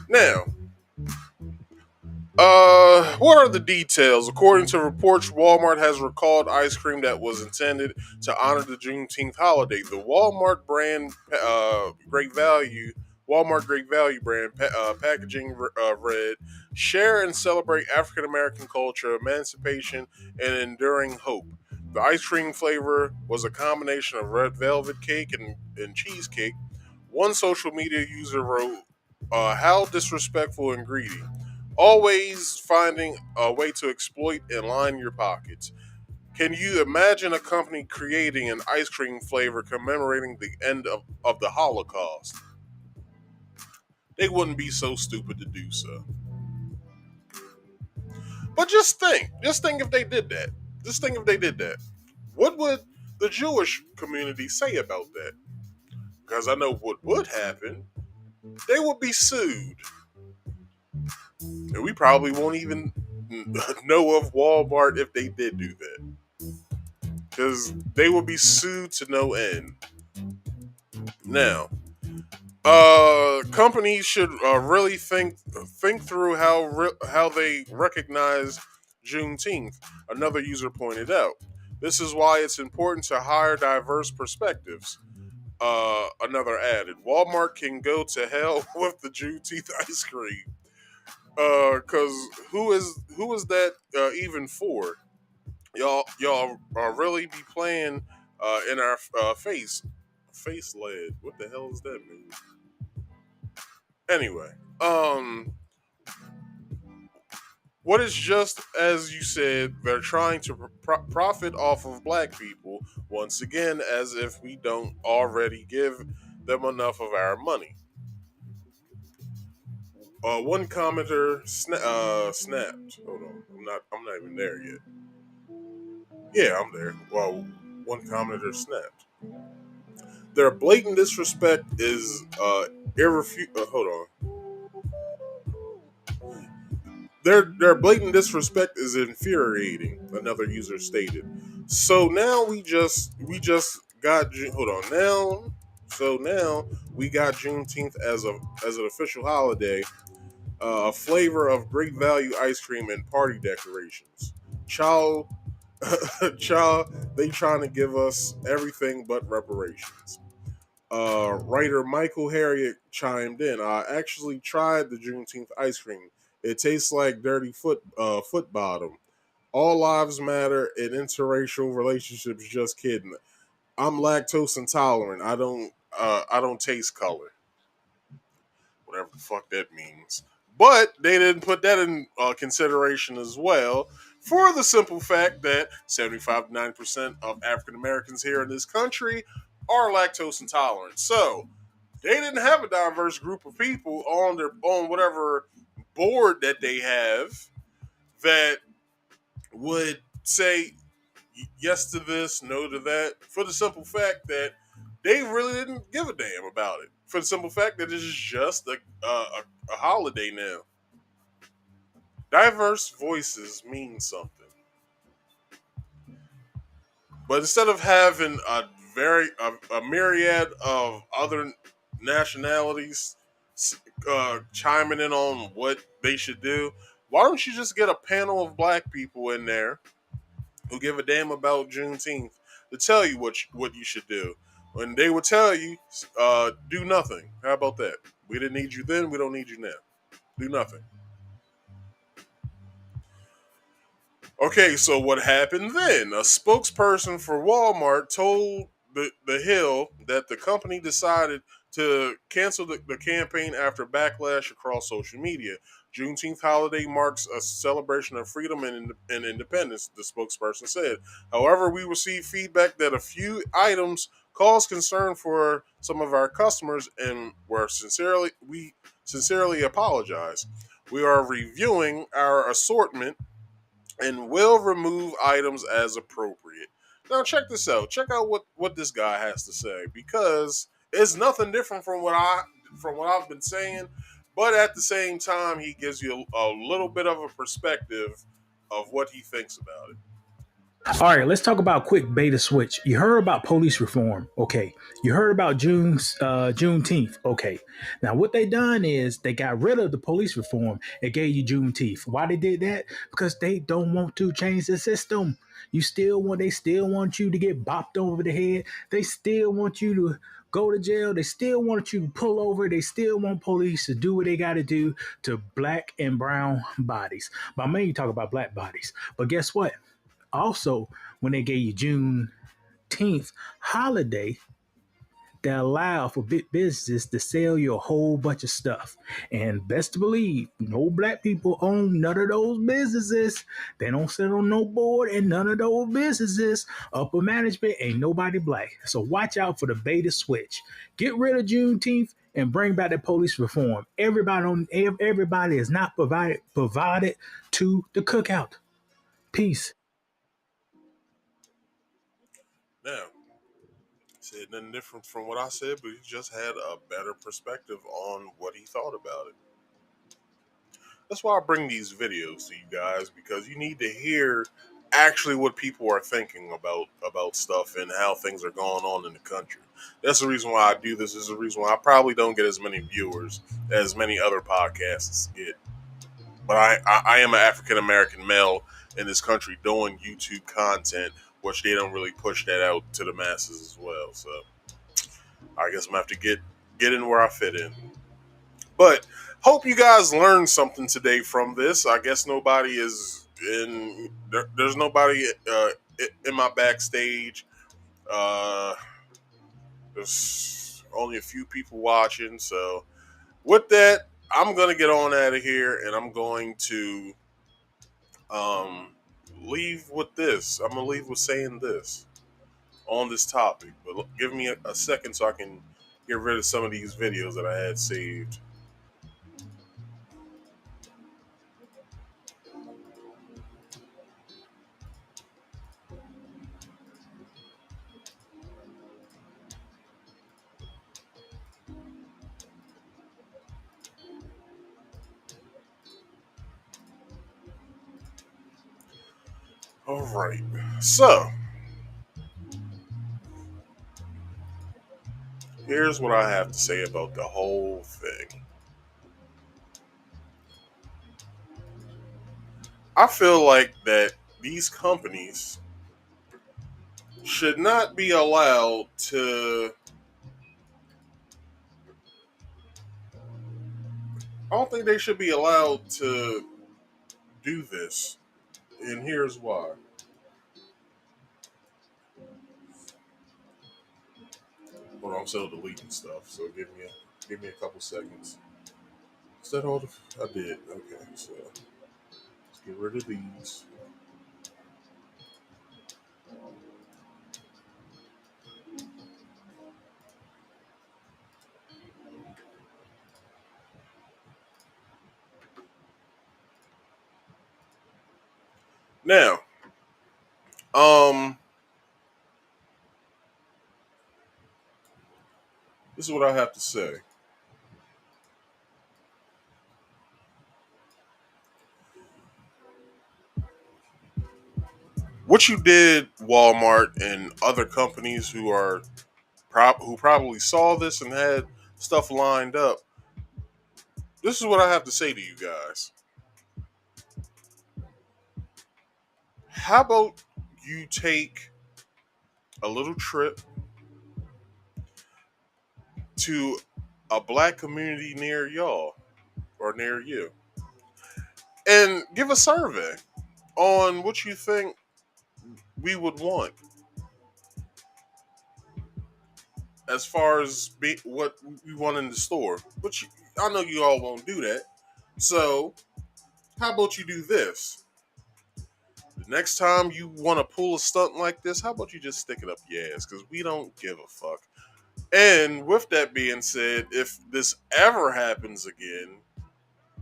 Now, what are the details? According to reports, Walmart has recalled ice cream that was intended to honor the Juneteenth holiday. The Walmart brand, Great Value brand packaging read, "Share and celebrate African American culture, emancipation, and enduring hope." The ice cream flavor was a combination of red velvet cake and cheesecake. One social media user wrote, "How disrespectful and greedy. Always finding a way to exploit and line your pockets." Can you imagine a company creating an ice cream flavor commemorating the end of the Holocaust? They wouldn't be so stupid to do so. But just think if they did that. Just think if they did that. What would the Jewish community say about that? Because I know what would happen. They would be sued. And we probably won't even know of Walmart if they did do that. Because they will be sued to no end. Now, companies should really think through how they recognize Juneteenth. Another user pointed out. This is why it's important to hire diverse perspectives. Another added. Walmart can go to hell with the Juneteenth ice cream. Cause who is that even for? Y'all really be playing in our face led. What the hell does that mean? Anyway, what is just as you said? They're trying to profit off of black people once again, as if we don't already give them enough of our money. One commenter snapped. Hold on, I'm not even there yet. Yeah, I'm there. Well, one commenter snapped. Their blatant disrespect is irrefutable. Hold on. Their blatant disrespect is infuriating. Another user stated. So now we just got hold on now. So now we got Juneteenth as an official holiday, a flavor of great value ice cream and party decorations. Child, child, they trying to give us everything but reparations. Writer Michael Harriet chimed in. I actually tried the Juneteenth ice cream. It tastes like dirty foot bottom. All lives matter and interracial relationships. Just kidding. I'm lactose intolerant. I don't taste color. Whatever the fuck that means. But they didn't put that in consideration as well, for the simple fact that 75 to 9% of African Americans here in this country are lactose intolerant. So they didn't have a diverse group of people on whatever board that they have that would say yes to this, no to that, for the simple fact that they really didn't give a damn about it. For the simple fact that it's just a holiday now. Diverse voices mean something. But instead of having a myriad of other nationalities chiming in on what they should do, why don't you just get a panel of black people in there who give a damn about Juneteenth to tell you what you should do? When they would tell you, do nothing. How about that? We didn't need you then, we don't need you now. Do nothing. Okay, so what happened then? A spokesperson for Walmart told the Hill that the company decided to cancel the campaign after backlash across social media. Juneteenth holiday marks a celebration of freedom and independence, the spokesperson said. However, we received feedback that a few items caused concern for some of our customers, and we sincerely apologize. We are reviewing our assortment and will remove items as appropriate. Now check this out. Check out what this guy has to say, because it's nothing different from what I've been saying, but at the same time he gives you a little bit of a perspective of what he thinks about it. All right, let's talk about quick beta switch. You heard about police reform, okay? You heard about Juneteenth, okay? Now what they done is they got rid of the police reform and gave you Juneteenth. Why they did that? Because they don't want to change the system. They still want you to get bopped over the head. They still want you to go to jail. They still want you to pull over. They still want police to do what they got to do to black and brown bodies. But I mainly talk about black bodies. But guess what? Also, when they gave you Juneteenth holiday, they allow for big businesses to sell you a whole bunch of stuff. And best to believe, no black people own none of those businesses. They don't sit on no board in none of those businesses. Upper management ain't nobody black. So watch out for the beta switch. Get rid of Juneteenth and bring back the police reform. Everybody is not provided to the cookout. Peace. Now, said nothing different from what I said, but he just had a better perspective on what he thought about it. That's why I bring these videos to you guys, because you need to hear actually what people are thinking about stuff and how things are going on in the country. That's the reason why I do this. This is the reason why I probably don't get as many viewers as many other podcasts get. But I am an African American male in this country doing YouTube content, which they don't really push that out to the masses as well. So I guess I'm gonna have to get in where I fit in. But hope you guys learned something today from this. I guess nobody is in. There's nobody in my backstage. There's only a few people watching. So with that, I'm gonna get on out of here, and I'm going to leave with this. I'm gonna leave with saying this on this topic. But give me a second so I can get rid of some of these videos that I had saved. All right. So here's what I have to say about the whole thing. I feel like that these companies should not be allowed to. I don't think they should be allowed to do this. And here's why. Hold on, I'm still deleting stuff, so give me a couple seconds. Is that all I did? Okay, so let's get rid of these. Now, this is what I have to say. What you did, Walmart and other companies who probably saw this and had stuff lined up. This is what I have to say to you guys. How about you take a little trip to a black community near y'all or near you and give a survey on what you think we would want as far as what we want in the store. But I know you all won't do that. So how about you do this? The next time you want to pull a stunt like this, how about you just stick it up your ass? Because we don't give a fuck. And with that being said, if this ever happens again,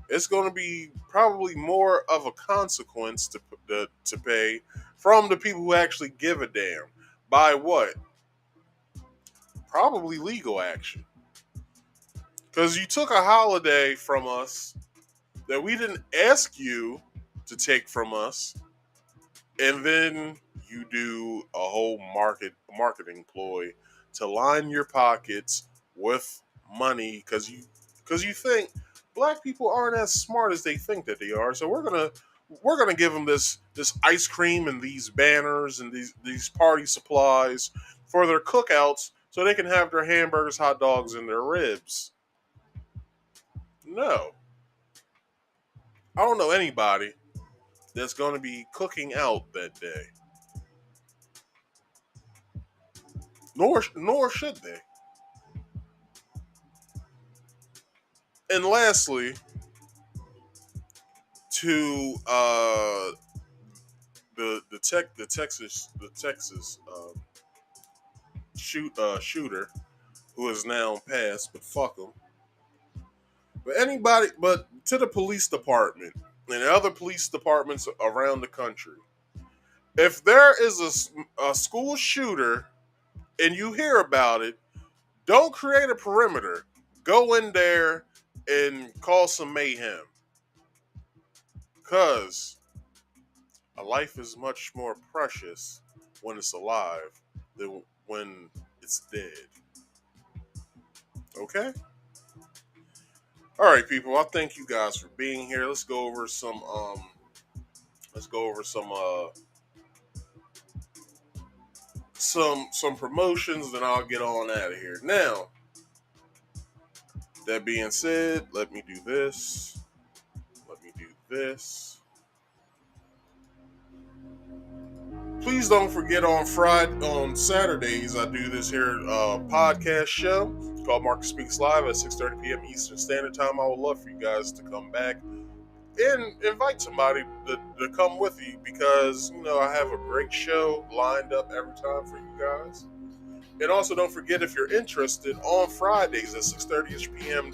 it's going to be probably more of a consequence to pay from the people who actually give a damn. by what? Probably legal action. Because you took a holiday from us that we didn't ask you to take from us, and then you do a whole marketing ploy to line your pockets with money because you think black people aren't as smart as they think that they are. So we're gonna give them this ice cream and these banners and these party supplies for their cookouts so they can have their hamburgers, hot dogs, and their ribs. No, I don't know anybody that's going to be cooking out that day. Nor should they. And lastly, to the Texas shooter who is now passed, but fuck him. But to the police department and other police departments around the country, if there is a school shooter and you hear about it, don't create a perimeter. Go in there and cause some mayhem. Because a life is much more precious when it's alive than when it's dead. Okay? Alright, people, I thank you guys for being here. Let's go over some promotions, then I'll get on out of here. Now, that being said, let me do this. Please don't forget on Saturdays, I do this here podcast show called Marcus Speaks Live at 6:30 p.m. Eastern Standard Time. I would love for you guys to come back and invite somebody to come with you because, I have a great show lined up every time for you guys. And also don't forget, if you're interested, on Fridays at 6:30 p.m.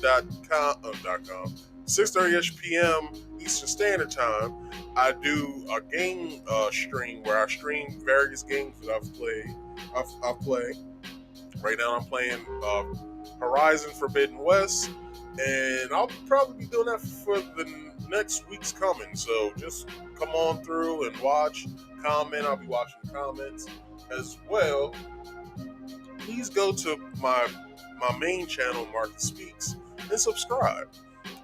6:30 p.m. Eastern Standard Time, I do a game stream where I stream various games that I've played. Right now I'm playing Horizon Forbidden West, and I'll probably be doing that for the next week's coming. So just come on through and watch, comment. I'll be watching comments as well. Please go to my main channel, Marcus Speaks, and subscribe.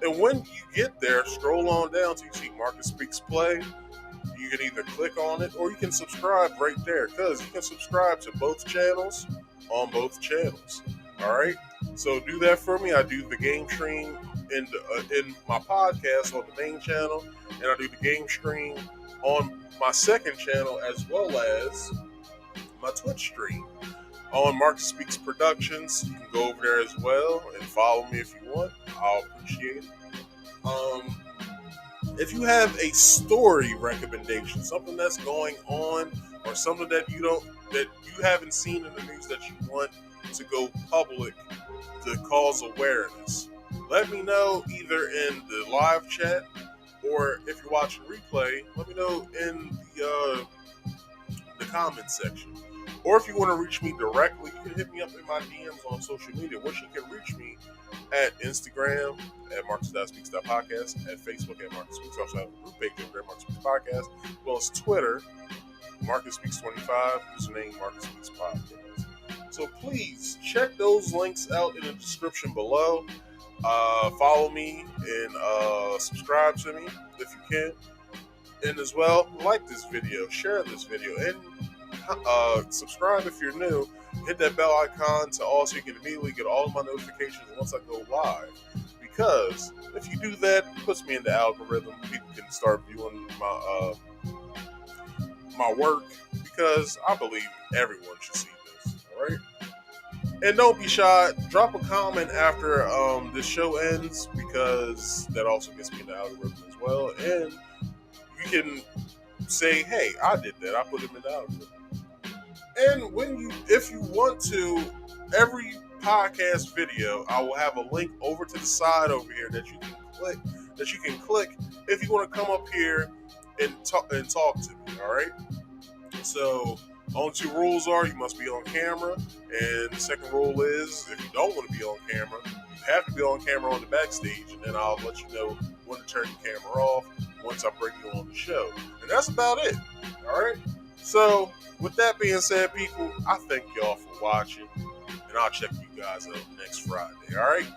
And when you get there, scroll on down till you see Marcus Speaks Play. You can either click on it or you can subscribe right there, because you can subscribe to both channels on both channels. All right, so do that for me. I do the game stream in my podcast on the main channel, and I do the game stream on my second channel as well as my Twitch stream on Marcus Speaks Productions. You can go over there as well and follow me if you want. I'll appreciate it. If you have a story recommendation, something that's going on, or something that you haven't seen in the news that you want to go public to cause awareness, let me know either in the live chat, or if you're watching replay, let me know in the comment section. Or if you want to reach me directly, you can hit me up in my DMs on social media, which you can reach me at Instagram at marcus.speaks.podcast, at Facebook at Marcus Speaks. I also have a group page over there, Marcus Speaks Podcast, as well as Twitter, Marcus Speaks 25, username Marcus Speaks Podcast. So please check those links out in the description below. Follow me and subscribe to me if you can. And as well, like this video, share this video, and subscribe if you're new. Hit that bell icon so you can immediately get all of my notifications once I go live. Because if you do that, it puts me in the algorithm. People can start viewing my work, because I believe everyone should see this. All right. And don't be shy. Drop a comment after this show ends, because that also gets me in the algorithm as well. And you can say, "Hey, I did that. I put him in the algorithm." And if you want to, every podcast video, I will have a link over to the side over here that you can click if you want to come up here and talk to me. All right. So Only two rules are you must be on camera, and the second rule is if you don't want to be on camera, you have to be on camera on the backstage, and then I'll let you know when to turn the camera off once I bring you on the show. And that's about it. All right? So, with that being said, people, I thank y'all for watching, and I'll check you guys out next Friday. All right?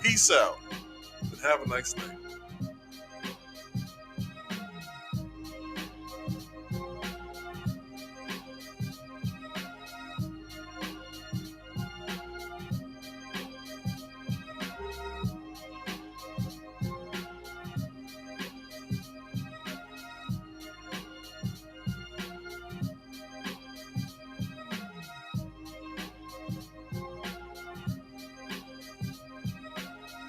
Peace out, and have a nice night.